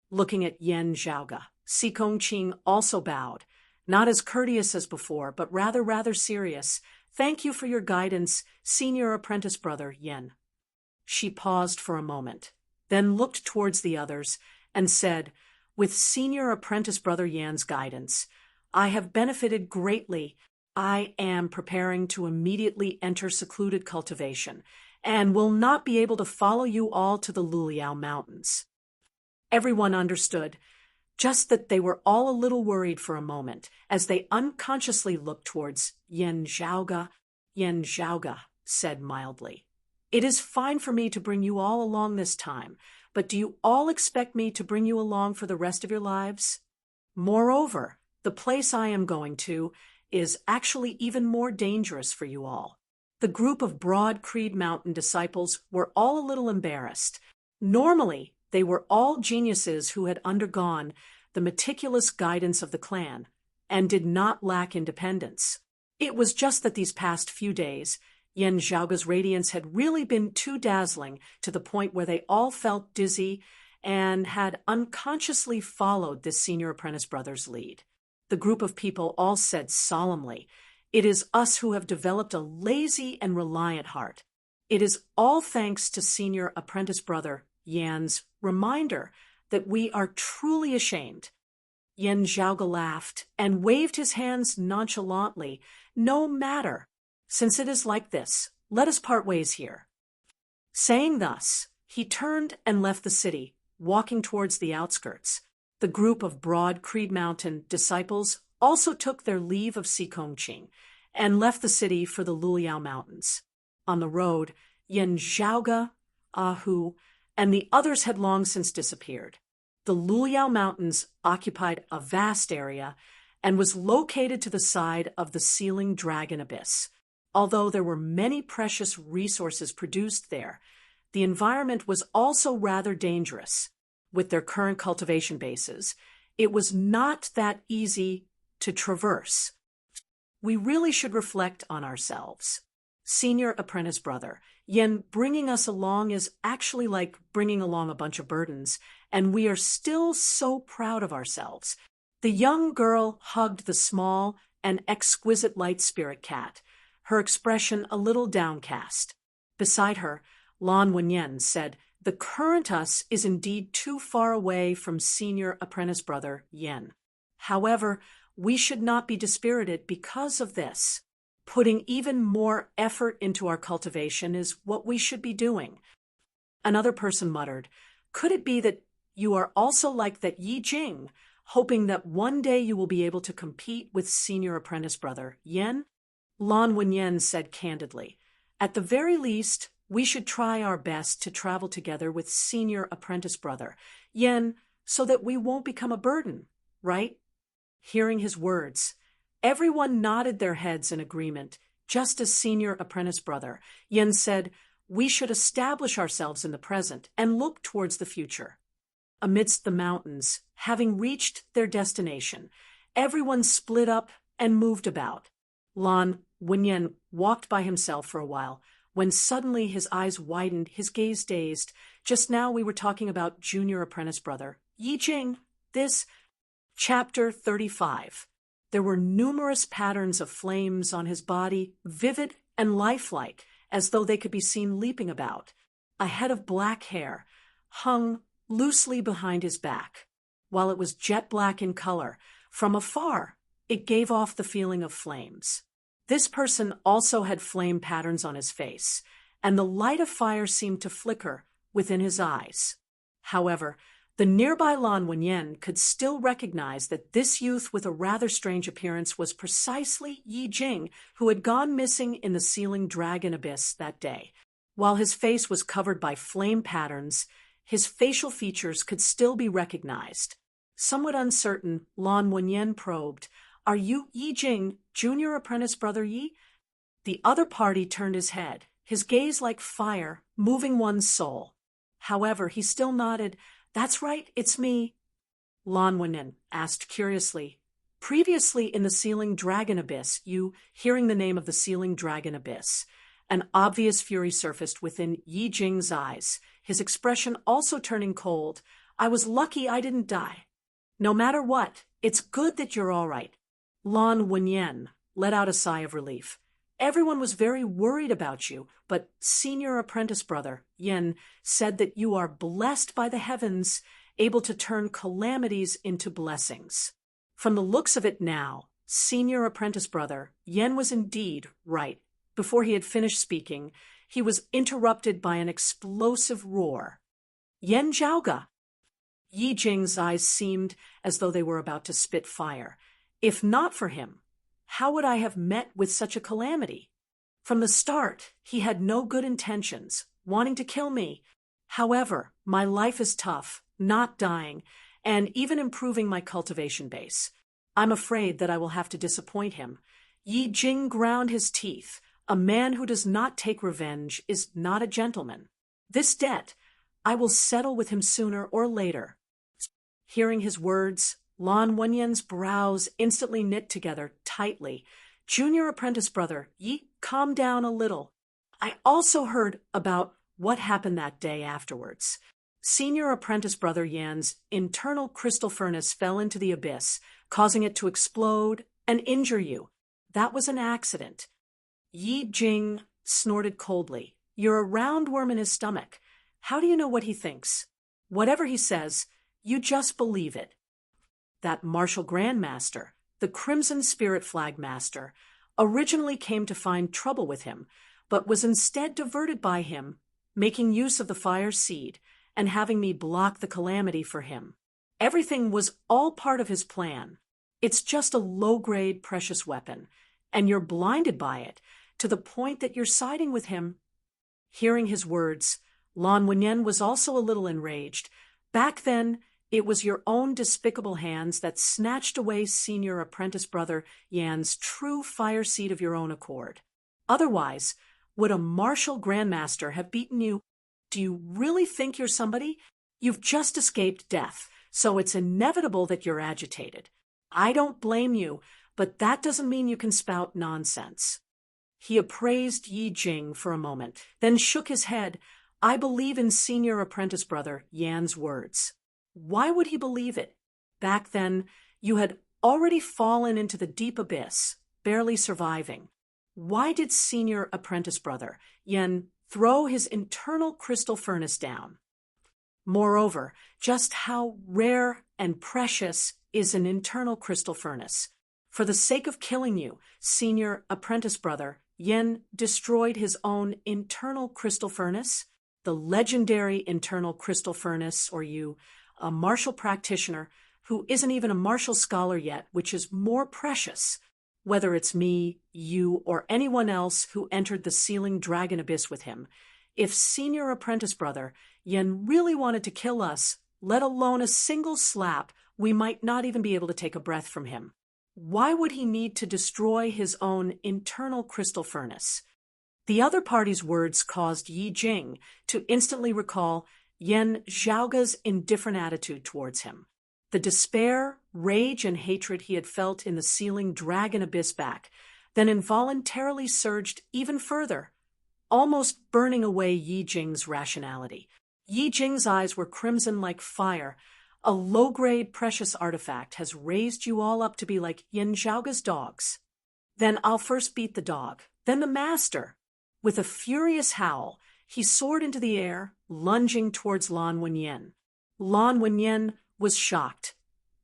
Looking at Yan Zhaoga, Sikong Qing also bowed, not as courteous as before, but rather serious. "Thank you for your guidance, senior apprentice brother, Yan." She paused for a moment, then looked towards the others and said, "With senior apprentice brother Yan's guidance, I have benefited greatly. I am preparing to immediately enter secluded cultivation and will not be able to follow you all to the Luliao Mountains." Everyone understood, just that they were all a little worried for a moment as they unconsciously looked towards Yan Zhaoga. Yan Zhaoga said mildly, "It is fine for me to bring you all along this time, but do you all expect me to bring you along for the rest of your lives? Moreover, the place I am going to is actually even more dangerous for you all." The group of Broad Creed Mountain disciples were all a little embarrassed. Normally, they were all geniuses who had undergone the meticulous guidance of the clan and did not lack independence. It was just that these past few days, Yan Zhaoga's radiance had really been too dazzling to the point where they all felt dizzy and had unconsciously followed this senior apprentice brother's lead. The group of people all said solemnly, "It is us who have developed a lazy and reliant heart. It is all thanks to senior apprentice brother Yan's reminder that we are truly ashamed." Yan Zhaoga laughed and waved his hands nonchalantly. "No matter. Since it is like this, let us part ways here." Saying thus, he turned and left the city, walking towards the outskirts. The group of Broad Creed Mountain disciples also took their leave of Sikongqing and left the city for the Luliao Mountains. On the road, Yen Zhaoge, Ahu, and the others had long since disappeared. The Luliao Mountains occupied a vast area and was located to the side of the Sealing Dragon Abyss. Although there were many precious resources produced there, the environment was also rather dangerous. With their current cultivation bases, it was not that easy to traverse. We really should reflect on ourselves. Senior apprentice brother, Yen bringing us along is actually like bringing along a bunch of burdens, and we are still so proud of ourselves. The young girl hugged the small and exquisite light spirit cat, her expression a little downcast. Beside her, Lan Wenyan said, "The current us is indeed too far away from senior apprentice brother Yen. However, we should not be dispirited because of this. Putting even more effort into our cultivation is what we should be doing." Another person muttered, "Could it be that you are also like that Yi Jing, hoping that one day you will be able to compete with senior apprentice brother Yen?" Lan Wenyan said candidly, "At the very least, we should try our best to travel together with senior apprentice brother Yen so that we won't become a burden, right?" Hearing his words, everyone nodded their heads in agreement, just as senior apprentice brother Yen said, "We should establish ourselves in the present and look towards the future." Amidst the mountains, having reached their destination, everyone split up and moved about. Lan Wenyan walked by himself for a while, when suddenly his eyes widened, his gaze dazed. "Just now we were talking about junior apprentice brother Yi Jing." This Chapter 35. There were numerous patterns of flames on his body, vivid and lifelike, as though they could be seen leaping about. A head of black hair hung loosely behind his back. While it was jet black in color, from afar it gave off the feeling of flames. This person also had flame patterns on his face, and the light of fire seemed to flicker within his eyes. However, the nearby Lan Wenyan could still recognize that this youth with a rather strange appearance was precisely Yi Jing, who had gone missing in the Sealing Dragon Abyss that day. While his face was covered by flame patterns, his facial features could still be recognized. Somewhat uncertain, Lan Wenyan probed, "Are you Yi Jing, junior apprentice brother Yi?" The other party turned his head, his gaze like fire, moving one's soul. However, he still nodded. "That's right, it's me." Lan Wenyan asked curiously, "Previously in the Sealing Dragon Abyss, hearing the name of the Sealing Dragon Abyss." An obvious fury surfaced within Yi Jing's eyes, his expression also turning cold. "I was lucky I didn't die." "No matter what, it's good that you're all right." Lan Wenyan let out a sigh of relief. "Everyone was very worried about you, but senior apprentice brother Yen said that you are blessed by the heavens, able to turn calamities into blessings." From the looks of it now, senior apprentice brother Yen was indeed right. Before he had finished speaking, he was interrupted by an explosive roar. "Yen Zhaoge!" Yi Jing's eyes seemed as though they were about to spit fire. If not for him, how would I have met with such a calamity? From the start, he had no good intentions, wanting to kill me. However, my life is tough, not dying, and even improving my cultivation base. I'm afraid that I will have to disappoint him. Yi Jing ground his teeth. A man who does not take revenge is not a gentleman. This debt, I will settle with him sooner or later. Hearing his words, Lan Wenyan's brows instantly knit together tightly. "Junior apprentice brother Yi, calm down a little. I also heard about what happened that day afterwards. Senior apprentice brother Yan's internal crystal furnace fell into the abyss, causing it to explode and injure you. That was an accident." Yi Jing snorted coldly. "You're a roundworm in his stomach. How do you know what he thinks? Whatever he says, you just believe it." That martial grandmaster, the Crimson Spirit Flag Master, originally came to find trouble with him, but was instead diverted by him, making use of the fire seed, and having me block the calamity for him. Everything was all part of his plan. It's just a low-grade precious weapon, and you're blinded by it, to the point that you're siding with him." Hearing his words, Lan Wenyan was also a little enraged. Back then, it was your own despicable hands that snatched away senior apprentice brother Yan's true fire seed of your own accord. Otherwise, would a martial grandmaster have beaten you? Do you really think you're somebody? You've just escaped death, so it's inevitable that you're agitated. I don't blame you, but that doesn't mean you can spout nonsense. He appraised Yi Jing for a moment, then shook his head. I believe in senior apprentice brother Yan's words. Why would he believe it? Back then, you had already fallen into the deep abyss, barely surviving. Why did senior apprentice brother Yan throw his internal crystal furnace down? Moreover, just how rare and precious is an internal crystal furnace? For the sake of killing you, senior apprentice brother Yan destroyed his own internal crystal furnace, the legendary internal crystal furnace, or you, a martial practitioner who isn't even a martial scholar yet, which is more precious, whether it's me, you, or anyone else who entered the sealing dragon abyss with him. If senior apprentice brother Yen really wanted to kill us, let alone a single slap, we might not even be able to take a breath from him. Why would he need to destroy his own internal crystal furnace? The other party's words caused Yi Jing to instantly recall Yan Zhaoga's indifferent attitude towards him. The despair, rage, and hatred he had felt in the sealing dragon abyss back, then involuntarily surged even further, almost burning away Yi Jing's rationality. Yi Jing's eyes were crimson like fire. A low-grade precious artifact has raised you all up to be like Yan Zhaoga's dogs. Then I'll first beat the dog, then the master. With a furious howl, he soared into the air, lunging towards Lan Wenyan. Lan Wenyan was shocked,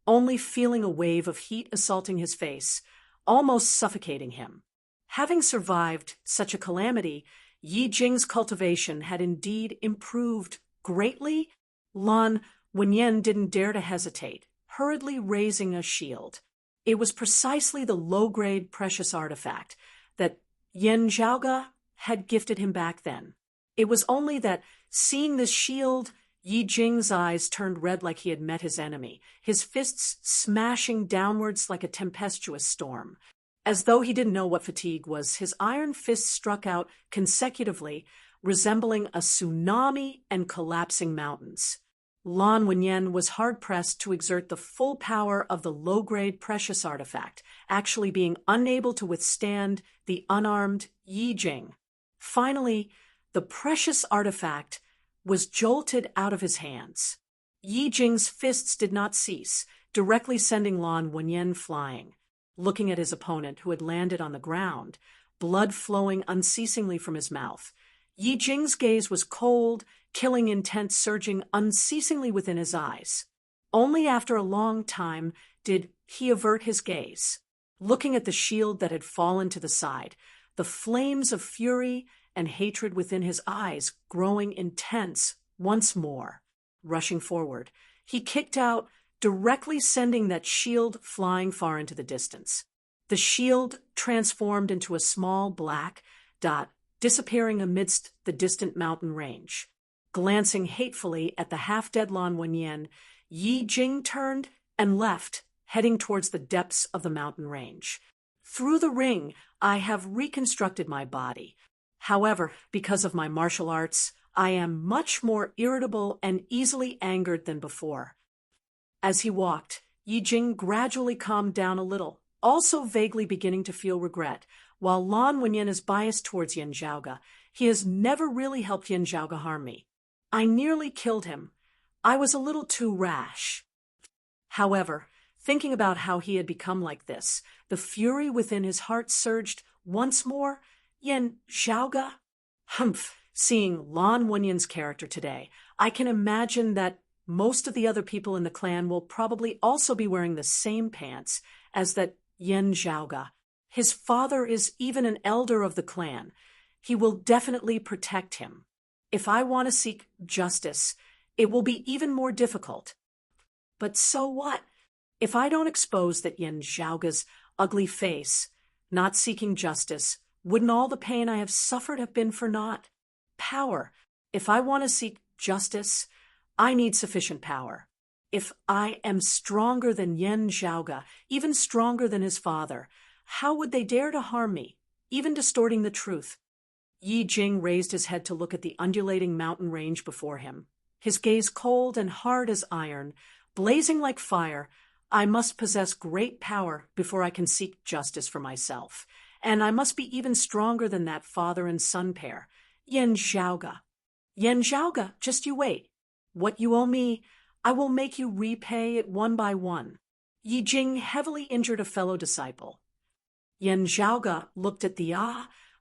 only feeling a wave of heat assaulting his face, almost suffocating him. Having survived such a calamity, Yi Jing's cultivation had indeed improved greatly. Lan Wenyan didn't dare to hesitate, hurriedly raising a shield. It was precisely the low-grade precious artifact that Yan Zhaoga had gifted him back then. It was only that, seeing this shield, Yi Jing's eyes turned red like he had met his enemy, his fists smashing downwards like a tempestuous storm. As though he didn't know what fatigue was, his iron fists struck out consecutively, resembling a tsunami and collapsing mountains. Lan Wenyan was hard-pressed to exert the full power of the low-grade precious artifact, actually being unable to withstand the unarmed Yi Jing. Finally, the precious artifact was jolted out of his hands. Yi Jing's fists did not cease, directly sending Lan Wenyan flying. Looking at his opponent, who had landed on the ground, blood flowing unceasingly from his mouth, Yi Jing's gaze was cold, killing intent surging unceasingly within his eyes. Only after a long time did he avert his gaze. Looking at the shield that had fallen to the side, the flames of fury and hatred within his eyes growing intense once more. Rushing forward, he kicked out, directly sending that shield flying far into the distance. The shield transformed into a small black dot, disappearing amidst the distant mountain range. Glancing hatefully at the half-dead Lan Wenyan, Yi Jing turned and left, heading towards the depths of the mountain range. Through the ring, I have reconstructed my body. However, because of my martial arts, I am much more irritable and easily angered than before. As he walked, Yi Jing gradually calmed down a little, also vaguely beginning to feel regret. While Lan Wenyan is biased towards Yan Zhaoga, he has never really helped Yan Zhaoga harm me. I nearly killed him. I was a little too rash. However, thinking about how he had become like this, the fury within his heart surged once more. Yan Zhaoga? Humph! Seeing Lan Wenyan's character today, I can imagine that most of the other people in the clan will probably also be wearing the same pants as that Yan Zhaoga. His father is even an elder of the clan. He will definitely protect him. If I want to seek justice, It will be even more difficult. But so what? If I don't expose that Yen Zhaoga's ugly face, not seeking justice, wouldn't all the pain I have suffered have been for naught? Power. If I want to seek justice, I need sufficient power. If I am stronger than Yen Zhaoga, even stronger than his father, how would they dare to harm me, even distorting the truth? Yi Jing raised his head to look at the undulating mountain range before him, his gaze cold and hard as iron, blazing like fire. I must possess great power before I can seek justice for myself, and I must be even stronger than that father and son pair, Yen Zhaoga. Yen Zhaoga, just you wait. What you owe me, I will make you repay it one by one. Yi Jing heavily injured a fellow disciple. Yen Zhaoga looked at the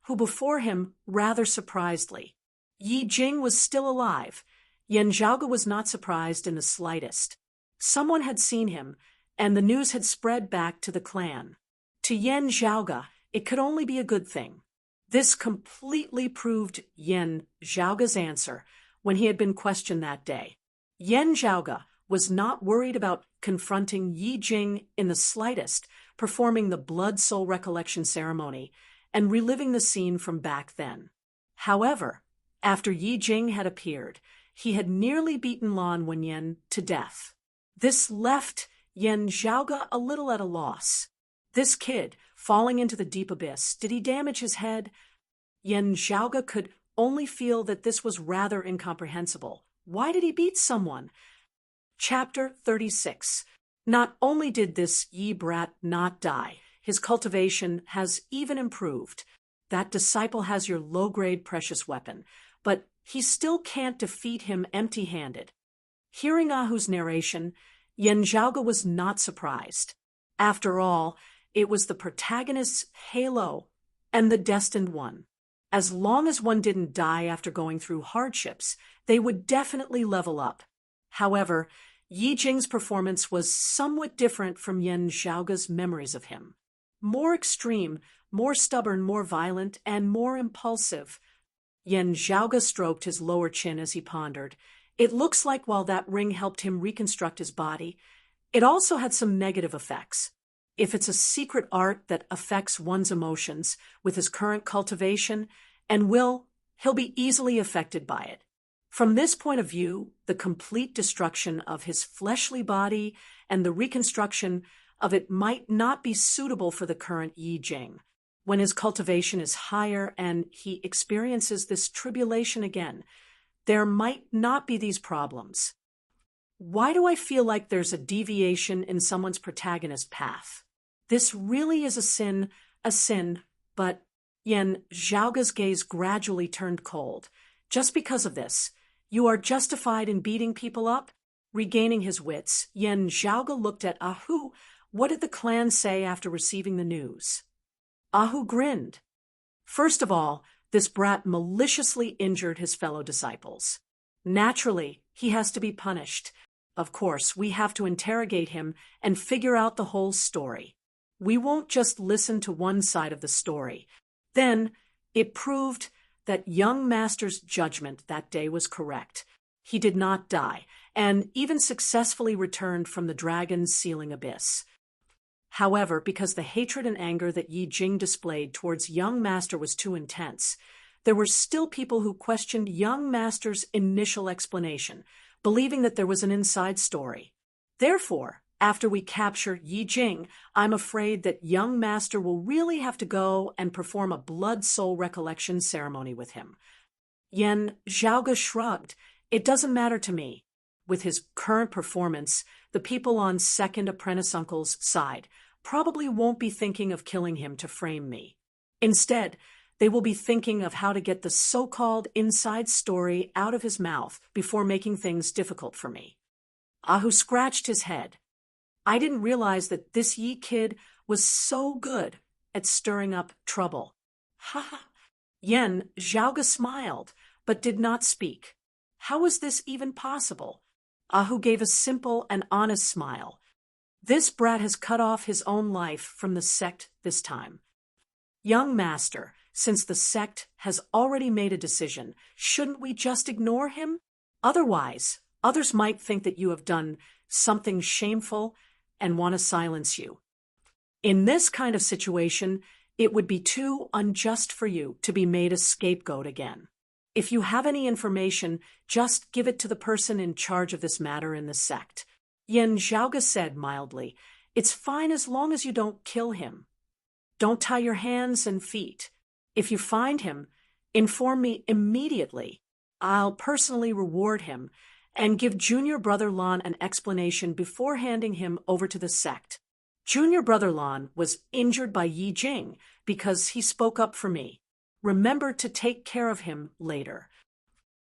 who before him rather surprisedly. Yi Jing was still alive. Yen Zhaoga was not surprised in the slightest. Someone had seen him, and the news had spread back to the clan. To Yen Zhaoga, it could only be a good thing. This completely proved Yen Zhaoga's answer when he had been questioned that day. Yen Zhaoga was not worried about confronting Yi Jing in the slightest, performing the blood soul recollection ceremony and reliving the scene from back then. However, after Yi Jing had appeared, he had nearly beaten Lan Wenyan to death. This left Yen Zhaoga a little at a loss. This kid, falling into the deep abyss, did he damage his head? Yen Zhaoga could only feel that this was rather incomprehensible. Why did he beat someone? Chapter 36. Not only did this Yi brat not die, his cultivation has even improved. That disciple has your low-grade precious weapon, but he still can't defeat him empty-handed. Hearing Ahu's narration, Yen Zhaoga was not surprised. After all, it was the protagonist's halo and the destined one. As long as one didn't die after going through hardships, they would definitely level up. However, Yi Jing's performance was somewhat different from Yen Zhaoga's memories of him. More extreme, more stubborn, more violent, and more impulsive. Yen Zhaoga stroked his lower chin as he pondered. It looks like while that ring helped him reconstruct his body, it also had some negative effects. If it's a secret art that affects one's emotions with his current cultivation and will, he'll be easily affected by it. From this point of view, the complete destruction of his fleshly body and the reconstruction of it might not be suitable for the current Yi Jing. When his cultivation is higher and he experiences this tribulation again, there might not be these problems. Why do I feel like there's a deviation in someone's protagonist path? This really is a sin, but Yen Zhaoga's gaze gradually turned cold. Just because of this, you are justified in beating people up? Regaining his wits, Yen Zhaoga looked at Ahu. What did the clan say after receiving the news? Ahu grinned. First of all, this brat maliciously injured his fellow disciples. Naturally, he has to be punished. Of course, we have to interrogate him and figure out the whole story. We won't just listen to one side of the story. Then, it proved that young master's judgment that day was correct. He did not die, and even successfully returned from the dragon's sealing abyss. However, because the hatred and anger that Yi Jing displayed towards young master was too intense, there were still people who questioned young master's initial explanation, believing that there was an inside story. Therefore, after we capture Yi Jing, I'm afraid that young master will really have to go and perform a blood soul recollection ceremony with him. Yen Zhaoga shrugged. It doesn't matter to me. With his current performance, the people on second apprentice uncle's side probably won't be thinking of killing him to frame me. Instead, they will be thinking of how to get the so-called inside story out of his mouth before making things difficult for me. Ahu scratched his head. I didn't realize that this Yi kid was so good at stirring up trouble. Ha ha! Yen Zhaoga smiled, but did not speak. How was this even possible? Ahu gave a simple and honest smile. This brat has cut off his own life from the sect this time. Young master, since the sect has already made a decision, shouldn't we just ignore him? Otherwise, Others might think that you have done something shameful and want to silence you. In this kind of situation, it would be too unjust for you to be made a scapegoat again. If you have any information, just give it to the person in charge of this matter in the sect. Yen Zhaoge said mildly, "It's fine as long as you don't kill him. Don't tie your hands and feet. If you find him, inform me immediately. I'll personally reward him and give Junior Brother Lan an explanation before handing him over to the sect." Junior Brother Lan was injured by Yi Jing because he spoke up for me. Remember to take care of him later.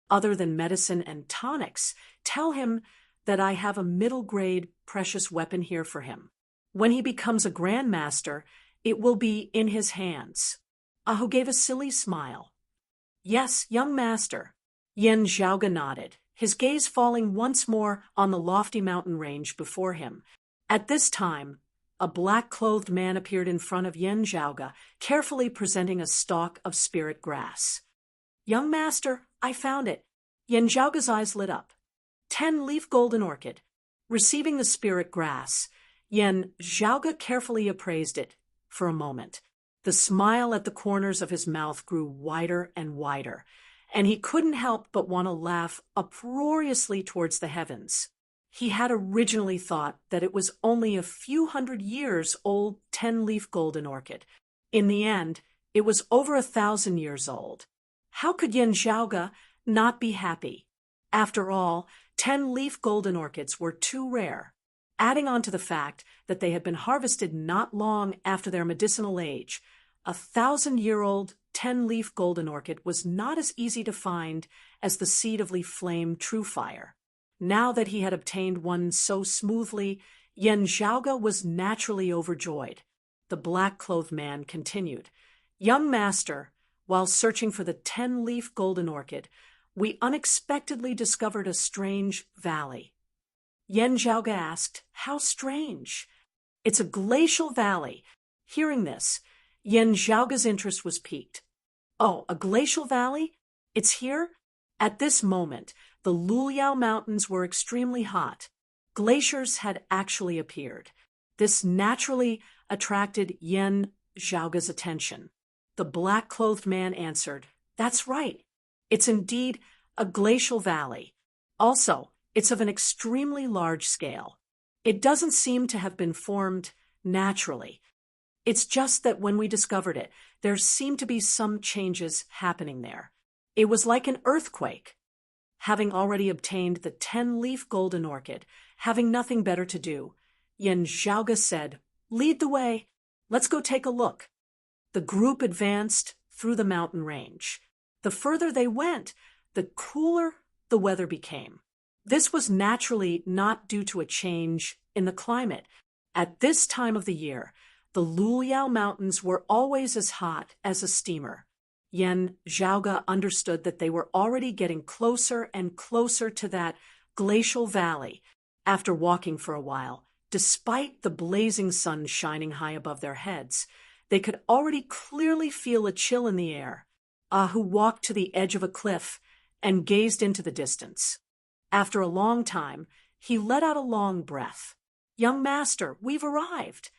Other than medicine and tonics, tell him that I have a middle-grade precious weapon here for him. When he becomes a grandmaster, it will be in his hands. Ahu gave a silly smile. "Yes, young master." Yen Zhaoge nodded, his gaze falling once more on the lofty mountain range before him. At this time, a black-clothed man appeared in front of Yen Zhaoge, carefully presenting a stalk of spirit grass. "Young master, I found it." Yen Zhaoge's eyes lit up. 10-leaf golden orchid. Receiving the spirit grass, Yen Zhaoge carefully appraised it for a moment. The smile at the corners of his mouth grew wider and wider, and he couldn't help but want to laugh uproariously towards the heavens. He had originally thought that it was only a few hundred years old 10-leaf golden orchid. In the end, it was over 1,000 years old. How could Yen Zhaoge not be happy? After all, 10-leaf golden orchids were too rare. Adding on to the fact that they had been harvested not long after their medicinal age, a 1,000-year-old 10-leaf golden orchid was not as easy to find as the seed of leaf flame true fire. Now that he had obtained one so smoothly, Yen Zhaoge was naturally overjoyed. The black-clothed man continued, "Young master, while searching for the 10-leaf golden orchid, we unexpectedly discovered a strange valley." Yen Zhaoge asked, "How strange?" "It's a glacial valley." Hearing this, Yen Zhaoge's interest was piqued. "Oh, a glacial valley? It's here?" At this moment, the Luliao Mountains were extremely hot. Glaciers had actually appeared. This naturally attracted Yen Zhaoge's attention. The black-clothed man answered, "That's right. It's indeed a glacial valley. Also, it's of an extremely large scale. It doesn't seem to have been formed naturally. It's just that when we discovered it, there seemed to be some changes happening there. It was like an earthquake." Having already obtained the 10-leaf golden orchid, having nothing better to do, Yen Zhaoge said, "Lead the way. Let's go take a look." The group advanced through the mountain range. The further they went, the cooler the weather became. This was naturally not due to a change in the climate. At this time of the year, the Luliao Mountains were always as hot as a steamer. Yen Zhaoge understood that they were already getting closer and closer to that glacial valley. After walking for a while, despite the blazing sun shining high above their heads, they could already clearly feel a chill in the air. Ahu walked to the edge of a cliff and gazed into the distance. After a long time, he let out a long breath. "Young master, we've arrived."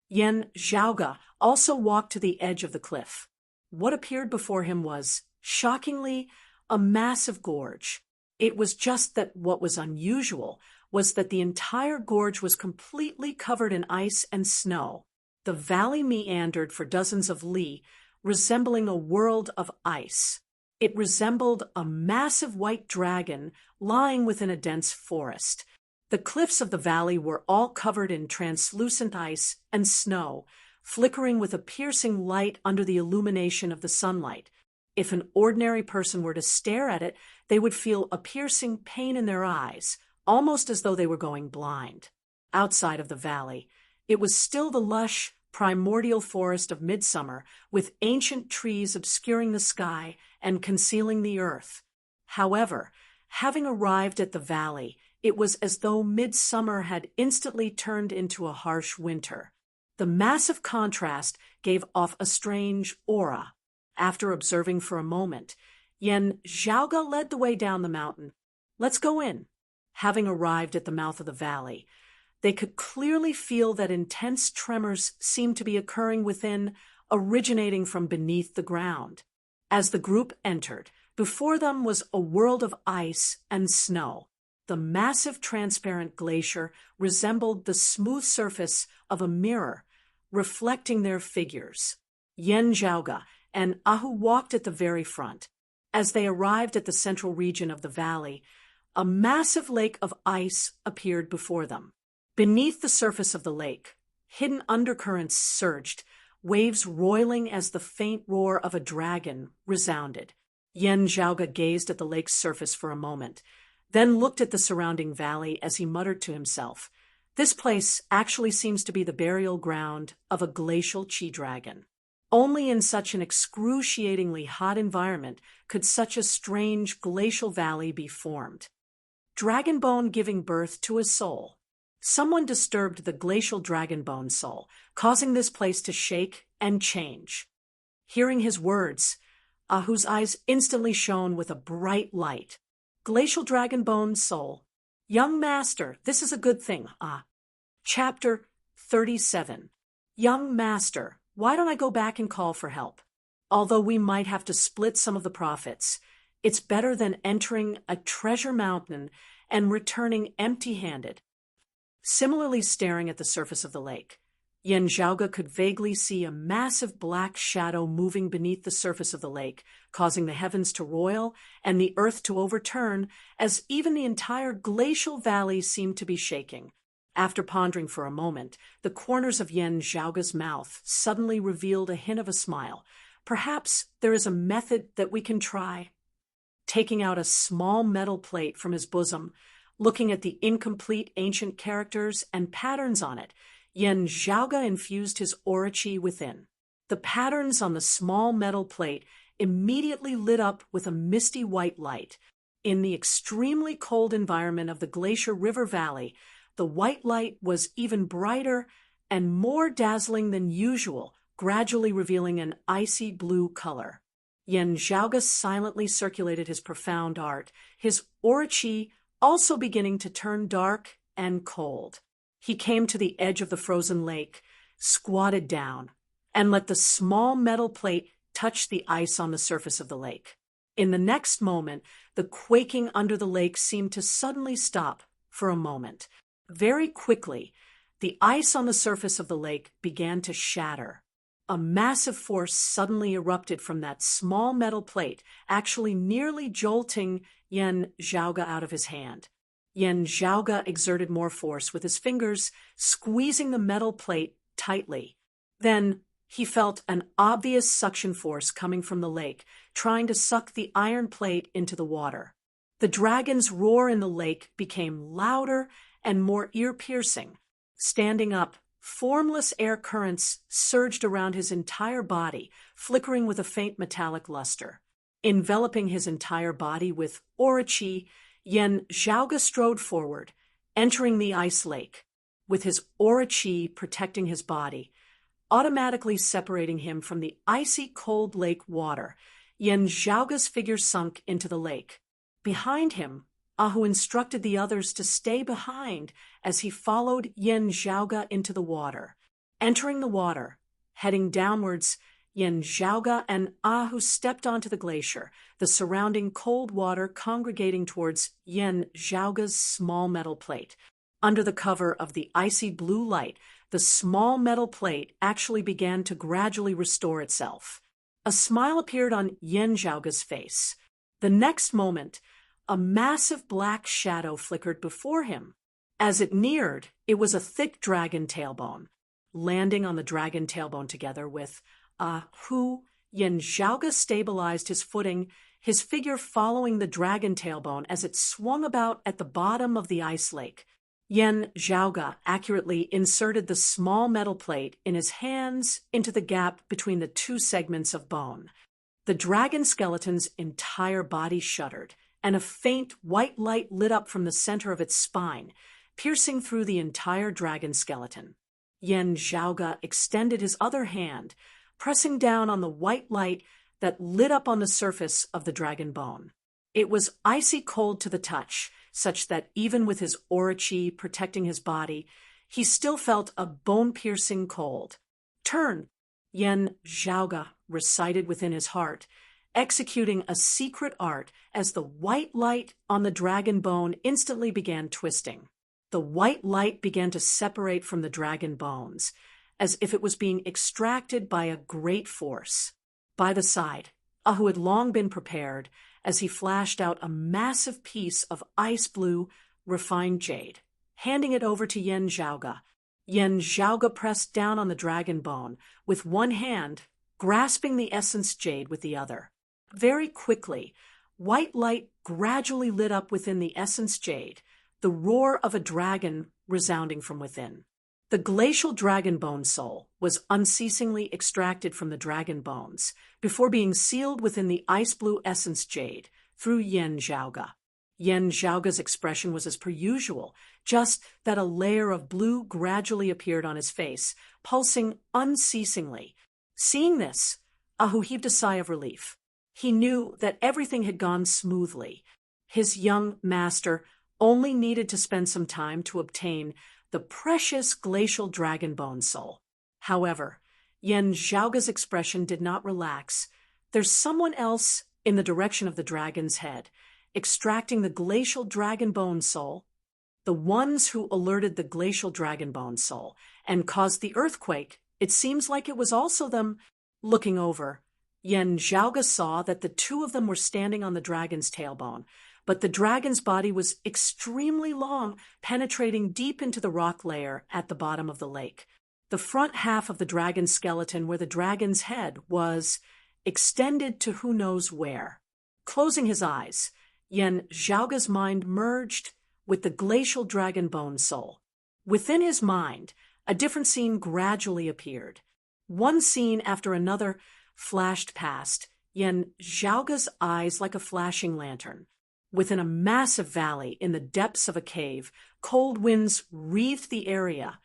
Yen Zhaoge also walked to the edge of the cliff. What appeared before him was, shockingly, a massive gorge. It was just that what was unusual was that the entire gorge was completely covered in ice and snow. The valley meandered for dozens of li, resembling a world of ice. It resembled a massive white dragon lying within a dense forest. The cliffs of the valley were all covered in translucent ice and snow, flickering with a piercing light under the illumination of the sunlight. If an ordinary person were to stare at it, they would feel a piercing pain in their eyes, almost as though they were going blind. Outside of the valley, it was still the lush, primordial forest of midsummer, with ancient trees obscuring the sky and concealing the earth. However, having arrived at the valley, it was as though midsummer had instantly turned into a harsh winter. The massive contrast gave off a strange aura. After observing for a moment, Yen Zhaoge led the way down the mountain. "Let's go in." having arrived at the mouth of the valley. They could clearly feel that intense tremors seemed to be occurring within, originating from beneath the ground. As the group entered, before them was a world of ice and snow. The massive transparent glacier resembled the smooth surface of a mirror, reflecting their figures. Yen Zhaoga and Ahu walked at the very front. As they arrived at the central region of the valley, a massive lake of ice appeared before them. Beneath the surface of the lake, hidden undercurrents surged, waves roiling as the faint roar of a dragon resounded. Yen Zhaoga gazed at the lake's surface for a moment, then looked at the surrounding valley as he muttered to himself, "This place actually seems to be the burial ground of a glacial chi-dragon. Only in such an excruciatingly hot environment could such a strange glacial valley be formed. Dragon bone giving birth to a soul. Someone disturbed the glacial dragon bone soul, causing this place to shake and change." Hearing his words, Ahu's eyes instantly shone with a bright light. "Glacial dragon bone soul. Young master, this is a good thing, Ah." Chapter 37. Young master, why don't I go back and call for help? Although we might have to split some of the profits, it's better than entering a treasure mountain and returning empty-handed. Similarly staring at the surface of the lake, Yen Zhaoga could vaguely see a massive black shadow moving beneath the surface of the lake, causing the heavens to roil and the earth to overturn, as even the entire glacial valley seemed to be shaking. After pondering for a moment, the corners of Yen Zhaoga's mouth suddenly revealed a hint of a smile. "Perhaps there is a method that we can try." Taking out a small metal plate from his bosom, looking at the incomplete ancient characters and patterns on it, Yen Zhaoga infused his aura chi within. The patterns on the small metal plate immediately lit up with a misty white light. In the extremely cold environment of the Glacier River Valley, the white light was even brighter and more dazzling than usual, gradually revealing an icy blue color. Yen Zhaoga silently circulated his profound art, his aura chi also beginning to turn dark and cold. He came to the edge of the frozen lake, squatted down, and let the small metal plate touch the ice on the surface of the lake. In the next moment, the quaking under the lake seemed to suddenly stop for a moment. Very quickly, the ice on the surface of the lake began to shatter. A massive force suddenly erupted from that small metal plate, actually nearly jolting Yen Zhaoga out of his hand. Yen Zhaoga exerted more force with his fingers, squeezing the metal plate tightly. Then he felt an obvious suction force coming from the lake, trying to suck the iron plate into the water. The dragon's roar in the lake became louder and more ear-piercing. Standing up, formless air currents surged around his entire body, flickering with a faint metallic luster. Enveloping his entire body with aura chi, Yen Zhaoga strode forward, entering the ice lake, with his aura chi protecting his body, automatically separating him from the icy cold lake water. Yen Zhaoga's figure sunk into the lake. Behind him, Ahu instructed the others to stay behind as he followed Yen Zhaoga into the water. Entering the water, heading downwards, Yen Zhaoga and Ahu stepped onto the glacier, the surrounding cold water congregating towards Yen Zhaoga's small metal plate. Under the cover of the icy blue light, the small metal plate actually began to gradually restore itself. A smile appeared on Yen Zhaoga's face. The next moment, a massive black shadow flickered before him. As it neared, it was a thick dragon tailbone. Landing on the dragon tailbone together with Ahu, Yen Zhaoga stabilized his footing, his figure following the dragon tailbone as it swung about at the bottom of the ice lake. Yen Zhaoga accurately inserted the small metal plate in his hands into the gap between the two segments of bone. The dragon skeleton's entire body shuddered, and a faint white light lit up from the center of its spine, piercing through the entire dragon skeleton. Yen Zhaoga extended his other hand, pressing down on the white light that lit up on the surface of the dragon bone. It was icy cold to the touch, such that even with his aura chi protecting his body, he still felt a bone-piercing cold. Turn, Yen Zhaoge recited within his heart, executing a secret art as the white light on the dragon bone instantly began twisting. The white light began to separate from the dragon bones, as if it was being extracted by a great force. By the side, Ahu had long been prepared as he flashed out a massive piece of ice-blue, refined jade, handing it over to Yen Zhaoge. Yen Zhaoge pressed down on the dragon bone with one hand, grasping the essence jade with the other. Very quickly, white light gradually lit up within the essence jade, the roar of a dragon resounding from within. The glacial dragon bone soul was unceasingly extracted from the dragon bones before being sealed within the ice-blue essence jade through Yen Zhaoge. Yen Zhaoge's expression was as per usual, just that a layer of blue gradually appeared on his face, pulsing unceasingly. Seeing this, Ahu heaved a sigh of relief. He knew that everything had gone smoothly. His young master only needed to spend some time to obtain the precious glacial dragon bone soul. However, Yen Zhaoge's expression did not relax. There's someone else in the direction of the dragon's head, extracting the glacial dragon bone soul. The ones who alerted the glacial dragon bone soul and caused the earthquake, it seems like it was also them. Looking over, Yen Zhaoge saw that the two of them were standing on the dragon's tailbone, but the dragon's body was extremely long, penetrating deep into the rock layer at the bottom of the lake. The front half of the dragon's skeleton, where the dragon's head was, extended to who knows where. Closing his eyes, Yen Zhaoge's mind merged with the glacial dragon bone soul. Within his mind, a different scene gradually appeared. One scene after another flashed past Yen Zhaoge's eyes like a flashing lantern. Within a massive valley in the depths of a cave, cold winds wreathed the area.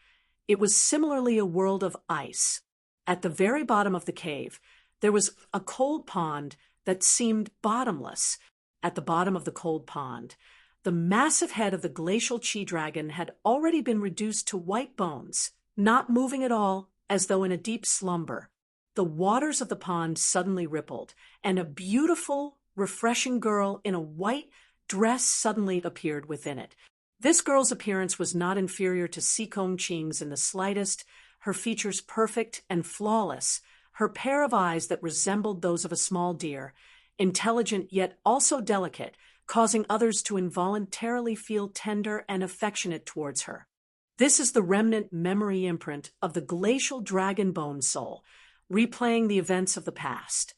It was similarly a world of ice. At the very bottom of the cave, there was a cold pond that seemed bottomless. At the bottom of the cold pond, the massive head of the glacial chi dragon had already been reduced to white bones, not moving at all, as though in a deep slumber. The waters of the pond suddenly rippled, and a beautiful, refreshing girl in a white dress suddenly appeared within it. This girl's appearance was not inferior to Sikong Qing's in the slightest, her features perfect and flawless, her pair of eyes that resembled those of a small deer, intelligent yet also delicate, causing others to involuntarily feel tender and affectionate towards her. This is the remnant memory imprint of the glacial dragon bone soul, replaying the events of the past.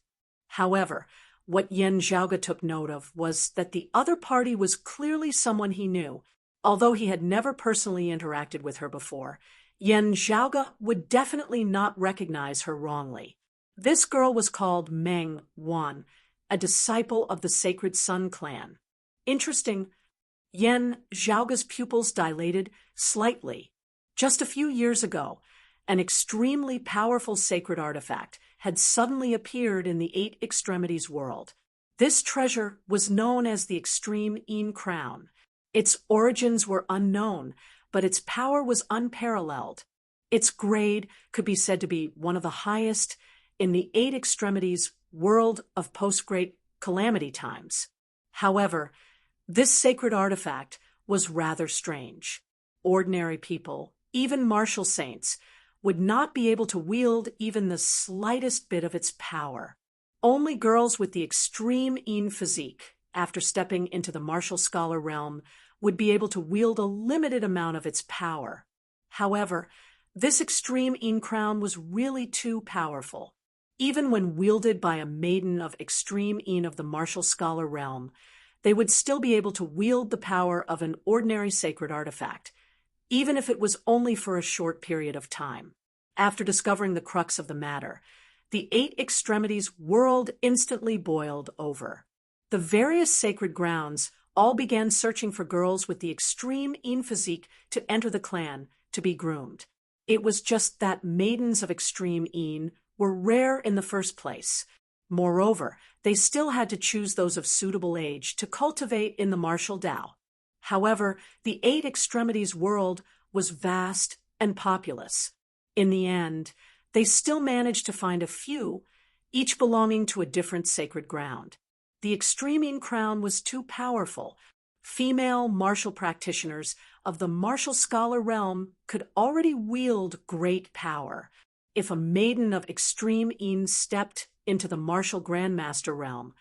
However, what Yen Zhaoge took note of was that the other party was clearly someone he knew. Although he had never personally interacted with her before, Yen Zhaoge would definitely not recognize her wrongly. This girl was called Meng Wan, a disciple of the Sacred Sun clan. Interesting, Yen Zhaoge's pupils dilated slightly. Just a few years ago, an extremely powerful sacred artifact had suddenly appeared in the Eight Extremities world. This treasure was known as the Extreme Yin Crown. Its origins were unknown, but its power was unparalleled. Its grade could be said to be one of the highest in the Eight Extremities world of post-Great Calamity times. However, this sacred artifact was rather strange. Ordinary people, even martial saints, would not be able to wield even the slightest bit of its power. Only girls with the extreme Yin physique, after stepping into the martial scholar realm, would be able to wield a limited amount of its power. However, this extreme Yin crown was really too powerful. Even when wielded by a maiden of extreme Yin of the martial scholar realm, they would still be able to wield the power of an ordinary sacred artifact, even if it was only for a short period of time. After discovering the crux of the matter, the Eight Extremities world instantly boiled over. The various sacred grounds all began searching for girls with the extreme Yin physique to enter the clan, to be groomed. It was just that maidens of extreme Yin were rare in the first place. Moreover, they still had to choose those of suitable age to cultivate in the martial Tao. However, the Eight Extremities world was vast and populous. In the end, they still managed to find a few, each belonging to a different sacred ground. The Extreme Crown was too powerful. Female martial practitioners of the martial scholar realm could already wield great power. If a maiden of Extreme Yin stepped into the martial grandmaster realm,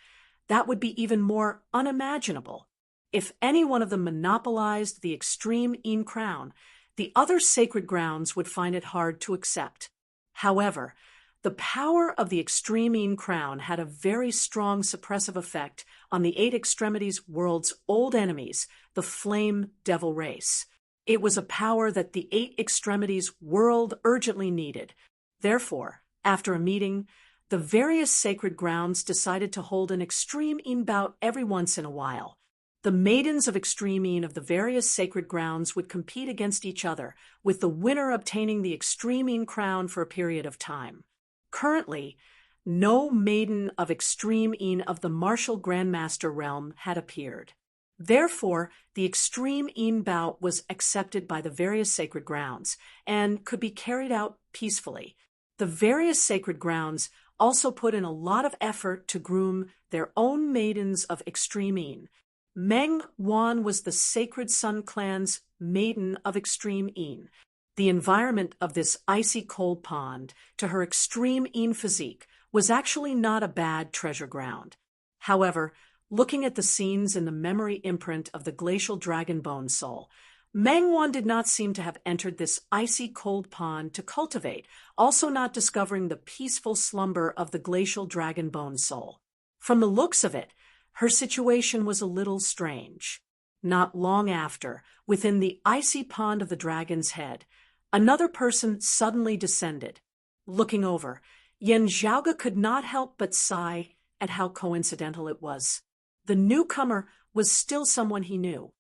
that would be even more unimaginable. If any one of them monopolized the Extreme Yin crown, the other sacred grounds would find it hard to accept. However, the power of the Extreme Yin crown had a very strong suppressive effect on the Eight Extremities world's old enemies, the Flame Devil race. It was a power that the Eight Extremities world urgently needed. Therefore, after a meeting, the various sacred grounds decided to hold an Extreme Yin bout every once in a while. The maidens of Extreme Yin of the various sacred grounds would compete against each other, with the winner obtaining the Extreme Yin crown for a period of time. Currently, no maiden of Extreme Yin of the martial grandmaster realm had appeared. Therefore, the Extreme Yin bout was accepted by the various sacred grounds and could be carried out peacefully. The various sacred grounds also put in a lot of effort to groom their own maidens of Extreme Yin. Meng Wan was the Sacred Sun clan's maiden of Extreme Yin. The environment of this icy cold pond, to her Extreme Yin physique, was actually not a bad treasure ground. However, looking at the scenes in the memory imprint of the glacial dragon bone soul, Meng Wan did not seem to have entered this icy cold pond to cultivate, also not discovering the peaceful slumber of the glacial dragon bone soul. From the looks of it, her situation was a little strange. Not long after, within the icy pond of the dragon's head, another person suddenly descended. Looking over, Yen Zhaoge could not help but sigh at how coincidental it was. The newcomer was still someone he knew.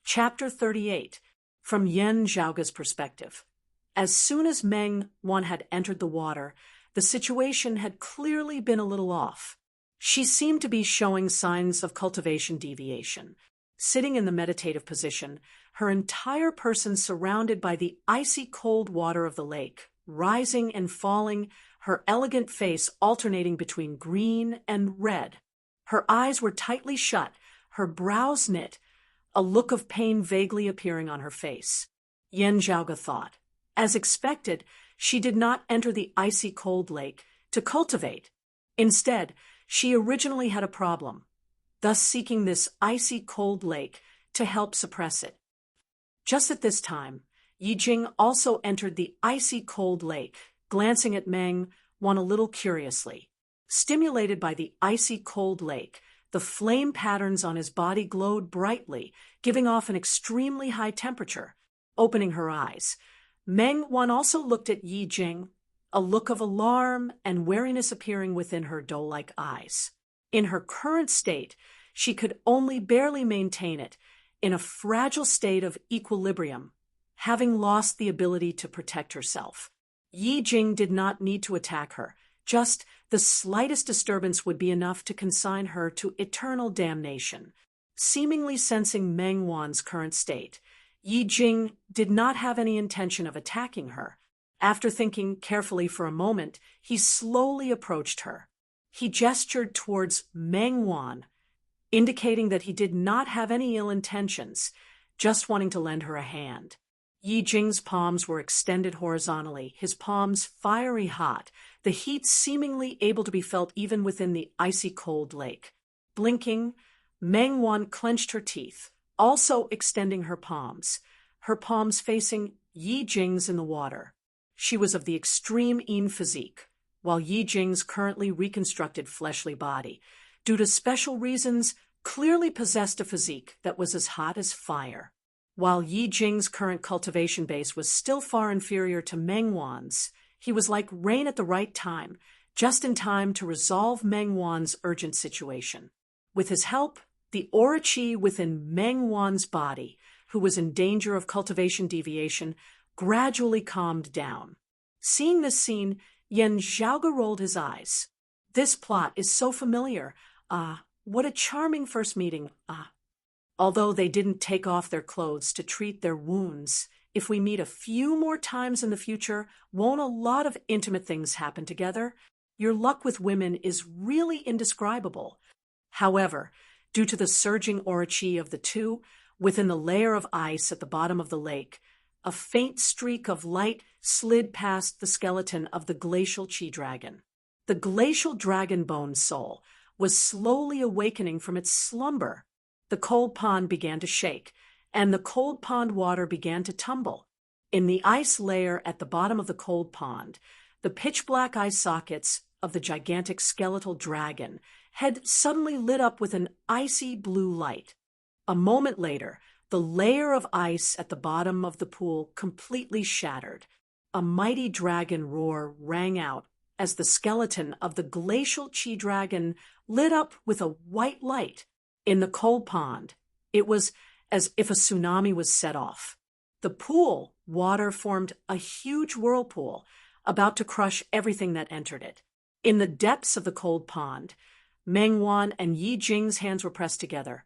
Chapter 38, from Yen Zhaoge's perspective. As soon as Meng Wan had entered the water, the situation had clearly been a little off. She seemed to be showing signs of cultivation deviation. Sitting in the meditative position, her entire person surrounded by the icy cold water of the lake, rising and falling, her elegant face alternating between green and red. Her eyes were tightly shut, her brows knit, a look of pain vaguely appearing on her face. Yen Zhaoge thought. As expected, she did not enter the icy cold lake to cultivate. Instead, she originally had a problem, thus seeking this icy cold lake to help suppress it. Just at this time, Yi Jing also entered the icy cold lake, glancing at Meng Wan a little curiously. Stimulated by the icy cold lake, the flame patterns on his body glowed brightly, giving off an extremely high temperature. Opening her eyes, Meng Wan also looked at Yi Jing, a look of alarm and wariness appearing within her doe-like eyes. In her current state, she could only barely maintain it, in a fragile state of equilibrium, having lost the ability to protect herself. Yi Jing did not need to attack her. Just the slightest disturbance would be enough to consign her to eternal damnation. Seemingly sensing Meng Wan's current state, Yi Jing did not have any intention of attacking her. After thinking carefully for a moment, he slowly approached her. He gestured towards Meng Wan, indicating that he did not have any ill intentions, just wanting to lend her a hand. Yi Jing's palms were extended horizontally, his palms fiery hot, the heat seemingly able to be felt even within the icy cold lake. Blinking, Meng Wan clenched her teeth, also extending her palms facing Yi Jing's in the water. She was of the Extreme Yin physique, while Yi Jing's currently reconstructed fleshly body, due to special reasons, clearly possessed a physique that was as hot as fire. While Yi Jing's current cultivation base was still far inferior to Meng Wan's, he was like rain at the right time, just in time to resolve Meng Wan's urgent situation. With his help, the aura chi within Meng Wan's body, who was in danger of cultivation deviation, gradually calmed down. Seeing this scene, Yen Zhaoge rolled his eyes. This plot is so familiar. What a charming first meeting. Although they didn't take off their clothes to treat their wounds, if we meet a few more times in the future, won't a lot of intimate things happen together? Your luck with women is really indescribable. However, due to the surging orachee of the two, within the layer of ice at the bottom of the lake, a faint streak of light slid past the skeleton of the glacial chi-dragon. The glacial dragon bone soul was slowly awakening from its slumber. The cold pond began to shake, and the cold pond water began to tumble. In the ice layer at the bottom of the cold pond, the pitch-black eye sockets of the gigantic skeletal dragon had suddenly lit up with an icy blue light. A moment later, the layer of ice at the bottom of the pool completely shattered. A mighty dragon roar rang out as the skeleton of the glacial chi-dragon lit up with a white light. In the cold pond, it was as if a tsunami was set off. The pool water formed a huge whirlpool, about to crush everything that entered it. In the depths of the cold pond, Meng Wan and Yi Jing's hands were pressed together,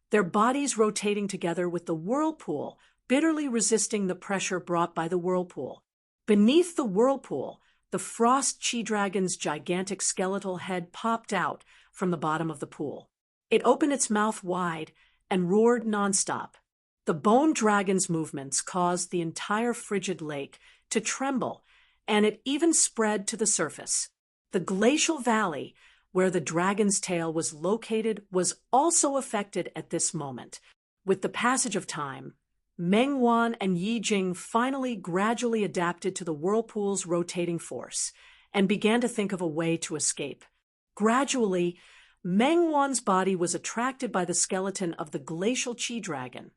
their bodies rotating together with the whirlpool, bitterly resisting the pressure brought by the whirlpool. Beneath the whirlpool, the frost chi-dragon's gigantic skeletal head popped out from the bottom of the pool. It opened its mouth wide and roared nonstop. The bone dragon's movements caused the entire frigid lake to tremble, and it even spread to the surface. The glacial valley, where the dragon's tail was located, was also affected at this moment. With the passage of time, Meng Wan and Yi Jing finally gradually adapted to the whirlpool's rotating force and began to think of a way to escape. Gradually, Meng Wan's body was attracted by the skeleton of the glacial chi-dragon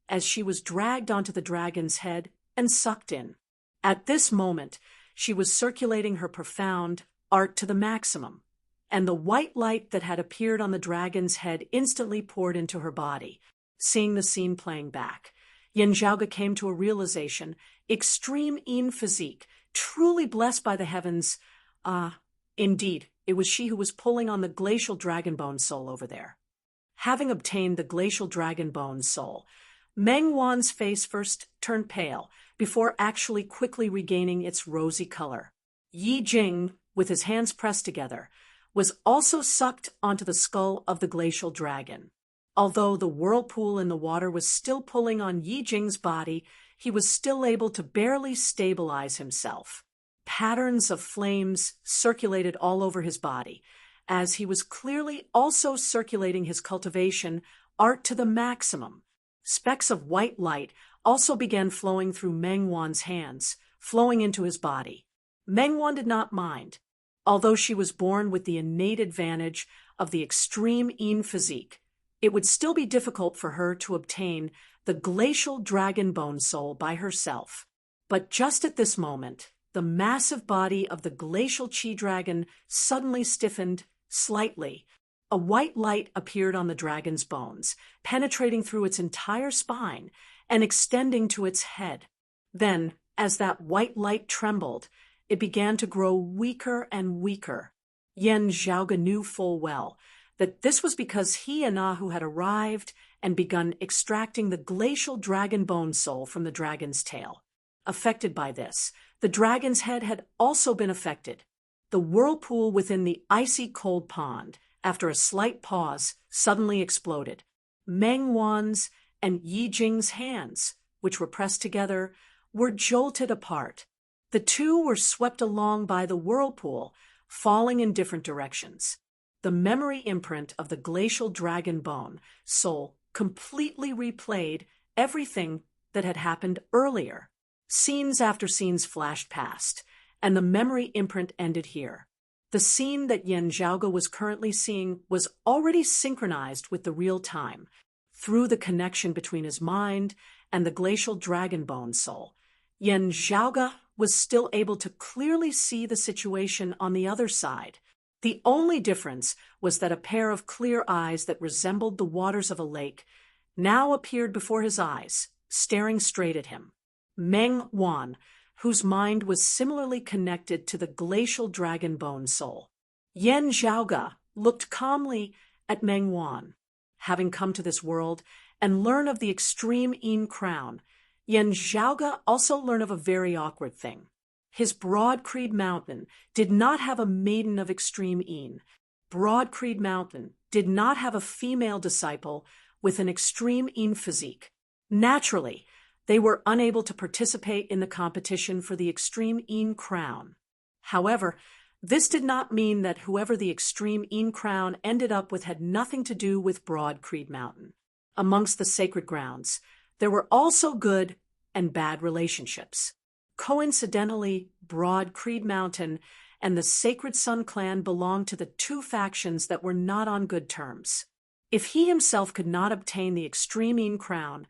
as she was dragged onto the dragon's head and sucked in. At this moment, she was circulating her profound art to the maximum, and the white light that had appeared on the dragon's head instantly poured into her body. Seeing the scene playing back, Yin Zhaoge came to a realization: extreme yin physique, truly blessed by the heavens. Indeed, it was she who was pulling on the glacial dragon bone soul over there. Having obtained the glacial dragon bone soul, Meng Wan's face first turned pale before actually quickly regaining its rosy color. Yi Jing, with his hands pressed together, was also sucked onto the skull of the glacial dragon. Although the whirlpool in the water was still pulling on Yi Jing's body, he was still able to barely stabilize himself. Patterns of flames circulated all over his body, as he was clearly also circulating his cultivation art to the maximum. Specks of white light also began flowing through Meng Wan's hands, flowing into his body. Meng Wan did not mind. Although she was born with the innate advantage of the extreme yin physique, it would still be difficult for her to obtain the glacial dragon bone soul by herself. But just at this moment, the massive body of the glacial chi-dragon suddenly stiffened slightly. A white light appeared on the dragon's bones, penetrating through its entire spine and extending to its head. Then, as that white light trembled, it began to grow weaker and weaker. Yin Zhaoge knew full well that this was because he and Ahu had arrived and begun extracting the glacial dragon bone soul from the dragon's tail. Affected by this, the dragon's head had also been affected. The whirlpool within the icy cold pond, after a slight pause, suddenly exploded. Meng Wan's and Yi Jing's hands, which were pressed together, were jolted apart. The two were swept along by the whirlpool, falling in different directions. The memory imprint of the glacial dragon bone soul completely replayed everything that had happened earlier. Scenes after scenes flashed past, and the memory imprint ended here. The scene that Yin Zhaoge was currently seeing was already synchronized with the real time, through the connection between his mind and the glacial dragon bone soul. Yin Zhaoge was still able to clearly see the situation on the other side. The only difference was that a pair of clear eyes that resembled the waters of a lake now appeared before his eyes, staring straight at him. Meng Wan, whose mind was similarly connected to the glacial dragon bone soul. Yen Zhaoge looked calmly at Meng Wan. Having come to this world and learn of the extreme Yin crown, Yen Zhaoge also learned of a very awkward thing. His Broad Creed Mountain did not have a maiden of extreme Yin. Broad Creed Mountain did not have a female disciple with an extreme Yin physique. Naturally, they were unable to participate in the competition for the extreme Yin crown. However, this did not mean that whoever the extreme Yin crown ended up with had nothing to do with Broad Creed Mountain. Amongst the sacred grounds, there were also good and bad relationships. Coincidentally, Broad Creed Mountain and the Sacred Sun clan belonged to the two factions that were not on good terms. If he himself could not obtain the extreme Yin crown,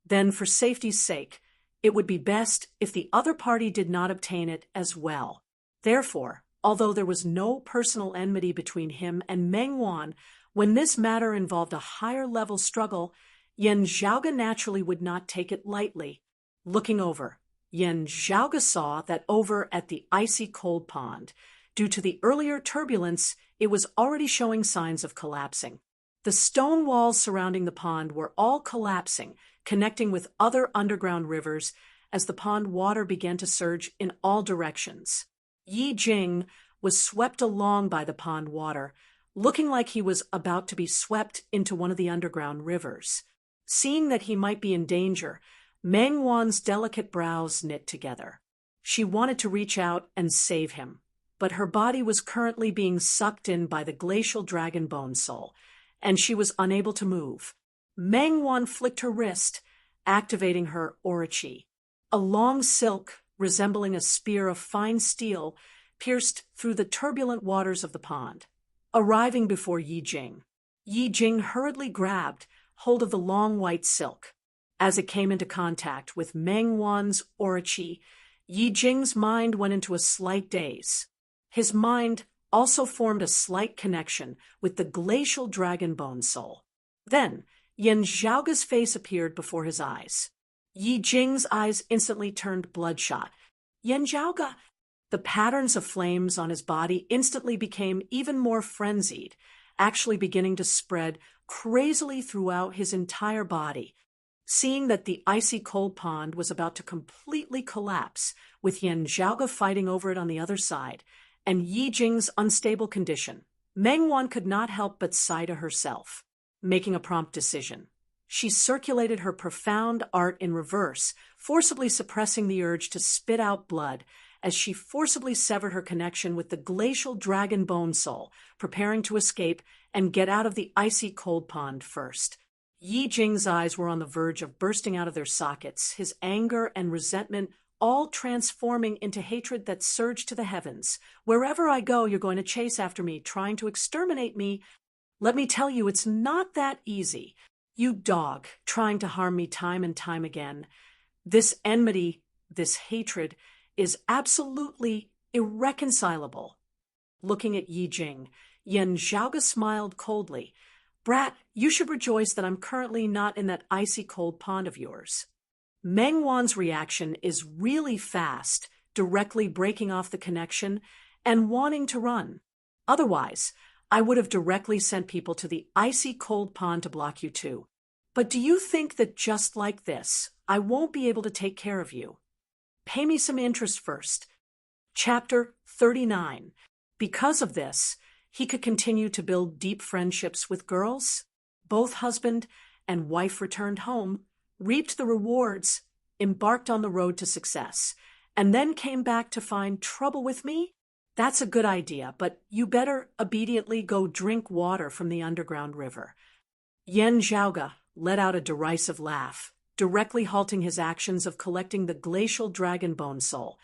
then for safety's sake, it would be best if the other party did not obtain it as well. Therefore, although there was no personal enmity between him and Meng Wan, when this matter involved a higher-level struggle, Yen Zhaoge naturally would not take it lightly. Looking over, Yen Zhaoge saw that over at the icy cold pond, due to the earlier turbulence, it was already showing signs of collapsing. The stone walls surrounding the pond were all collapsing, connecting with other underground rivers as the pond water began to surge in all directions. Yi Jing was swept along by the pond water, looking like he was about to be swept into one of the underground rivers. Seeing that he might be in danger, Meng Wan's delicate brows knit together. She wanted to reach out and save him, but her body was currently being sucked in by the glacial dragon bone soul, and she was unable to move. Meng Wan flicked her wrist, activating her aura chi. A long silk, resembling a spear of fine steel, pierced through the turbulent waters of the pond. Arriving before Yi Jing, Yi Jing hurriedly grabbed hold of the long white silk. As it came into contact with Meng Wan's aura chi, Yi Jing's mind went into a slight daze. His mind also formed a slight connection with the glacial dragon bone soul. Then, Yen Zhaoge's face appeared before his eyes. Yi Jing's eyes instantly turned bloodshot. Yen Zhaoge! The patterns of flames on his body instantly became even more frenzied, actually beginning to spread crazily throughout his entire body. Seeing that the icy cold pond was about to completely collapse, with Yen Zhaoge fighting over it on the other side, and Yi Jing's unstable condition, Meng Wan could not help but sigh to herself. Making a prompt decision, she circulated her profound art in reverse, forcibly suppressing the urge to spit out blood as she forcibly severed her connection with the glacial dragon bone soul, preparing to escape and get out of the icy cold pond first. Yi Jing's eyes were on the verge of bursting out of their sockets, his anger and resentment all transforming into hatred that surged to the heavens. Wherever I go, you're going to chase after me, trying to exterminate me. Let me tell you, it's not that easy. You dog, trying to harm me time and time again. This enmity, this hatred, is absolutely irreconcilable. Looking at Yi Jing, Yen Zhaoge smiled coldly. Brat, you should rejoice that I'm currently not in that icy cold pond of yours. Meng Wan's reaction is really fast, directly breaking off the connection and wanting to run. Otherwise, I would have directly sent people to the icy cold pond to block you too. But do you think that just like this, I won't be able to take care of you? Pay me some interest first. Chapter 39. Because of this, he could continue to build deep friendships with girls. Both husband and wife returned home, reaped the rewards, embarked on the road to success, and then came back to find trouble with me? That's a good idea, but you better obediently go drink water from the underground river. Yen Zhaoge let out a derisive laugh, directly halting his actions of collecting the glacial dragon bone soul,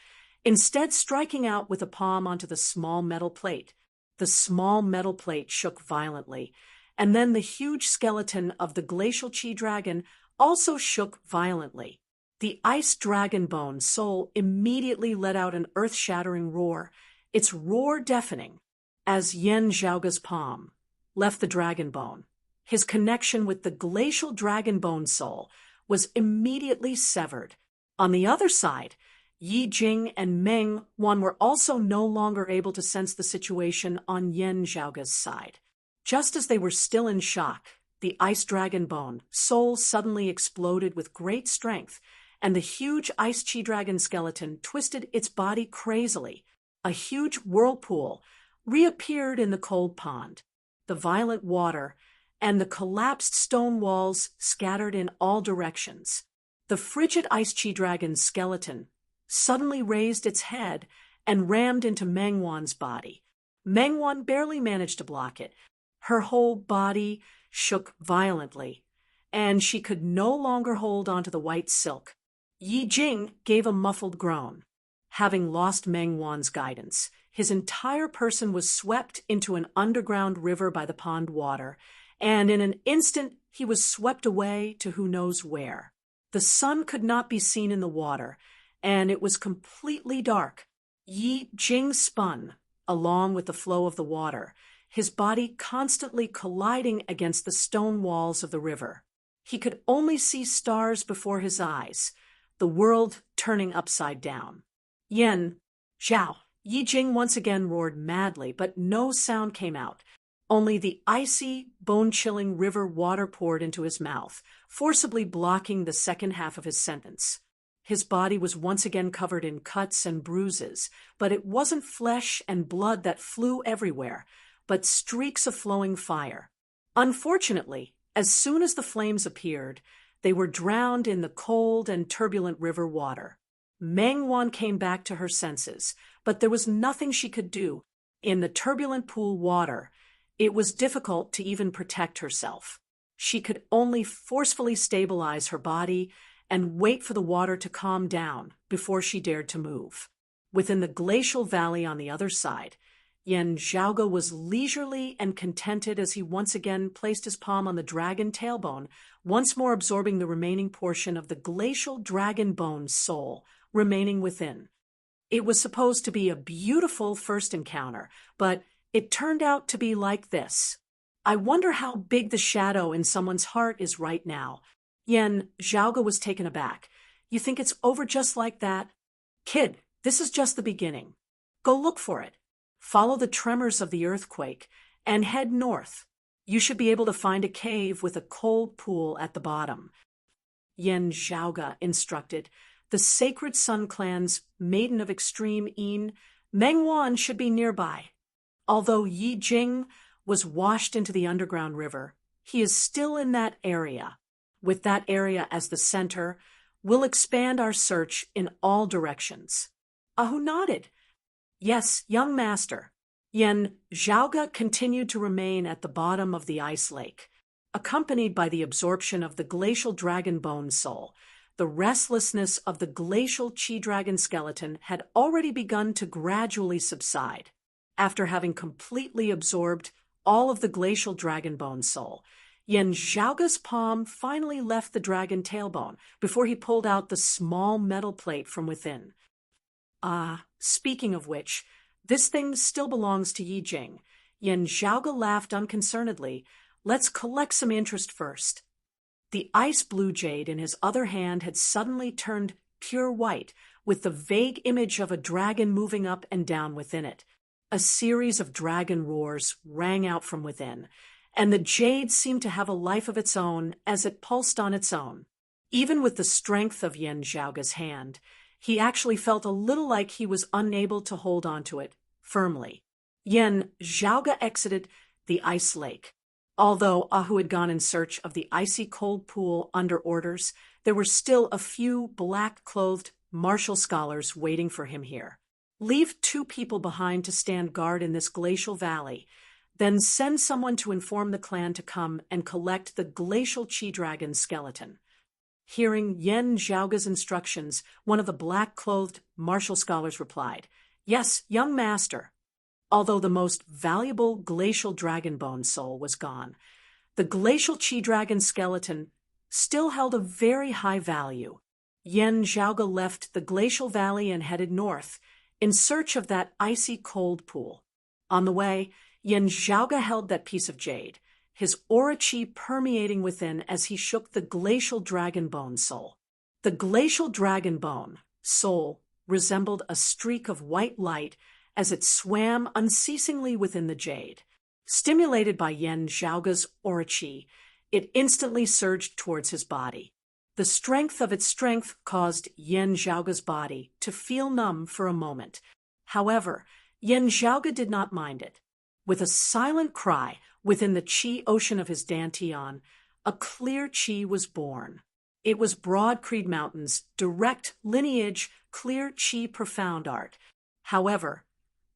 instead striking out with a palm onto the small metal plate. The small metal plate shook violently, and then the huge skeleton of the glacial chi dragon also shook violently. The ice dragon bone soul immediately let out an earth-shattering roar, its roar deafening. As Yen Zhaoge's palm left the dragon bone, his connection with the glacial dragon bone soul was immediately severed. On the other side, Yi Jing and Meng Wan were also no longer able to sense the situation on Yan Zhaoga's side. Just as they were still in shock, the ice dragon bone soul suddenly exploded with great strength, and the huge ice chi dragon skeleton twisted its body crazily. A huge whirlpool reappeared in the cold pond. The violet water and the collapsed stone walls scattered in all directions. The frigid ice chi dragon's skeleton suddenly raised its head and rammed into Meng Wan's body. Meng Wan barely managed to block it. Her whole body shook violently, and she could no longer hold onto the white silk. Yi Jing gave a muffled groan. Having lost Meng Wan's guidance, his entire person was swept into an underground river by the pond water, and in an instant he was swept away to who knows where. The sun could not be seen in the water, and it was completely dark. Yi Jing spun along with the flow of the water, his body constantly colliding against the stone walls of the river. He could only see stars before his eyes, the world turning upside down. Yen, Zhao, Yi Jing once again roared madly, but no sound came out. Only the icy, bone-chilling river water poured into his mouth, forcibly blocking the second half of his sentence. His body was once again covered in cuts and bruises, but it wasn't flesh and blood that flew everywhere, but streaks of flowing fire. Unfortunately, as soon as the flames appeared, they were drowned in the cold and turbulent river water. Meng Wan came back to her senses, but there was nothing she could do. In the turbulent pool water, it was difficult to even protect herself. She could only forcefully stabilize her body and wait for the water to calm down before she dared to move. Within the glacial valley on the other side, Yan Zhaoga was leisurely and contented as he once again placed his palm on the dragon tailbone, once more absorbing the remaining portion of the glacial dragon bone soul remaining within. It was supposed to be a beautiful first encounter, but it turned out to be like this. I wonder how big the shadow in someone's heart is right now. Yan Zhaoga was taken aback. You think it's over just like that? Kid, this is just the beginning. Go look for it. Follow the tremors of the earthquake and head north. You should be able to find a cave with a cold pool at the bottom. Yan Zhaoga instructed. The sacred Sun Clan's maiden of extreme Yin, Meng Wan, should be nearby. Although Yi Jing was washed into the underground river, he is still in that area. With that area as the center, we'll expand our search in all directions. Ahu nodded. Yes, young master. Yan Zhaoga continued to remain at the bottom of the ice lake. Accompanied by the absorption of the glacial dragon bone soul, the restlessness of the glacial chi dragon skeleton had already begun to gradually subside. After having completely absorbed all of the glacial dragon bone soul, Yan Zhaoga's palm finally left the dragon tailbone before he pulled out the small metal plate from within. Speaking of which, this thing still belongs to Yi Jing. Yan Zhaoga laughed unconcernedly. Let's collect some interest first. The ice blue jade in his other hand had suddenly turned pure white, with the vague image of a dragon moving up and down within it. A series of dragon roars rang out from within, and the jade seemed to have a life of its own as it pulsed on its own. Even with the strength of Yan Zhaoga's hand, he actually felt a little like he was unable to hold onto it firmly. Yan Zhaoga exited the ice lake. Although Ahu had gone in search of the icy cold pool under orders, there were still a few black-clothed martial scholars waiting for him here. Leave 2 people behind to stand guard in this glacial valley, then send someone to inform the clan to come and collect the glacial chi dragon skeleton. Hearing Yan Zhaoga's instructions, one of the black-clothed martial scholars replied, Yes, young master. Although the most valuable glacial dragon bone soul was gone, the glacial chi dragon skeleton still held a very high value. Yan Zhaoga left the glacial valley and headed north, in search of that icy cold pool. On the way, Yan Zhaoga held that piece of jade, his aura chi permeating within as he shook the glacial dragon bone soul. The glacial dragon bone soul resembled a streak of white light as it swam unceasingly within the jade. Stimulated by Yen Zhaoge's aura qi, it instantly surged towards his body. The strength of its strength caused Yen Zhaoge's body to feel numb for a moment. However, Yen Zhaoge did not mind it. With a silent cry within the qi ocean of his dantian, a clear qi was born. It was Broad Creed Mountain's direct lineage, clear qi profound art. However,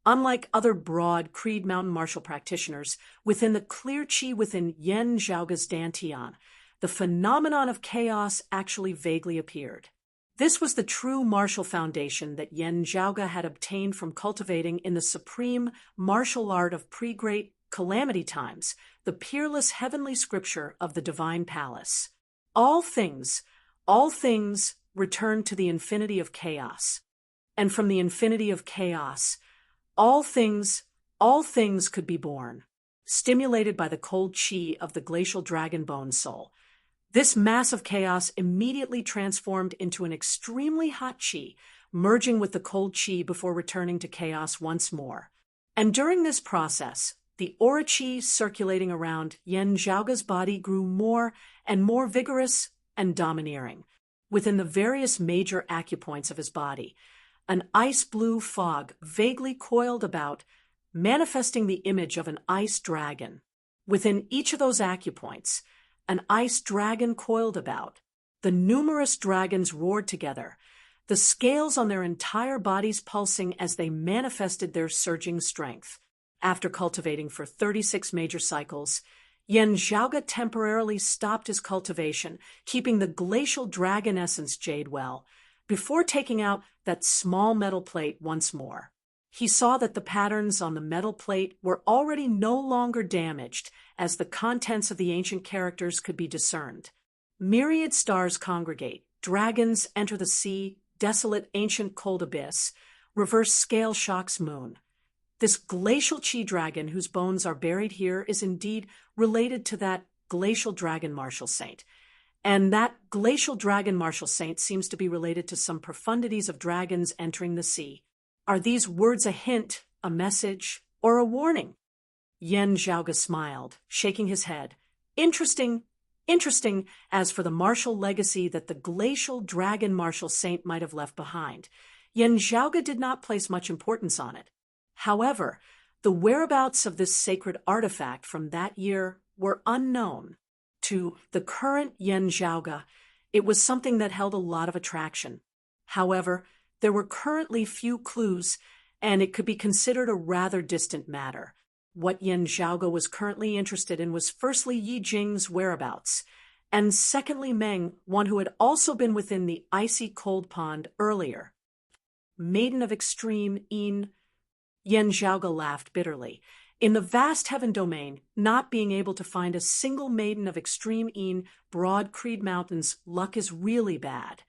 unlike other Broad Creed Mountain martial practitioners, within the clear qi within Yen Zhaoge's dantian, the phenomenon of chaos actually vaguely appeared. This was the true martial foundation that Yen Zhaoge had obtained from cultivating in the supreme martial art of pre-great calamity times, the peerless heavenly scripture of the divine palace. All things return to the infinity of chaos. And from the infinity of chaos, all things could be born, stimulated by the cold qi of the glacial dragon bone soul. This mass of chaos immediately transformed into an extremely hot qi, merging with the cold qi before returning to chaos once more. And during this process, the aura qi circulating around Yen Zhaoge's body grew more and more vigorous and domineering. Within the various major acupoints of his body, an ice-blue fog vaguely coiled about, manifesting the image of an ice dragon. Within each of those acupoints, an ice dragon coiled about. The numerous dragons roared together, the scales on their entire bodies pulsing as they manifested their surging strength. After cultivating for 36 major cycles, Yen Zhaoge temporarily stopped his cultivation, keeping the glacial dragon essence jade well, before taking out that small metal plate once more. He saw that the patterns on the metal plate were already no longer damaged, as the contents of the ancient characters could be discerned. Myriad stars congregate, dragons enter the sea, desolate ancient cold abyss, reverse scale shocks moon. This glacial chi dragon whose bones are buried here is indeed related to that glacial dragon martial saint. And that glacial dragon martial saint seems to be related to some profundities of dragons entering the sea. Are these words a hint, a message, or a warning? Yen Zhaoge smiled, shaking his head. Interesting. As for the martial legacy that the glacial dragon martial saint might have left behind, Yen Zhaoge did not place much importance on it. However, the whereabouts of this sacred artifact from that year were unknown. To the current Yen Zhaoge, it was something that held a lot of attraction. However, there were currently few clues, and it could be considered a rather distant matter. What Yen Zhaoge was currently interested in was firstly Yi Jing's whereabouts, and secondly Meng, one who had also been within the icy cold pond earlier. Maiden of extreme Yin, Yen Zhaoge laughed bitterly. In the vast heaven domain, not being able to find a single maiden of extreme Yin, Broad Creed Mountain's luck is really bad.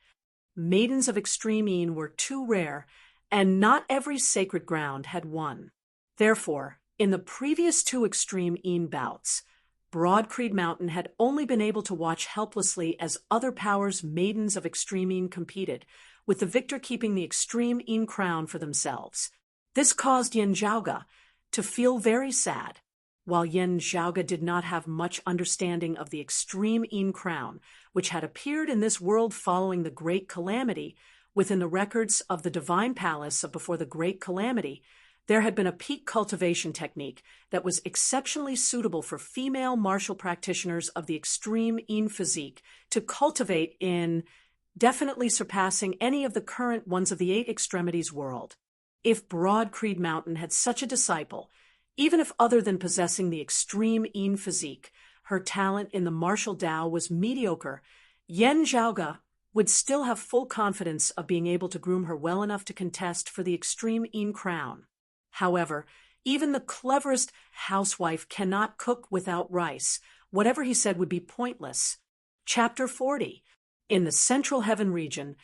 Maidens of extreme Yin were too rare, and not every sacred ground had one. Therefore, in the previous two extreme Yin bouts, Broad Creed Mountain had only been able to watch helplessly as other powers' maidens of extreme Yin competed, with the victor keeping the extreme Yin crown for themselves. This caused Yen Zhaoge to feel very sad. While Yen Zhaoge did not have much understanding of the extreme Yin crown, which had appeared in this world following the Great Calamity, within the records of the Divine Palace of before the Great Calamity, there had been a peak cultivation technique that was exceptionally suitable for female martial practitioners of the extreme Yin physique to cultivate in, definitely surpassing any of the current ones of the Eight Extremities world. If Broad Creed Mountain had such a disciple, even if other than possessing the extreme Yin physique, her talent in the martial Tao was mediocre, Yen Zhaoge would still have full confidence of being able to groom her well enough to contest for the extreme Yin crown. However, even the cleverest housewife cannot cook without rice. Whatever he said would be pointless. Chapter 40. In the central heaven region,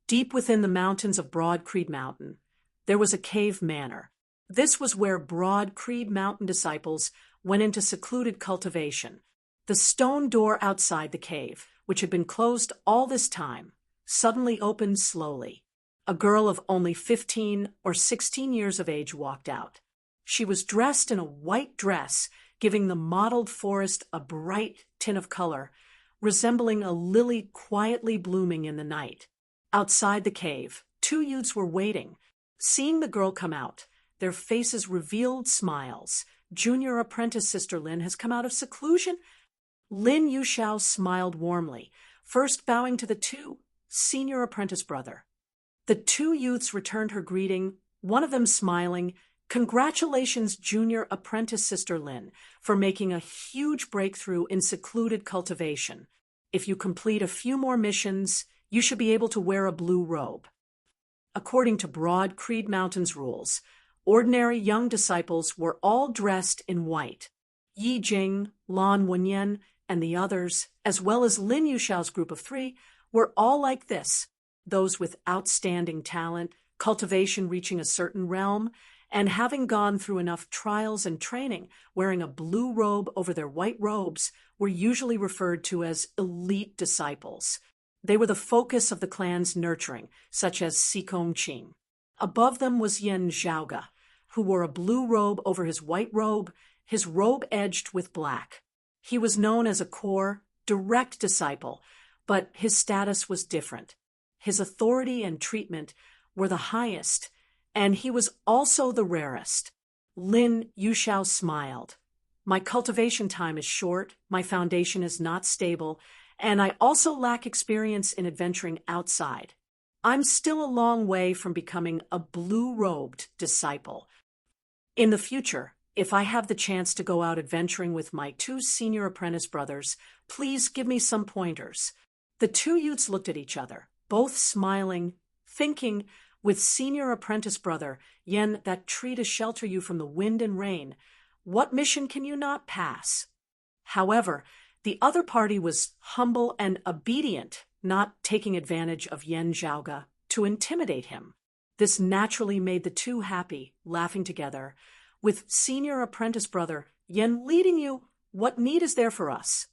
deep within the mountains of Broad Creed Mountain, there was a cave manor. This was where Broad Creed Mountain disciples went into secluded cultivation. The stone door outside the cave, which had been closed all this time, suddenly opened slowly. A girl of only 15 or 16 years of age walked out. She was dressed in a white dress, giving the mottled forest a bright tint of color, resembling a lily quietly blooming in the night. Outside the cave, two youths were waiting. Seeing the girl come out, their faces revealed smiles. Junior apprentice Sister Lin has come out of seclusion. Lin Yushao smiled warmly, first bowing to the two, senior apprentice brother. The two youths returned her greeting, one of them smiling. Congratulations, junior apprentice Sister Lin, for making a huge breakthrough in secluded cultivation. If you complete a few more missions, you should be able to wear a blue robe. According to Broad Creed Mountain's rules, ordinary young disciples were all dressed in white. Yi Jing, Lan Wenyan, and the others, as well as Lin Yushao's group of 3, were all like this: those with outstanding talent, cultivation reaching a certain realm, and having gone through enough trials and training, wearing a blue robe over their white robes, were usually referred to as elite disciples. They were the focus of the clan's nurturing, such as Sikong Qing. Above them was Yen Zhaoga, who wore a blue robe over his white robe, his robe edged with black. He was known as a core, direct disciple, but his status was different. His authority and treatment were the highest, and he was also the rarest. Lin Yushao smiled. My cultivation time is short, my foundation is not stable, and I also lack experience in adventuring outside. I'm still a long way from becoming a blue-robed disciple. In the future, if I have the chance to go out adventuring with my two senior apprentice brothers, please give me some pointers. The two youths looked at each other, both smiling, thinking, with senior apprentice brother, Yen, that tree to shelter you from the wind and rain, what mission can you not pass? However, the other party was humble and obedient, not taking advantage of Yen Zhaoga to intimidate him. This naturally made the two happy, laughing together. With senior apprentice brother, Yen leading you, what need is there for us?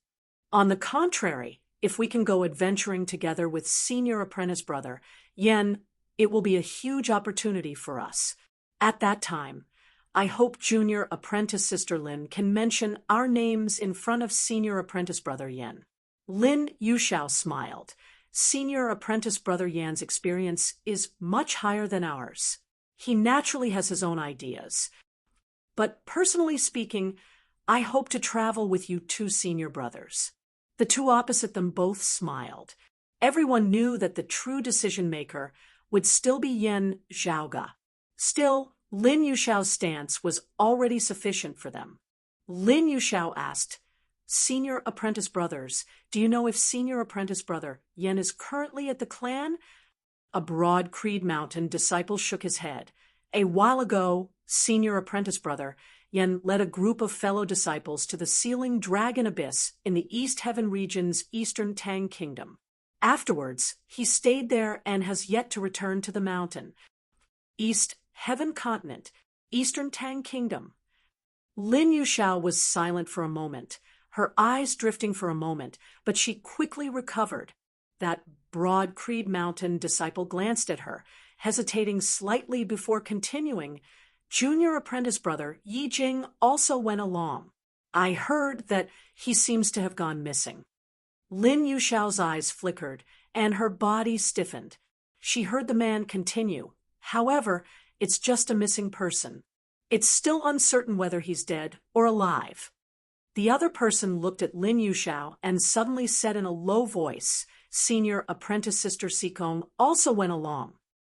On the contrary, if we can go adventuring together with senior apprentice brother, Yen, it will be a huge opportunity for us. At that time, I hope junior apprentice Sister Lin can mention our names in front of senior apprentice brother Yen. Lin Yushao smiled. Senior apprentice brother Yan's experience is much higher than ours. He naturally has his own ideas. But personally speaking, I hope to travel with you two senior brothers. The two opposite them both smiled. Everyone knew that the true decision-maker would still be Yen Zhaoga. Still, Lin Yushao's stance was already sufficient for them. Lin Yushao asked, Senior apprentice brothers, do you know if senior apprentice brother Yen is currently at the clan? A Broad Creed Mountain disciple shook his head. A while ago, senior apprentice brother Yen led a group of fellow disciples to the Sealing Dragon Abyss in the East Heaven region's Eastern Tang Kingdom. Afterwards, he stayed there and has yet to return to the mountain. East Heaven Continent, Eastern Tang Kingdom. Lin Yushao was silent for a moment, her eyes drifting for a moment, but she quickly recovered. That Broad Creed Mountain disciple glanced at her, hesitating slightly before continuing. Junior apprentice brother Yi Jing also went along. I heard that he seems to have gone missing. Lin Yushao's eyes flickered, and her body stiffened. She heard the man continue. However, it's just a missing person. It's still uncertain whether he's dead or alive. The other person looked at Lin Yushao and suddenly said in a low voice, Senior apprentice Sister Sikong also went along.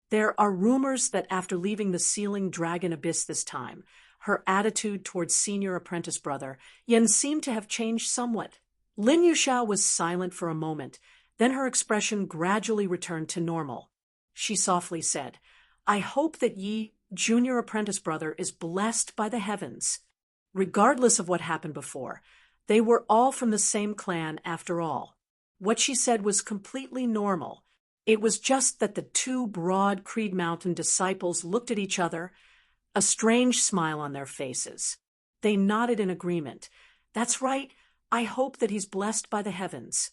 There are rumors that after leaving the Sealing Dragon Abyss this time, her attitude towards senior apprentice brother Yen seemed to have changed somewhat. Lin Yushao was silent for a moment, then her expression gradually returned to normal. She softly said, I hope that Yi, junior apprentice brother, is blessed by the heavens. Regardless of what happened before, they were all from the same clan after all. What she said was completely normal. It was just that the two Broad Creed Mountain disciples looked at each other, a strange smile on their faces. They nodded in agreement. That's right, I hope that he's blessed by the heavens.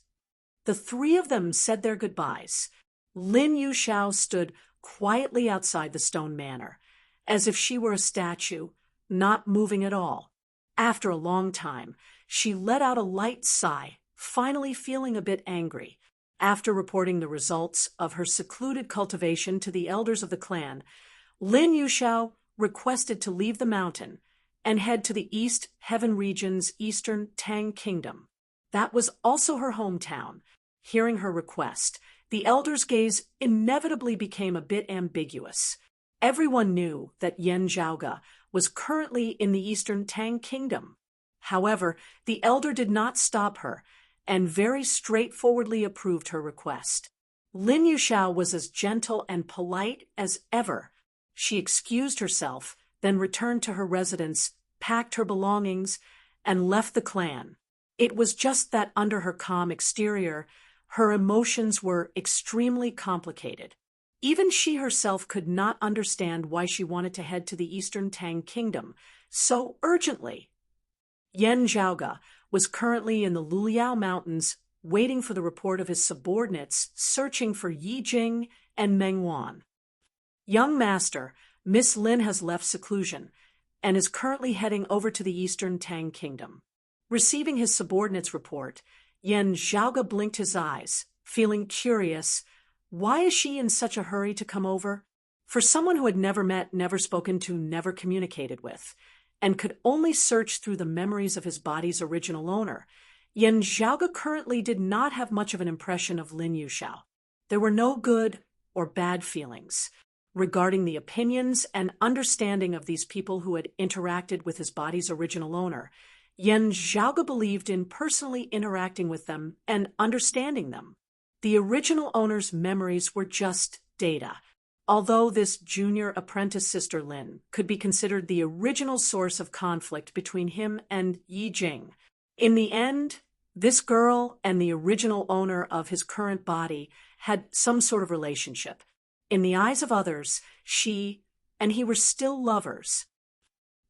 The three of them said their goodbyes. Lin Yushao stood quietly outside the stone manor, as if she were a statue, not moving at all. After a long time, she let out a light sigh, finally feeling a bit angry. After reporting the results of her secluded cultivation to the elders of the clan, Lin Yuxiao requested to leave the mountain and head to the East Heaven region's eastern Tang kingdom. That was also her hometown. Hearing her request, the elders' gaze inevitably became a bit ambiguous. Everyone knew that Yan Zhaoge was currently in the eastern Tang kingdom. However, the elder did not stop her and very straightforwardly approved her request. Lin Yuxiao was as gentle and polite as ever. She excused herself, then returned to her residence, packed her belongings, and left the clan. It was just that under her calm exterior, her emotions were extremely complicated. Even she herself could not understand why she wanted to head to the Eastern Tang Kingdom so urgently. Yan Zhaoge was currently in the Luliao Mountains, waiting for the report of his subordinates searching for Yi Jing and Meng Wan. Young master, Miss Lin has left seclusion and is currently heading over to the Eastern Tang Kingdom. Receiving his subordinate's report, Yan Zhaoge blinked his eyes, feeling curious. Why is she in such a hurry to come over? For someone who had never met, never spoken to, never communicated with, and could only search through the memories of his body's original owner, Yan Zhaoge currently did not have much of an impression of Lin Yuxiao. There were no good or bad feelings regarding the opinions and understanding of these people who had interacted with his body's original owner. Yan Zhaoge believed in personally interacting with them and understanding them. The original owner's memories were just data, although this junior apprentice sister Lin could be considered the original source of conflict between him and Yi Jing. In the end, this girl and the original owner of his current body had some sort of relationship. In the eyes of others, she and he were still lovers.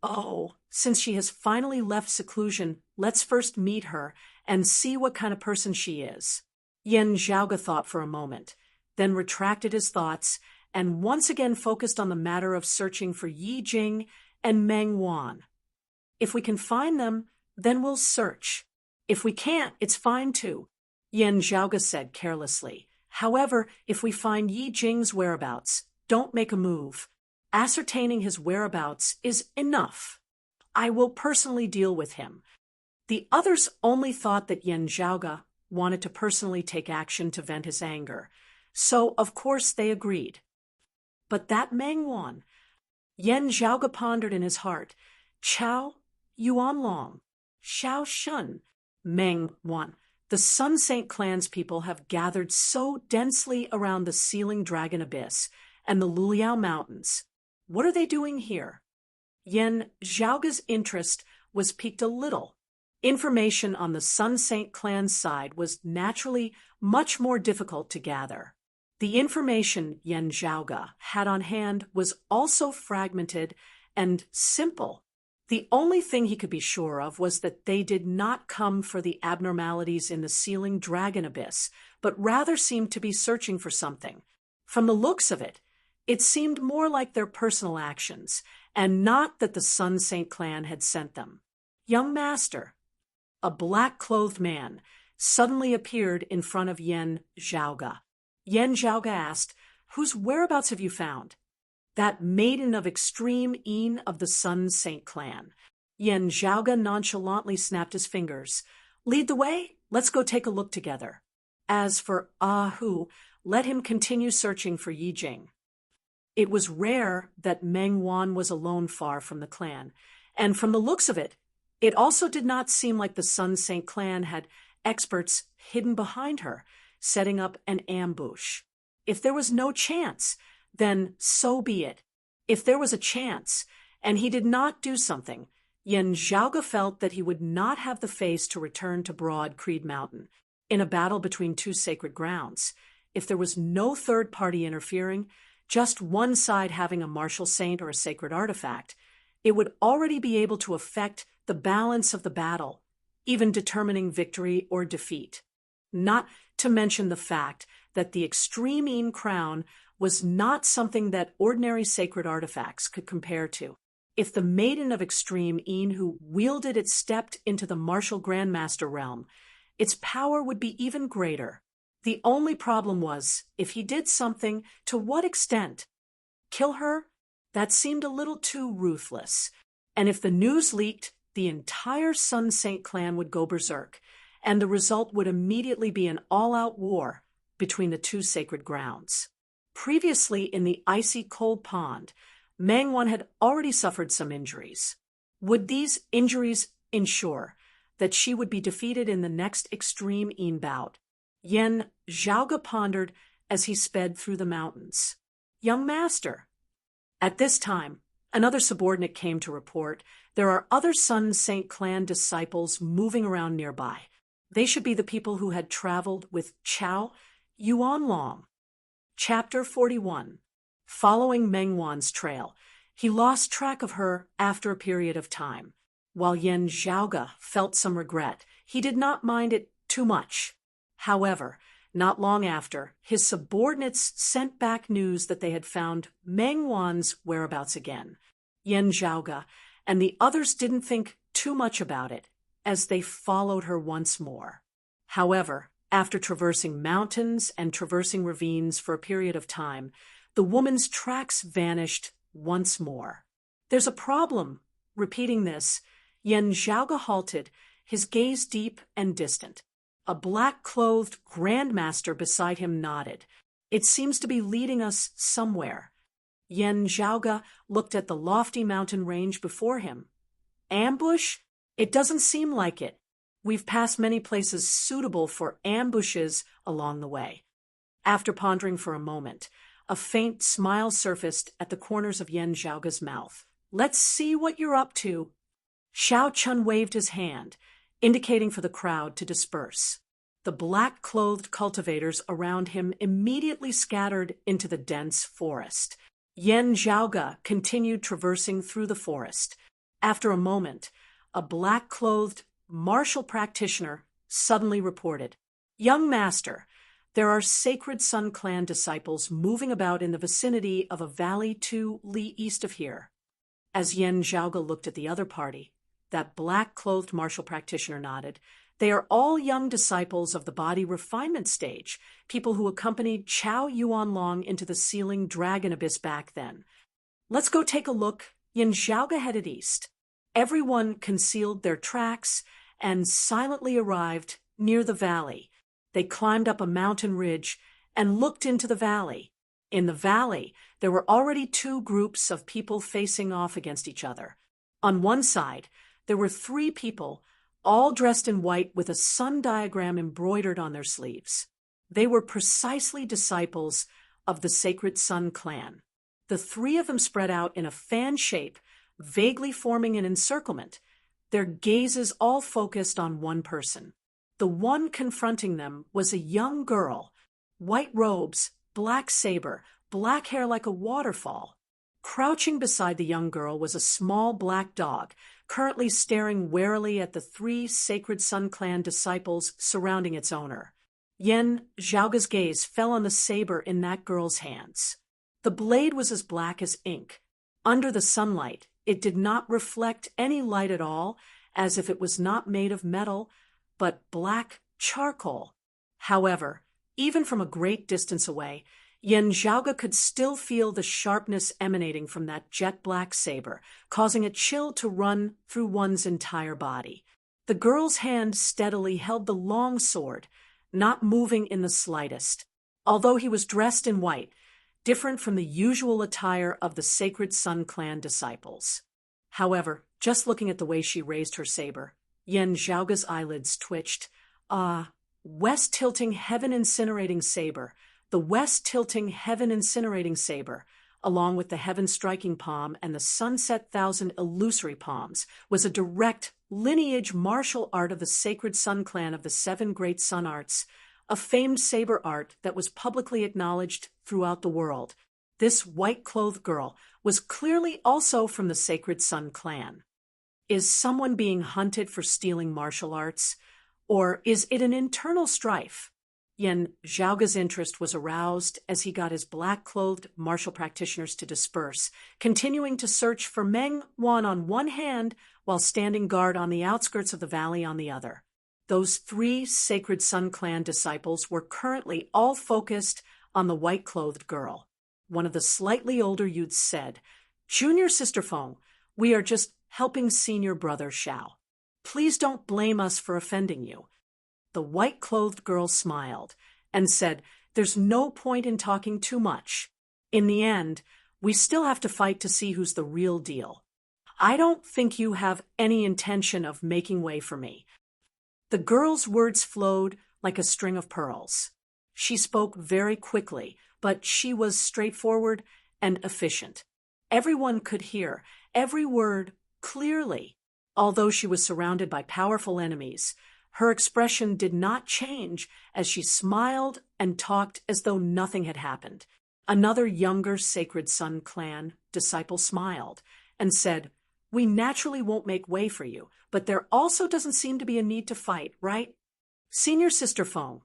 Oh, since she has finally left seclusion, let's first meet her and see what kind of person she is. Yan Zhaoge thought for a moment, then retracted his thoughts and once again focused on the matter of searching for Yi Jing and Meng Wan. If we can find them, then we'll search. If we can't, it's fine too, Yan Zhaoge said carelessly. However, if we find Yi Jing's whereabouts, don't make a move. Ascertaining his whereabouts is enough. I will personally deal with him. The others only thought that Yan Zhaoge wanted to personally take action to vent his anger, so of course they agreed. But that Meng Wan, Yan Zhaoge pondered in his heart. Chao Yuanlong, Xiao Shun, Meng Wan. The Sun Saint clan's people have gathered so densely around the Sealing Dragon Abyss and the Luliao Mountains. What are they doing here? Yan Zhaoge's interest was piqued a little. Information on the Sun Saint clan's side was naturally much more difficult to gather. The information Yan Zhaoge had on hand was also fragmented and simple. The only thing he could be sure of was that they did not come for the abnormalities in the Sealing Dragon Abyss, but rather seemed to be searching for something. From the looks of it, it seemed more like their personal actions, and not that the Sun Saint clan had sent them. Young master, a black-clothed man, suddenly appeared in front of Yan Zhaoge. Yan Zhaoge asked, "Whose whereabouts have you found?" "That maiden of extreme Yin of the Sun Saint clan." Yan Zhaoge nonchalantly snapped his fingers. "Lead the way, let's go take a look together. As for Hu, let him continue searching for Yi Jing." It was rare that Meng Wan was alone far from the clan, and from the looks of it, it also did not seem like the Sun Saint clan had experts hidden behind her, setting up an ambush. If there was no chance, then so be it. If there was a chance, and he did not do something, Yan Zhaoge felt that he would not have the face to return to Broad Creed Mountain in a battle between two sacred grounds. If there was no third party interfering, just one side having a martial saint or a sacred artifact, it would already be able to affect the balance of the battle, even determining victory or defeat. Not to mention the fact that the Extreme Yin crown was not something that ordinary sacred artifacts could compare to. If the Maiden of Extreme Een who wielded it stepped into the martial grandmaster realm, its power would be even greater. The only problem was, if he did something, to what extent? Kill her? That seemed a little too ruthless. And if the news leaked, the entire Sun Saint clan would go berserk, and the result would immediately be an all-out war between the two sacred grounds. Previously in the icy cold pond, Mengwan had already suffered some injuries. Would these injuries ensure that she would be defeated in the next Extreme Een bout? Yen Zhaoge pondered as he sped through the mountains. Young master. At this time, another subordinate came to report there are other Sun Saint clan disciples moving around nearby. They should be the people who had traveled with Chao Yuanlong. Chapter 41. Following Mengwan's trail, he lost track of her after a period of time. While Yen Zhaoge felt some regret, he did not mind it too much. However, not long after, his subordinates sent back news that they had found Mengwan's whereabouts again. Yen Zhaoge and the others didn't think too much about it, as they followed her once more. However, after traversing mountains and traversing ravines for a period of time, the woman's tracks vanished once more. There's a problem. Repeating this, Yen Zhaoge halted, his gaze deep and distant. A black-clothed grandmaster beside him nodded. It seems to be leading us somewhere. Yen Zhaoge looked at the lofty mountain range before him. Ambush? It doesn't seem like it. We've passed many places suitable for ambushes along the way. After pondering for a moment, a faint smile surfaced at the corners of Yen Zhaoge's mouth. Let's see what you're up to. Xiao Chun waved his hand, indicating for the crowd to disperse. The black-clothed cultivators around him immediately scattered into the dense forest. Yen Zhaoge continued traversing through the forest. After a moment, a black-clothed martial practitioner suddenly reported, "Young master, there are sacred Sun Clan disciples moving about in the vicinity of a valley 2 li east of here." As Yen Zhaoge looked at the other party, that black-clothed martial practitioner nodded. They are all young disciples of the body refinement stage, people who accompanied Chao Yuanlong into the sealing dragon abyss back then. Let's go take a look. Yen Zhaoge headed east. Everyone concealed their tracks and silently arrived near the valley. They climbed up a mountain ridge and looked into the valley. In the valley, there were already two groups of people facing off against each other. On one side, there were three people, all dressed in white with a sun diagram embroidered on their sleeves. They were precisely disciples of the Sacred Sun Clan. The three of them spread out in a fan shape, vaguely forming an encirclement, their gazes all focused on one person. The one confronting them was a young girl, white robes, black saber, black hair like a waterfall. Crouching beside the young girl was a small black dog, currently staring warily at the three Sacred Sun Clan disciples surrounding its owner. Yen Zhaoge's gaze fell on the saber in that girl's hands. The blade was as black as ink. Under the sunlight, it did not reflect any light at all, as if it was not made of metal, but black charcoal. However, even from a great distance away, Yen Zhaoge could still feel the sharpness emanating from that jet-black saber, causing a chill to run through one's entire body. The girl's hand steadily held the long sword, not moving in the slightest. Although he was dressed in white, different from the usual attire of the Sacred Sun Clan disciples. However, just looking at the way she raised her saber, Yen Zhaoge's eyelids twitched. West-tilting heaven-incinerating saber. The west-tilting heaven-incinerating saber, along with the heaven-striking palm and the sunset thousand illusory palms, was a direct lineage martial art of the Sacred Sun Clan of the Seven Great Sun Arts, a famed saber art that was publicly acknowledged throughout the world. This white-clothed girl was clearly also from the Sacred Sun Clan. Is someone being hunted for stealing martial arts? Or is it an internal strife? Yen Zhaoga's interest was aroused as he got his black-clothed martial practitioners to disperse, continuing to search for Meng Wan on one hand while standing guard on the outskirts of the valley on the other. Those 3 Sacred Sun Clan disciples were currently all focused on the white-clothed girl. One of the slightly older youths said, "Junior Sister Feng, we are just helping senior brother Xiao. Please don't blame us for offending you." The white-clothed girl smiled and said, "There's no point in talking too much. In the end, we still have to fight to see who's the real deal. I don't think you have any intention of making way for me." The girl's words flowed like a string of pearls. She spoke very quickly, but she was straightforward and efficient. Everyone could hear every word clearly. Although she was surrounded by powerful enemies, her expression did not change as she smiled and talked as though nothing had happened. Another younger Sacred Sun Clan disciple smiled and said, "We naturally won't make way for you, but there also doesn't seem to be a need to fight, right? Senior Sister Feng,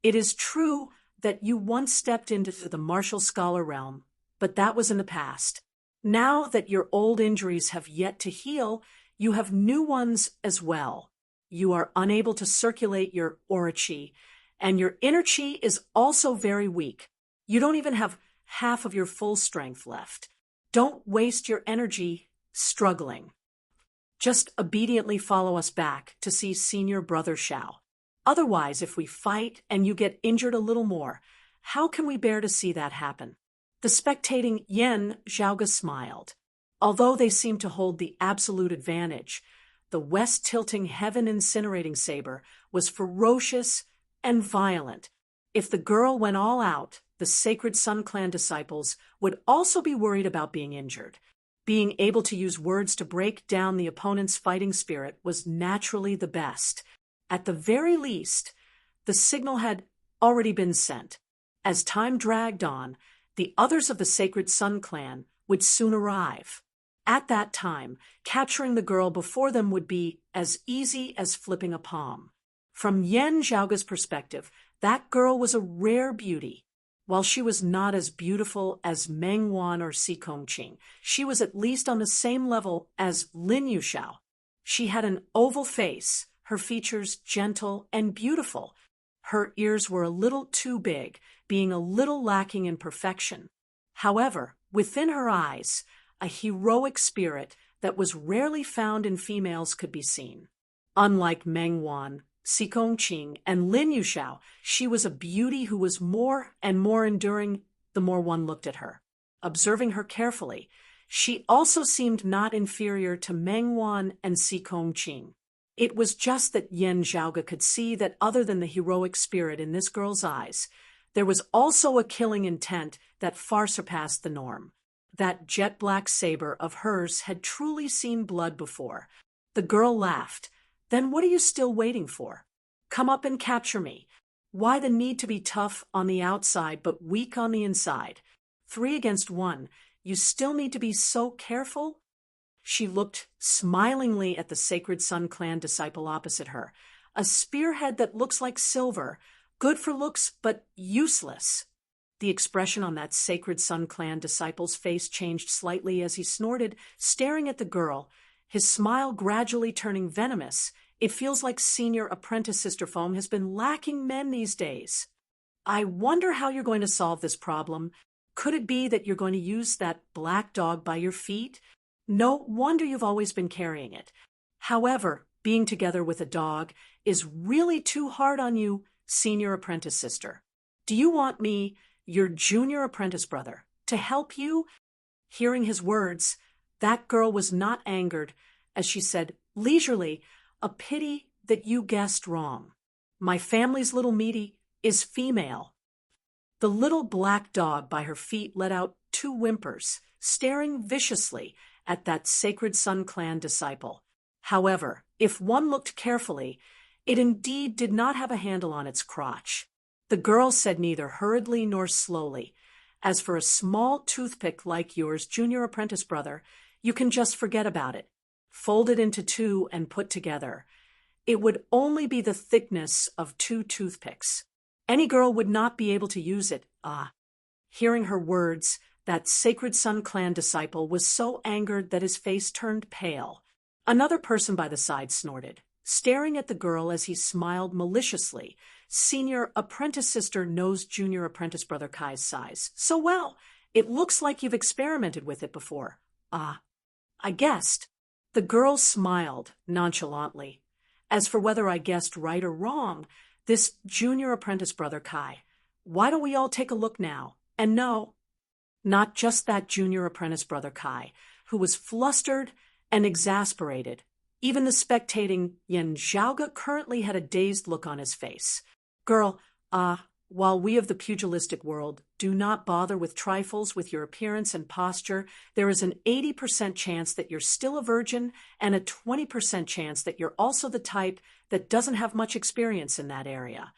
it is true that you once stepped into the martial scholar realm, but that was in the past. Now that your old injuries have yet to heal, you have new ones as well. You are unable to circulate your aura chi, and your inner chi is also very weak. You don't even have half of your full strength left. Don't waste your energy struggling. Just obediently follow us back to see senior brother Xiao. Otherwise, if we fight and you get injured a little more, how can we bear to see that happen?" The spectating Yen Zhaoga smiled. Although they seemed to hold the absolute advantage, the west-tilting heaven-incinerating saber was ferocious and violent. If the girl went all out, the Sacred Sun Clan disciples would also be worried about being injured. Being able to use words to break down the opponent's fighting spirit was naturally the best. At the very least, the signal had already been sent. As time dragged on, the others of the Sacred Sun Clan would soon arrive. At that time, capturing the girl before them would be as easy as flipping a palm. From Yen Zhaoga's perspective, that girl was a rare beauty. While she was not as beautiful as Meng Wan or Si Kongqing, she was at least on the same level as Lin Yuxiao. She had an oval face, her features gentle and beautiful. Her ears were a little too big, being a little lacking in perfection. However, within her eyes, a heroic spirit that was rarely found in females could be seen. Unlike Meng Wan, Si Kongqing, and Lin Yuxiao, she was a beauty who was more and more enduring the more one looked at her. Observing her carefully, she also seemed not inferior to Meng Wan and Si Kongqing. It was just that Yen Zhaoga could see that other than the heroic spirit in this girl's eyes, there was also a killing intent that far surpassed the norm. That jet-black saber of hers had truly seen blood before. The girl laughed. "Then what are you still waiting for? Come up and capture me. Why the need to be tough on the outside but weak on the inside? 3 against 1. You still need to be so careful?" She looked smilingly at the Sacred Sun Clan disciple opposite her, a spearhead that looks like silver, good for looks but useless. The expression on that Sacred Sun Clan disciple's face changed slightly as he snorted, staring at the girl, his smile gradually turning venomous. "It feels like senior apprentice Sister Foam has been lacking men these days. I wonder how you're going to solve this problem. Could it be that you're going to use that black dog by your feet? No wonder you've always been carrying it. However, being together with a dog is really too hard on you, senior apprentice sister. Do you want me, your junior apprentice brother, to help you?" Hearing his words, that girl was not angered, as she said leisurely, "A pity that you guessed wrong. My family's little meaty is female." The little black dog by her feet let out 2 whimpers, staring viciously at that Sacred Sun Clan disciple. However, if one looked carefully, it indeed did not have a handle on its crotch. The girl said neither hurriedly nor slowly, "As for a small toothpick like yours, junior apprentice brother, you can just forget about it. Fold it into 2 and put together. It would only be the thickness of 2 toothpicks. Any girl would not be able to use it. Ah. Hearing her words, that Sacred Sun Clan disciple was so angered that his face turned pale. Another person by the side snorted, staring at the girl as he smiled maliciously. Senior apprentice sister knows junior apprentice brother Kai's size so well. It looks like you've experimented with it before. Ah, I guessed. The girl smiled nonchalantly. As for whether I guessed right or wrong, this junior apprentice brother Kai, why don't we all take a look now? And no, not just that junior apprentice brother Kai, who was flustered and exasperated. Even the spectating Yen Zhaoge currently had a dazed look on his face. Girl, while we of the pugilistic world do not bother with trifles with your appearance and posture, there is an 80% chance that you're still a virgin and a 20% chance that you're also the type that doesn't have much experience in that area.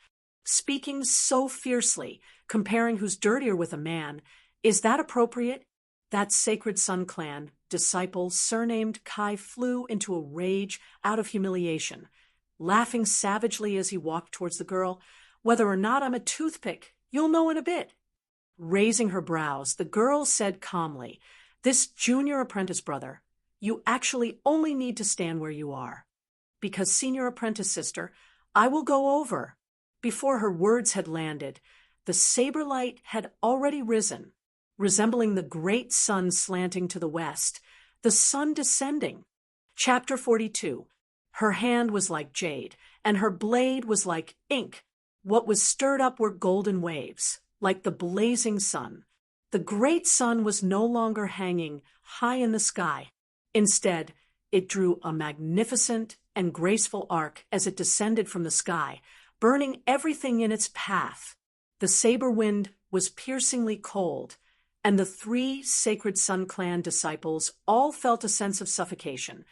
Speaking so fiercely, comparing who's dirtier with a man, is that appropriate? That Sacred Sun Clan disciple surnamed Kai flew into a rage out of humiliation, laughing savagely as he walked towards the girl. Whether or not I'm a toothpick, you'll know in a bit. Raising her brows, the girl said calmly, this junior apprentice brother, you actually only need to stand where you are. Because senior apprentice sister, I will go over. Before her words had landed, the saber light had already risen, resembling the great sun slanting to the west, the sun descending. Chapter 42. Her hand was like jade, and her blade was like ink. What was stirred up were golden waves, like the blazing sun. The great sun was no longer hanging high in the sky. Instead, it drew a magnificent and graceful arc as it descended from the sky, burning everything in its path. The saber wind was piercingly cold, and the 3 Sacred Sun Clan disciples all felt a sense of suffocation,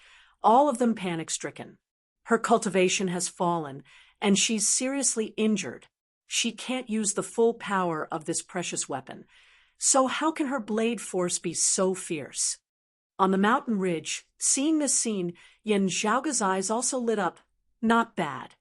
all of them panic-stricken. Her cultivation has fallen, and she's seriously injured. She can't use the full power of this precious weapon. So how can her blade force be so fierce? On the mountain ridge, seeing this scene, Yen Zhaoge's eyes also lit up. Not bad.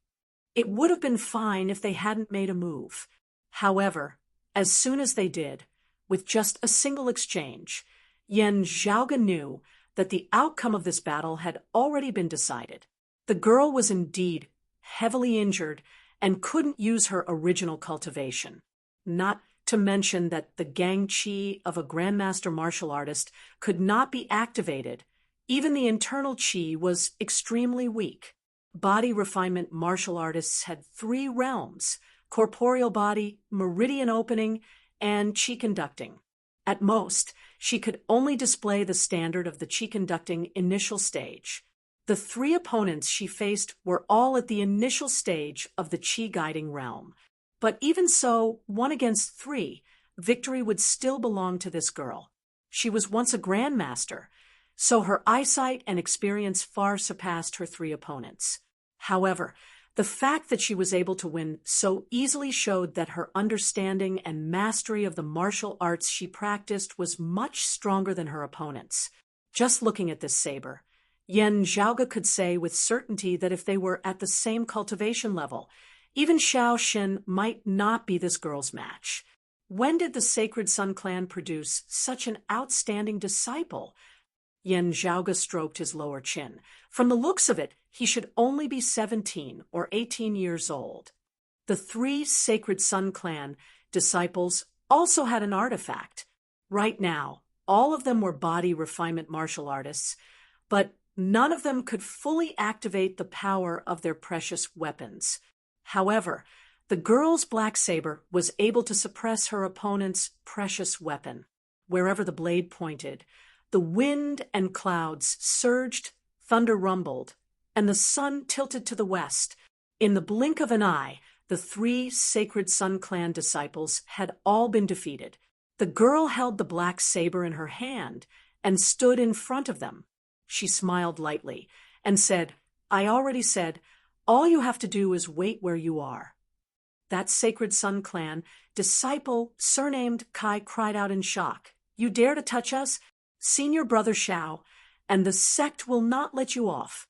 It would have been fine if they hadn't made a move. However, as soon as they did, with just a single exchange, Yen Zhaoge knew that the outcome of this battle had already been decided. The girl was indeed heavily injured and couldn't use her original cultivation. Not to mention that the gang chi of a grandmaster martial artist could not be activated. Even the internal chi was extremely weak. Body refinement martial artists had 3 realms: corporeal body, meridian opening, and chi conducting. At most, she could only display the standard of the chi conducting initial stage. The 3 opponents she faced were all at the initial stage of the chi guiding realm. But even so, 1 against 3, victory would still belong to this girl. She was once a grandmaster, so her eyesight and experience far surpassed her 3 opponents. However, the fact that she was able to win so easily showed that her understanding and mastery of the martial arts she practiced was much stronger than her opponents. Just looking at this saber, Yen Zhaoge could say with certainty that if they were at the same cultivation level, even Xiao Xin might not be this girl's match. When did the Sacred Sun Clan produce such an outstanding disciple? Yen Zhaoge stroked his lower chin. From the looks of it, he should only be 17 or 18 years old. The 3 Sacred Sun Clan disciples also had an artifact. Right now, all of them were body refinement martial artists, but none of them could fully activate the power of their precious weapons. However, the girl's black saber was able to suppress her opponent's precious weapon. Wherever the blade pointed, the wind and clouds surged, thunder rumbled, and the sun tilted to the west. In the blink of an eye, the 3 Sacred Sun Clan disciples had all been defeated. The girl held the black saber in her hand and stood in front of them. She smiled lightly and said, I already said, all you have to do is wait where you are. That Sacred Sun Clan disciple, surnamed Kai, cried out in shock. You dare to touch us? Senior brother Xiao, and the sect will not let you off.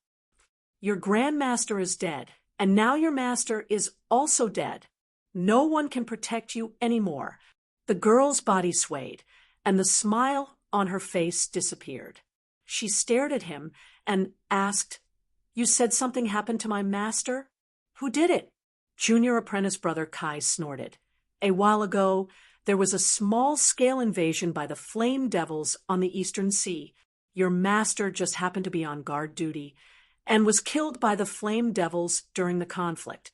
Your grandmaster is dead, and now your master is also dead. No one can protect you anymore. The girl's body swayed, and the smile on her face disappeared. She stared at him and asked, "You said something happened to my master? Who did it?" Junior apprentice brother Kai snorted. "A while ago, there was a small-scale invasion by the Flame Devils on the Eastern Sea. Your master just happened to be on guard duty and was killed by the Flame Devils during the conflict.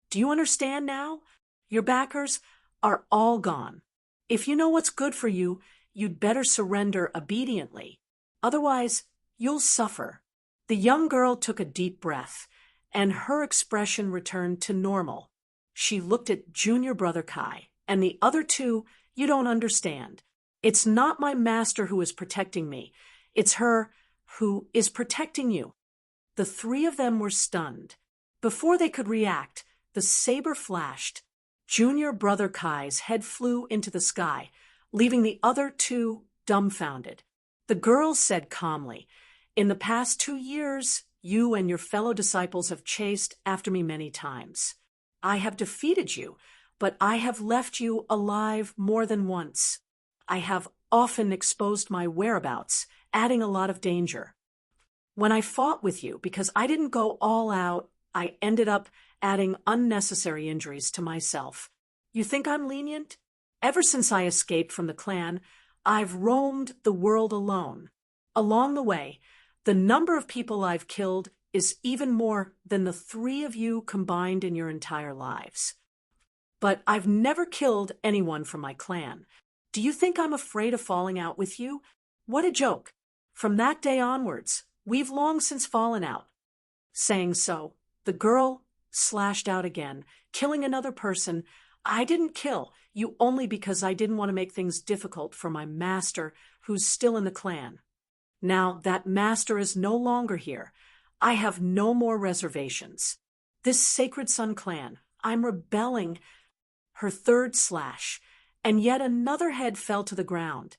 Do you understand now? Your backers are all gone. If you know what's good for you, you'd better surrender obediently. Otherwise, you'll suffer." The young girl took a deep breath, and her expression returned to normal. She looked at Junior Brother Kai, and the other two. "You don't understand. It's not my master who is protecting me. It's her who is protecting you." The three of them were stunned. Before they could react, the saber flashed. Junior Brother Kai's head flew into the sky, leaving the other two dumbfounded. The girl said calmly, "In the past 2 years, you and your fellow disciples have chased after me many times. I have defeated you, but I have left you alive more than once. I have often exposed my whereabouts, adding a lot of danger. When I fought with you, because I didn't go all out, I ended up adding unnecessary injuries to myself. You think I'm lenient? Ever since I escaped from the clan, I've roamed the world alone. Along the way, the number of people I've killed is even more than the three of you combined in your entire lives. But I've never killed anyone from my clan. Do you think I'm afraid of falling out with you? What a joke. From that day onwards, we've long since fallen out." Saying so, the girl slashed out again, killing another person. "I didn't kill you only because I didn't want to make things difficult for my master, who's still in the clan. Now that master is no longer here, I have no more reservations. This Sacred Sun clan, I'm rebelling." Her third slash, and yet another head fell to the ground.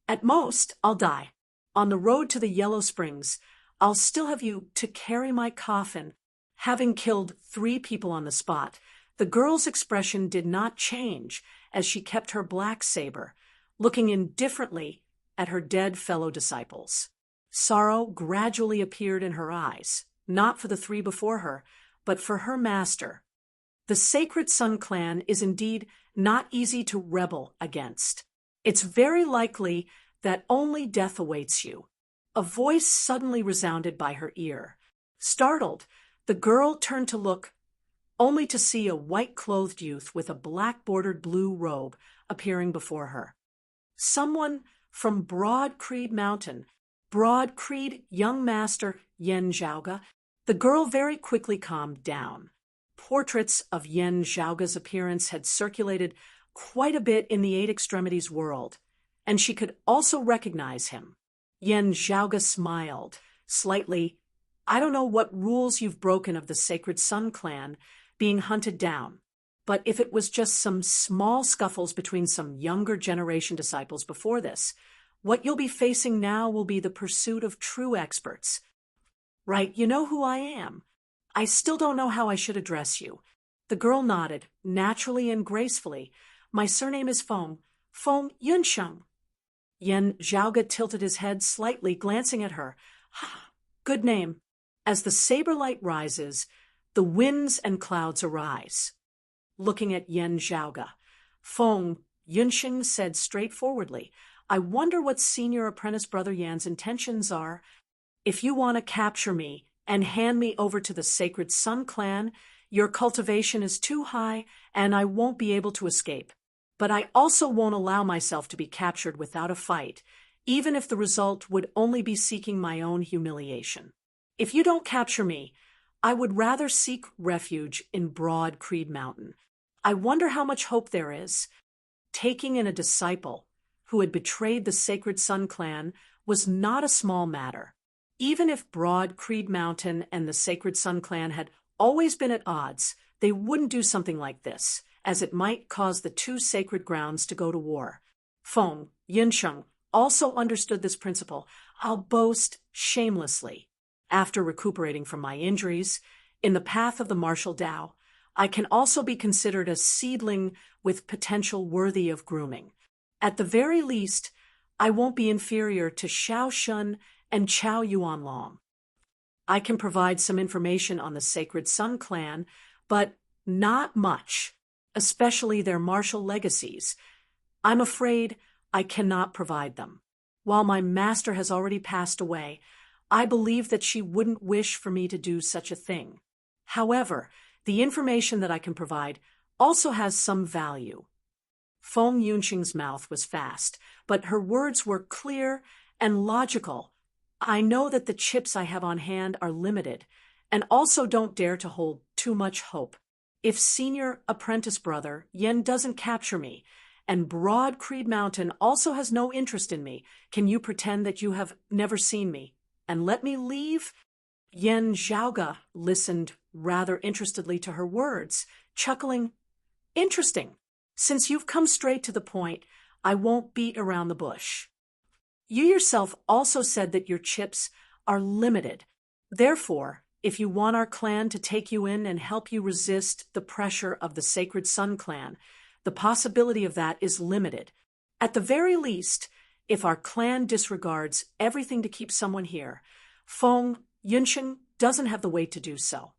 "At most, I'll die. On the road to the Yellow Springs, I'll still have you to carry my coffin." Having killed 3 people on the spot, the girl's expression did not change as she kept her black saber, looking indifferently at her dead fellow disciples. Sorrow gradually appeared in her eyes, not for the 3 before her, but for her master. The Sacred Sun clan is indeed not easy to rebel against. It's very likely that only death awaits you. A voice suddenly resounded by her ear. Startled, the girl turned to look, only to see a white-clothed youth with a black-bordered blue robe appearing before her. Someone from Broad Creed Mountain. Broad Creed, young master Yen Zhaoga. The girl very quickly calmed down. Portraits of Yen Zhaoga's appearance had circulated quite a bit in the 8 Extremities world, and she could also recognize him. Yen Zhaoga smiled slightly. "I don't know what rules you've broken of the Sacred Sun clan being hunted down, but if it was just some small scuffles between some younger generation disciples before this, what you'll be facing now will be the pursuit of true experts. Right, you know who I am. I still don't know how I should address you." The girl nodded, naturally and gracefully. "My surname is Feng Yunsheng." Yen Zhaoga tilted his head slightly, glancing at her. "Good name." As the saber light rises, the winds and clouds arise. Looking at Yen Zhaoga, Feng Yunsheng said straightforwardly, "I wonder what Senior Apprentice Brother Yan's intentions are. If you want to capture me and hand me over to the Sacred Sun clan, your cultivation is too high and I won't be able to escape. But I also won't allow myself to be captured without a fight, even if the result would only be seeking my own humiliation. If you don't capture me, I would rather seek refuge in Broad Creed Mountain. I wonder how much hope there is." Taking in a disciple who had betrayed the Sacred Sun clan was not a small matter. Even if Broad Creed Mountain and the Sacred Sun clan had always been at odds, they wouldn't do something like this, as it might cause the 2 sacred grounds to go to war. Feng Yunsheng also understood this principle. "I'll boast shamelessly. After recuperating from my injuries, in the path of the martial Tao, I can also be considered a seedling with potential worthy of grooming. At the very least, I won't be inferior to Xiao Shun and Chao Yuanlong. I can provide some information on the Sacred Sun clan, but not much, especially their martial legacies. I'm afraid I cannot provide them. While my master has already passed away, I believe that she wouldn't wish for me to do such a thing. However, the information that I can provide also has some value. Feng Yunxing's mouth was fast, but her words were clear and logical. I know that the chips I have on hand are limited, and also don't dare to hold too much hope. If senior apprentice brother Yen doesn't capture me, and Broad Creed Mountain also has no interest in me, can you pretend that you have never seen me and let me leave? Yen Zhaoge listened rather interestedly to her words, chuckling, "Interesting. Since you've come straight to the point, I won't beat around the bush. You yourself also said that your chips are limited. Therefore, if you want our clan to take you in and help you resist the pressure of the Sacred Sun clan, the possibility of that is limited. At the very least, if our clan disregards everything to keep someone here, Feng Yunxing doesn't have the weight to do so."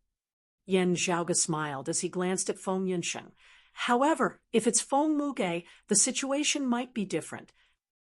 Yen Zhaoge smiled as he glanced at Feng Yunxing. "However, if it's Feng Muge, the situation might be different.